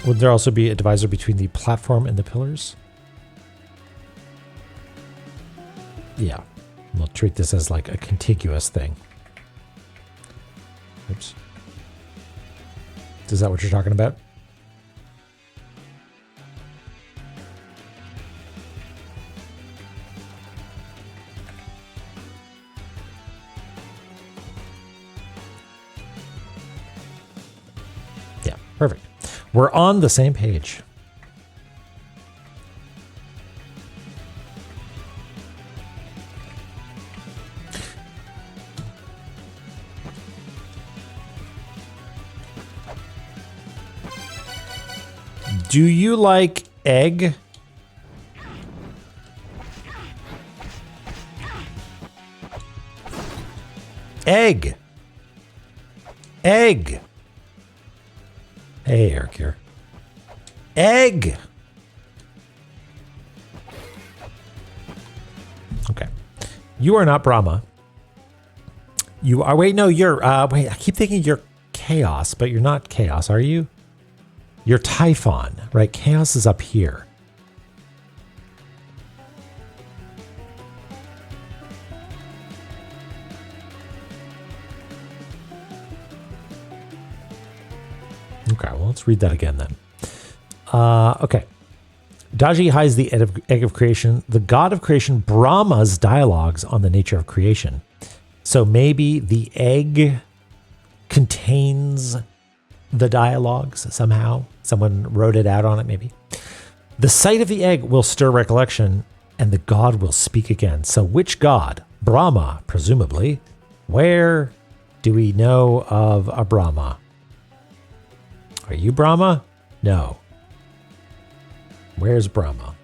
Speaker 1: Would there also be a divisor between the platform and the pillars? Yeah. We'll treat this as like a contiguous thing. Oops. Is that what you're talking about? Yeah, perfect. We're on the same page. Do you like egg? Egg. Egg. Hey, Eric here. Egg. You are not Brahma. You are, wait, no, you're, wait, I keep thinking you're Chaos, but you're not Chaos, are you? You're Typhon, right? Chaos is up here. Okay, well, let's read that again then. Okay. Daji hides the egg of creation. The god of creation, Brahma's dialogues on the nature of creation. So maybe the egg contains the dialogues somehow. Someone wrote it out on it, maybe. The sight of the egg will stir recollection, and the god will speak again. So which god? Brahma, presumably. Where do we know of a Brahma? Are you Brahma? No. Where's Brahma?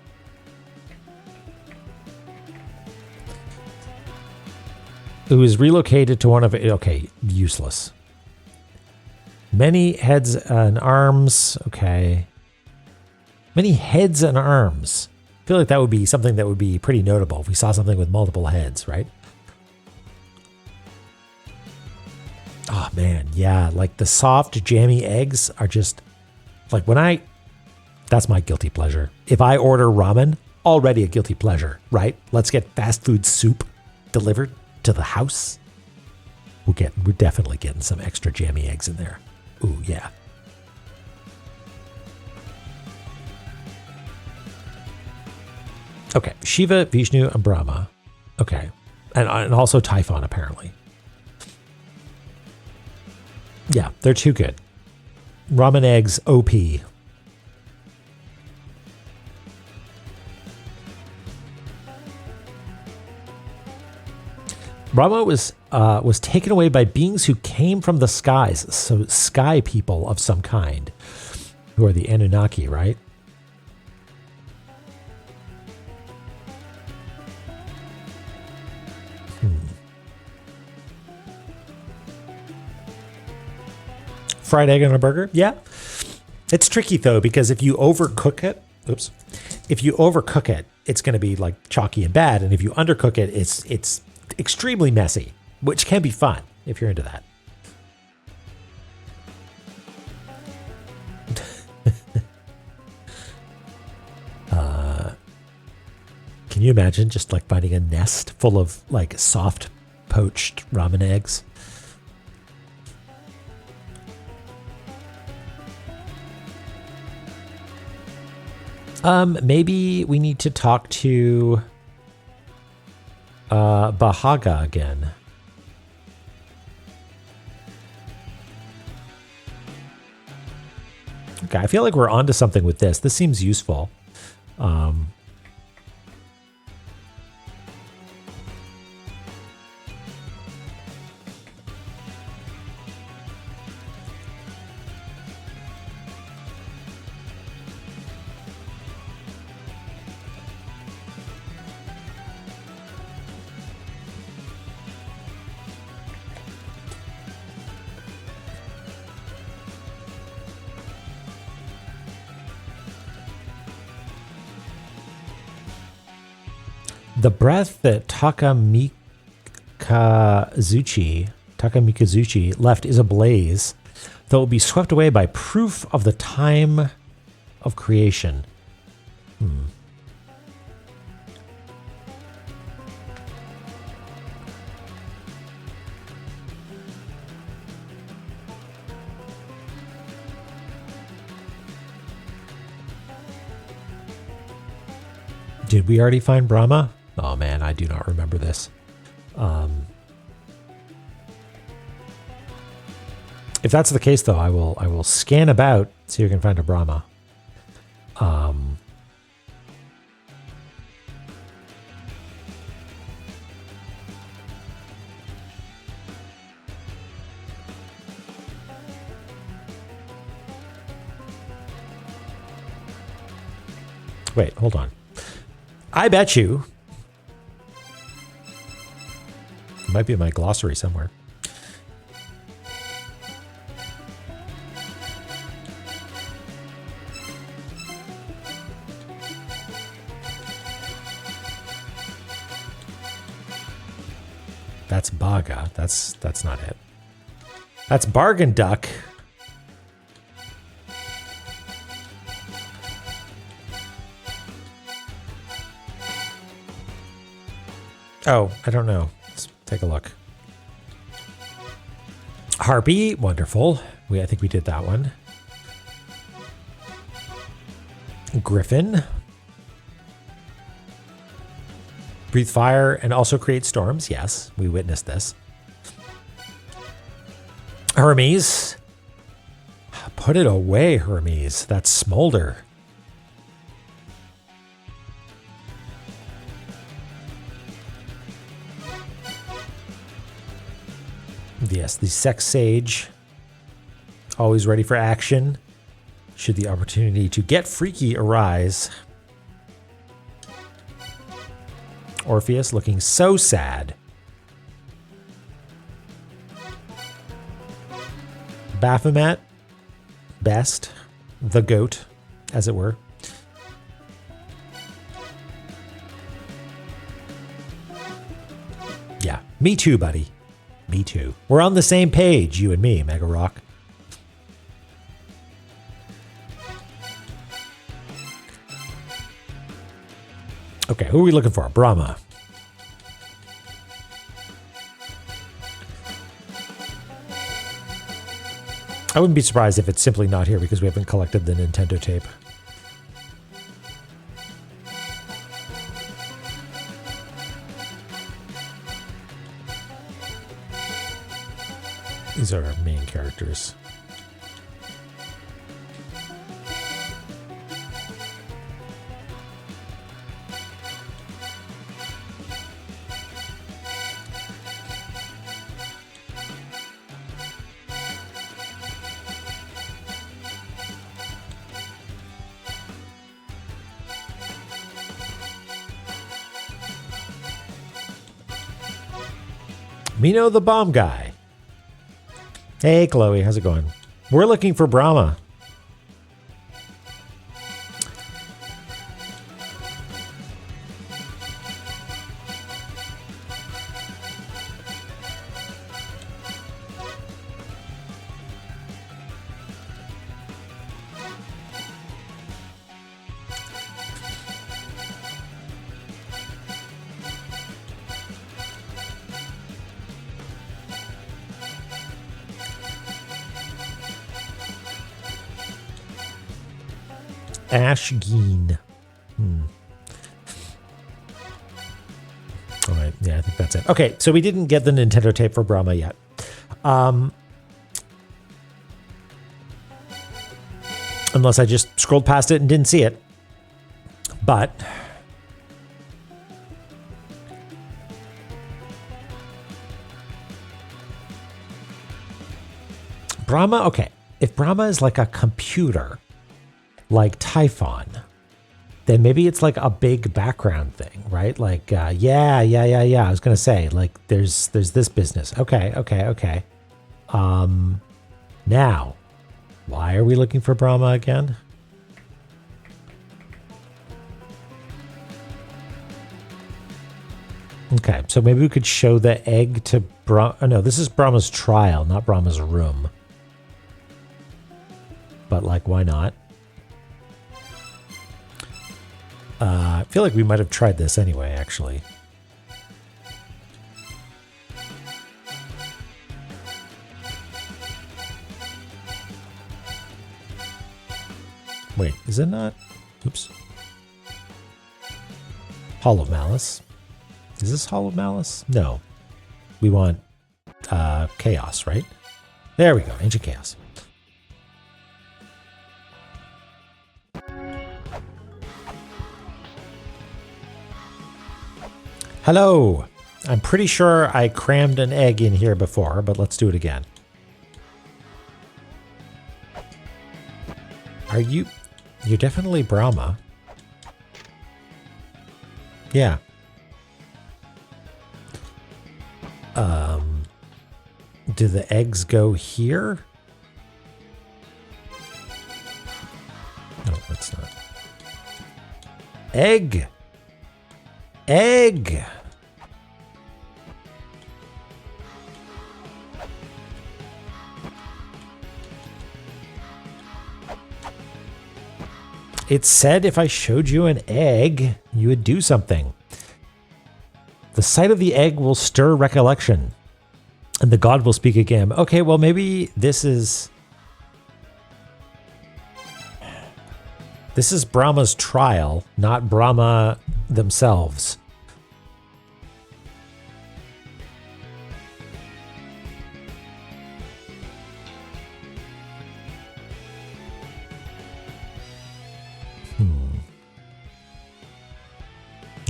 Speaker 1: Who is relocated to one of... Okay, useless. Many heads and arms. Okay. Many heads and arms. I feel like that would be something that would be pretty notable if we saw something with multiple heads, right? Oh, man. Yeah, like the soft, jammy eggs are just... Like when I... That's my guilty pleasure. If I order ramen, already a guilty pleasure, right? Let's get fast food soup delivered to the house. We're definitely getting some extra jammy eggs in there. Ooh, yeah. Okay, Shiva, Vishnu, and Brahma. Okay, and also Typhon, apparently. Yeah, they're too good. Ramen eggs, OP. Brahma was taken away by beings who came from the skies, so sky people of some kind, who are the Anunnaki, right? Fried egg on a burger? Yeah. It's tricky though, because if you overcook it, if you overcook it, it's going to be like chalky and bad, and if you undercook it, it's extremely messy, which can be fun if you're into that. Can you imagine just like finding a nest full of like soft poached ramen eggs? Maybe we need to talk to Bahaga again. Okay, I feel like we're onto something with this. This seems useful. The breath that Takamikazuchi left is ablaze, though it will be swept away by proof of the time of creation. Did we already find Brahma? Oh man, I do not remember this. If that's the case, though, I will scan about, see if I can find a Brahma. Wait, hold on. I bet you. It might be in my glossary somewhere. That's Baga. That's not it. That's Bargain Duck. Oh, I don't know. Let's take a look. Harpy, wonderful. I think we did that one. Griffin. Breathe fire and also create storms. Yes, we witnessed this. Hermes. Put it away, Hermes. That's Smolder. Yes, the Sex Sage. Always ready for action. Should the opportunity to get freaky arise. Orpheus looking so sad. Baphomet. Best. The goat, as it were. Yeah, me too, buddy. Me too. We're on the same page, you and me, Mega Rock. Okay, who are we looking for? Brahma. I wouldn't be surprised if it's simply not here because we haven't collected the Nintendo tape. These are our main characters. Mino the bomb guy. Hey, Chloe, how's it going? We're looking for Brahma. Ashgeen. All right. Yeah, I think that's it. Okay, so we didn't get the Nintendo tape for Brahma yet. Unless I just scrolled past it and didn't see it. But Brahma, okay. If Brahma is like a computer, like Typhon, then maybe it's like a big background thing, right? Like, yeah. I was gonna say, like, there's this business. Okay. Now, why are we looking for Brahma again? Okay, so maybe we could show the egg to Brahma. Oh, no, this is Brahma's trial, not Brahma's room. But, like, why not? I feel like we might have tried this anyway, actually. Wait, is it not? Oops. Hall of Malice. Is this Hall of Malice? No. We want Chaos, right? There we go, Ancient Chaos. Hello. I'm pretty sure I crammed an egg in here before, but let's do it again. Are you... You're definitely Brahma. Yeah. Do the eggs go here? No, that's not. Egg! Egg! It said if I showed you an egg, you would do something. The sight of the egg will stir recollection, and the god will speak again. Okay, well, maybe this is Brahma's trial, not Brahma themselves.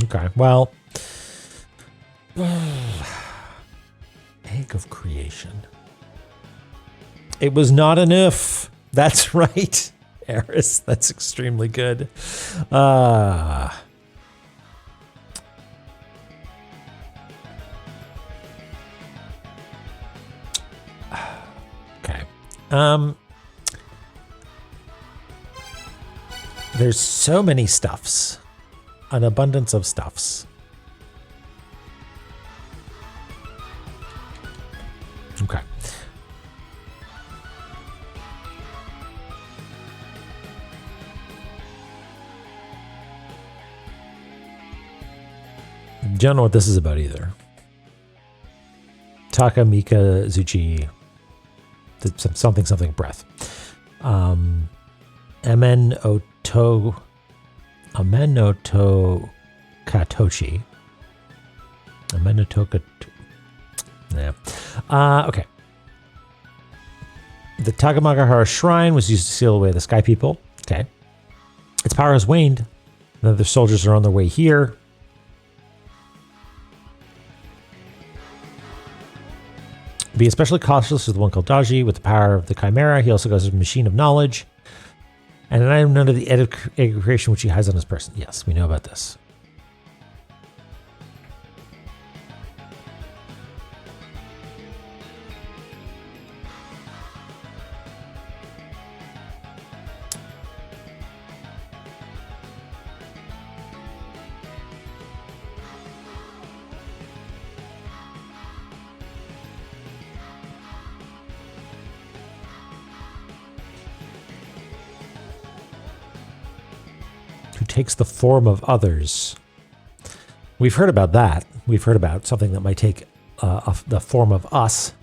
Speaker 1: Okay, well, egg of creation. It was not enough. That's right, Eris. That's extremely good. Okay. There's so many stuffs. An abundance of stuffs. Okay. Don't know what this is about either. Taka Mika Zuchi. Something breath. Amenoto Katochi. Yeah. Okay. The Takamagahara Shrine was used to seal away the Sky People. Okay. Its power has waned. The other soldiers are on their way here. Be especially cautious with one called Daji. With the power of the Chimera, he also goes as a machine of knowledge. And an item known to the egg of creation which he hides on his person. Yes, we know about this. Takes the form of others. We've heard about that. We've heard about something that might take the form of us.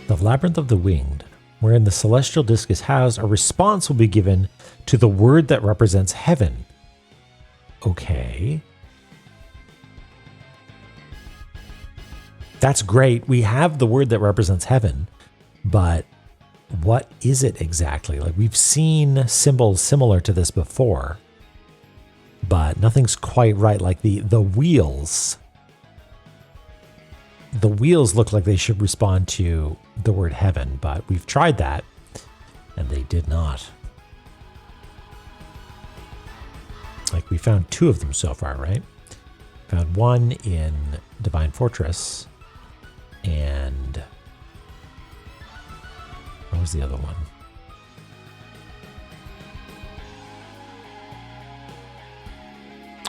Speaker 1: The Labyrinth of the Winged, wherein the celestial disc is housed, a response will be given to the word that represents heaven. Okay. That's great. We have the word that represents heaven, but what is it exactly? Like, we've seen symbols similar to this before, but nothing's quite right. Like the wheels. The wheels look like they should respond to the word heaven, but we've tried that and they did not. Like, we found 2 of them so far, right? Found one in Divine Fortress. And what was the other one?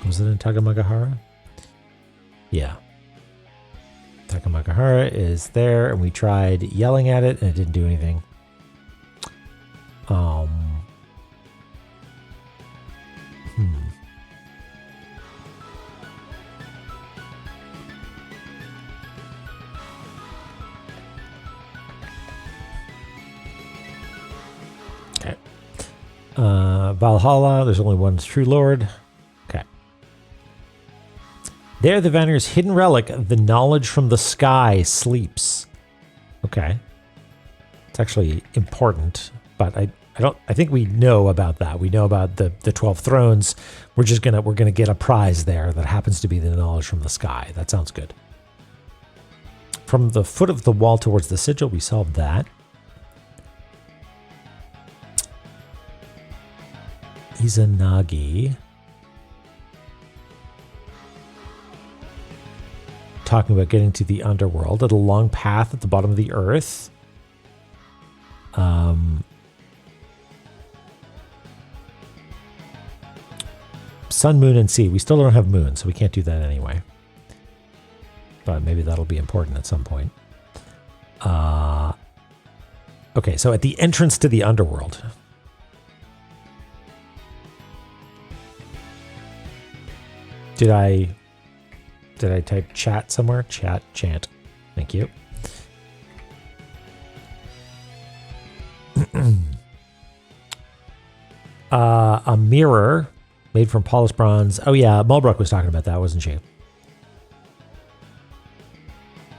Speaker 1: Was it in Takamagahara? Yeah. Takamagahara is there, and we tried yelling at it, and it didn't do anything. Valhalla, there's only one true lord. Okay. There, the Vanir's hidden relic, the knowledge from the sky, sleeps. Okay. It's actually important, but I think we know about that. We know about the 12 thrones. We're gonna get a prize there that happens to be the knowledge from the sky. That sounds good. From the foot of the wall towards the sigil, we solved that. Izanagi. Talking about getting to the underworld at a long path at the bottom of the earth. sun, moon, and sea. We still don't have moon, so we can't do that anyway. But maybe that'll be important at some point. Okay, so at the entrance to the underworld. Did I type chat somewhere? Chat, chant. Thank you. A mirror made from polished bronze. Oh yeah, Mulbrook was talking about that, wasn't she?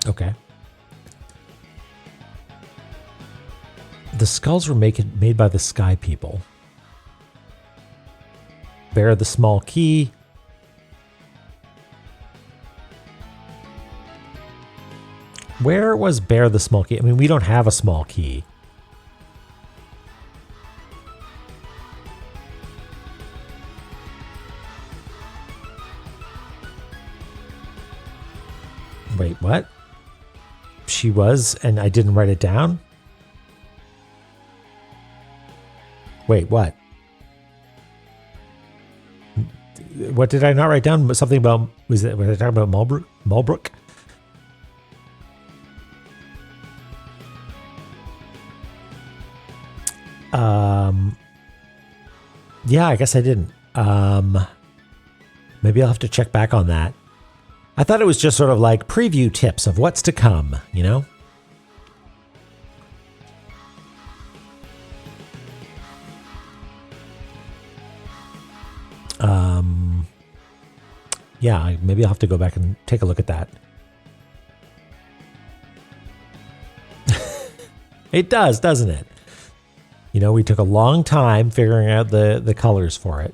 Speaker 1: Okay. The skulls were made by the Sky People. Bear the small key. Where was Bear the small key? I mean, we don't have a small key. Wait, what? She was, and I didn't write it down? Wait, what? What did I not write down? Something about, was I talking about Mulbrook? Yeah, I guess I didn't. Maybe I'll have to check back on that. I thought it was just sort of like preview tips of what's to come, you know? Yeah, maybe I'll have to go back and take a look at that. It does, doesn't it? You know, we took a long time figuring out the colors for it.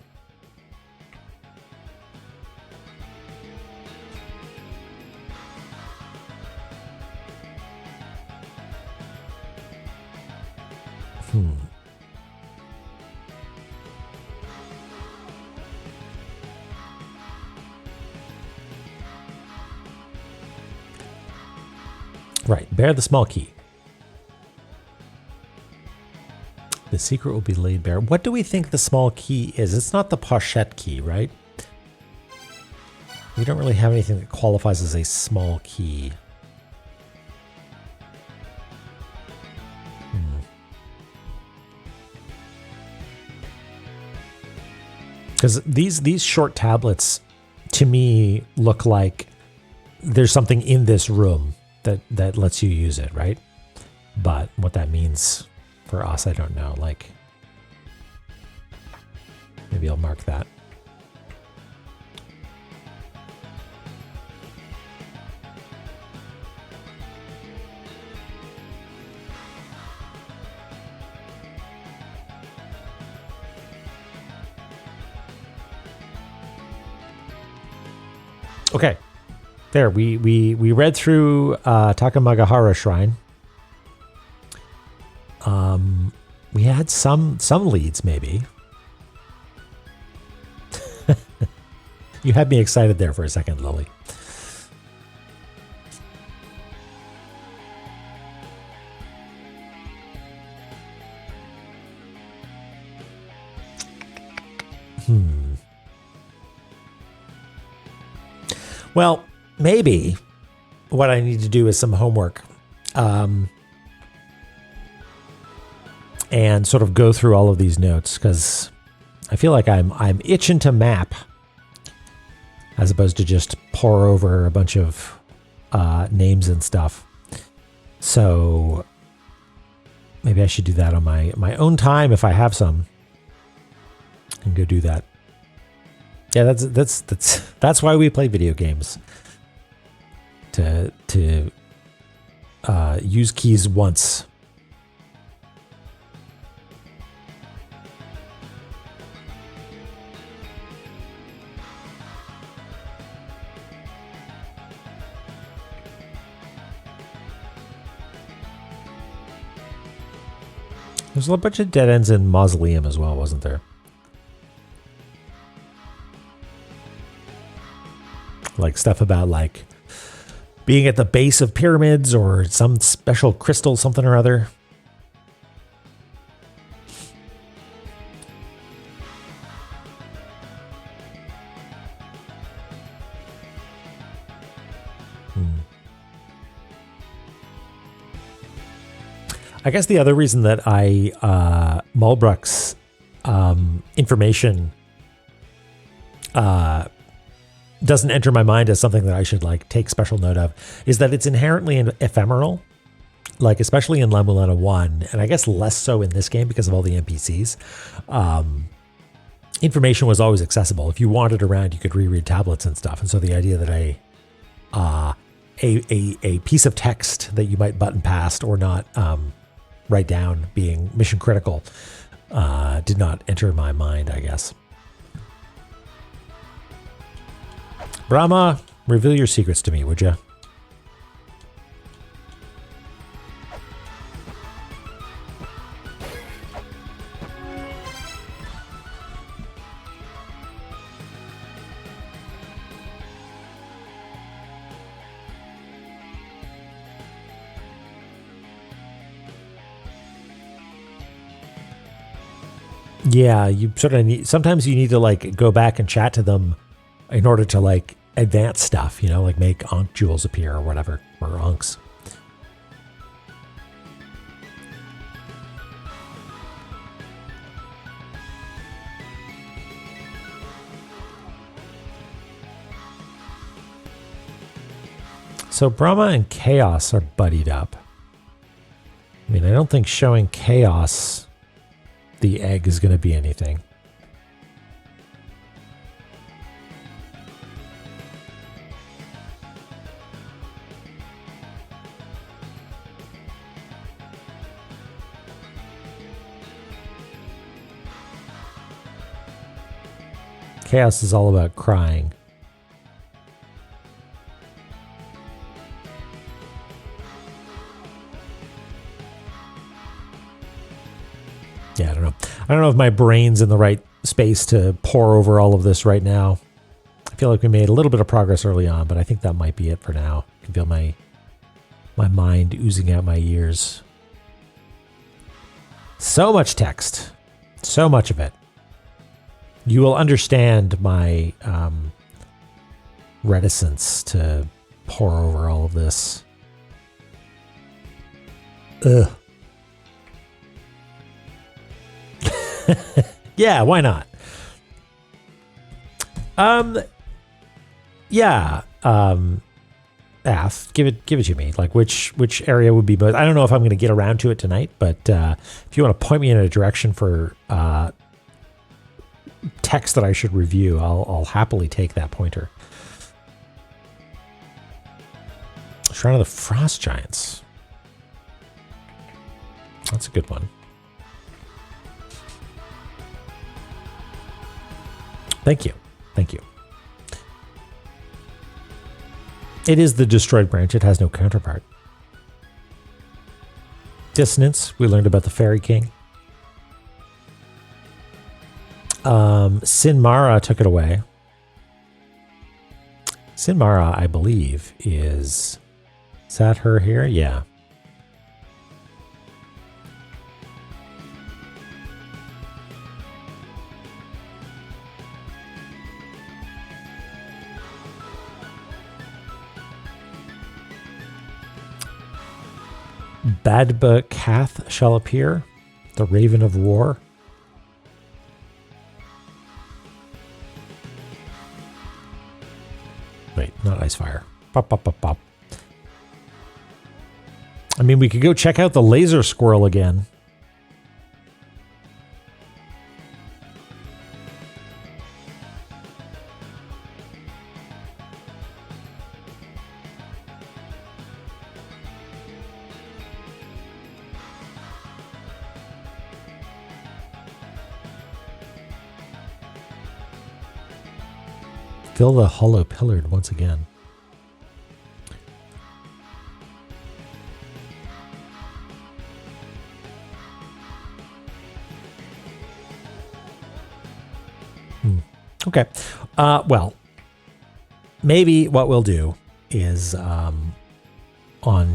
Speaker 1: Right, bear the small key. The secret will be laid bare. What do we think the small key is? It's not the pochette key, right? We don't really have anything that qualifies as a small key. Because these short tablets, to me, look like there's something in this room that lets you use it, right? But what that means for us, I don't know. Like, maybe I'll mark that. Okay. There, we read through Takamagahara Shrine. We had some leads, maybe. You had me excited there for a second, Lily. Well, maybe what I need to do is some homework. And sort of go through all of these notes, because I feel like I'm itching to map as opposed to just pour over a bunch of names and stuff. So maybe I should do that on my own time if I have some, and go do that. Yeah, that's why we play video games. To use keys once. There's a bunch of dead ends in Mausoleum as well, wasn't there? Like stuff about like being at the base of pyramids or some special crystal something or other. I guess the other reason that I Mulbruck's information doesn't enter my mind as something that I should like take special note of is that it's inherently ephemeral, like especially in La-Mulana 1, and I guess less so in this game because of all the NPCs. Information was always accessible. If you wandered around, you could reread tablets and stuff. And so the idea that a piece of text that you might button past or not write down being mission critical did not enter my mind, I guess. Brahma, reveal your secrets to me, would you? Yeah, you sort of need, sometimes you need to like go back and chat to them in order to like advance stuff, you know, like make Ankh jewels appear or whatever, or Ankhs. So Brahma and Chaos are buddied up. I mean, I don't think showing Chaos the egg is going to be anything. Chaos is all about crying. Yeah, I don't know. I don't know if my brain's in the right space to pour over all of this right now. I feel like we made a little bit of progress early on, but I think that might be it for now. I can feel my mind oozing out my ears. So much text. So much of it. You will understand my reticence to pour over all of this. Ugh. Yeah, why not? Yeah. Ath, give it to me. Like which area would be both? I don't know if I'm going to get around to it tonight, but if you want to point me in a direction for text that I should review, I'll happily take that pointer. Shrine of the Frost Giants. That's a good one. Thank you. Thank you. It is the destroyed branch. It has no counterpart. Dissonance. We learned about the Fairy King. Sinmara took it away. Sinmara, I believe, is that her here? Yeah. Badba Kath shall appear, the Raven of War. Wait, not Icefire. Pop, pop, pop, pop. I mean, we could go check out the laser squirrel again. Fill the hollow pillared once again. Okay. Well, maybe what we'll do is on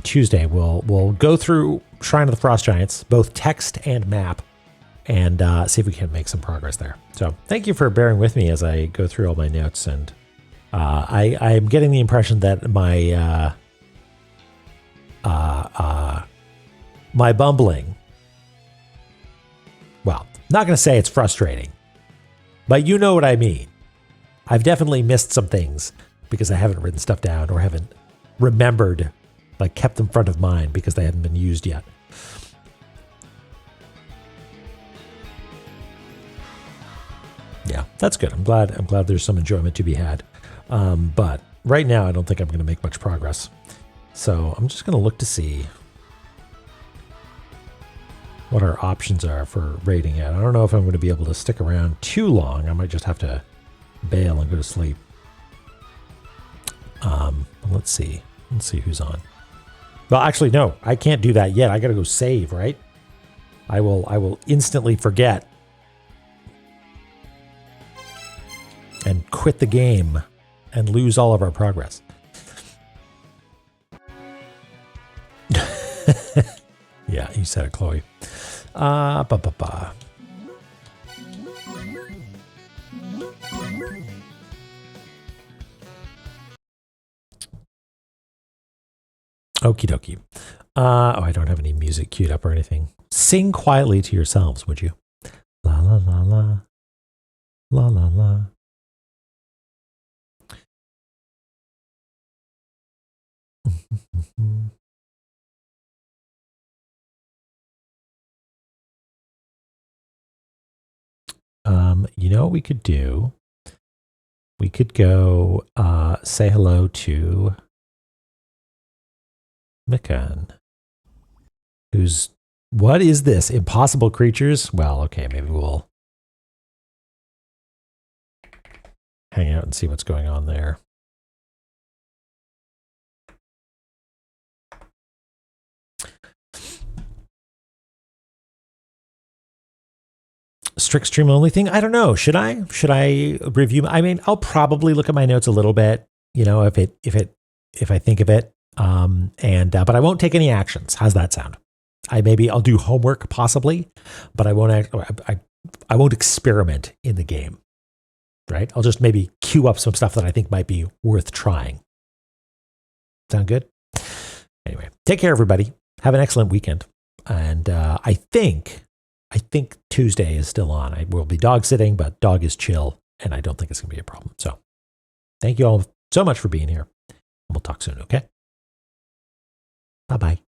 Speaker 1: Tuesday we'll go through Shrine of the Frost Giants, both text and map, and see if we can make some progress there. So thank you for bearing with me as I go through all my notes. And I'm getting the impression that my my bumbling. Well, not going to say it's frustrating, but you know what I mean. I've definitely missed some things because I haven't written stuff down or haven't remembered, like kept them front of mind because they hadn't been used yet. Yeah, that's good. I'm glad there's some enjoyment to be had. But right now, I don't think I'm going to make much progress. So I'm just going to look to see what our options are for rating it. I don't know if I'm going to be able to stick around too long. I might just have to bail and go to sleep. Let's see. Let's see who's on. Well, actually, no, I can't do that yet. I got to go save, right? I will instantly forget and quit the game and lose all of our progress. Yeah, you said it, Chloe. Okie dokie. Oh, I don't have any music queued up or anything. Sing quietly to yourselves, would you? La la la la. La la la. You know what we could do? We could go say hello to Mikan. What is this? Impossible creatures? Well, okay, maybe we'll hang out and see what's going on there. Strict stream only thing? I don't know. Should I review? I mean, I'll probably look at my notes a little bit, you know, if I think of it. But I won't take any actions. How's that sound? I'll do homework possibly, but I won't experiment in the game. Right? I'll just maybe queue up some stuff that I think might be worth trying. Sound good? Anyway, take care, everybody. Have an excellent weekend. And I think Tuesday is still on. I will be dog sitting, but dog is chill, and I don't think it's going to be a problem. So thank you all so much for being here. We'll talk soon, okay? Bye-bye.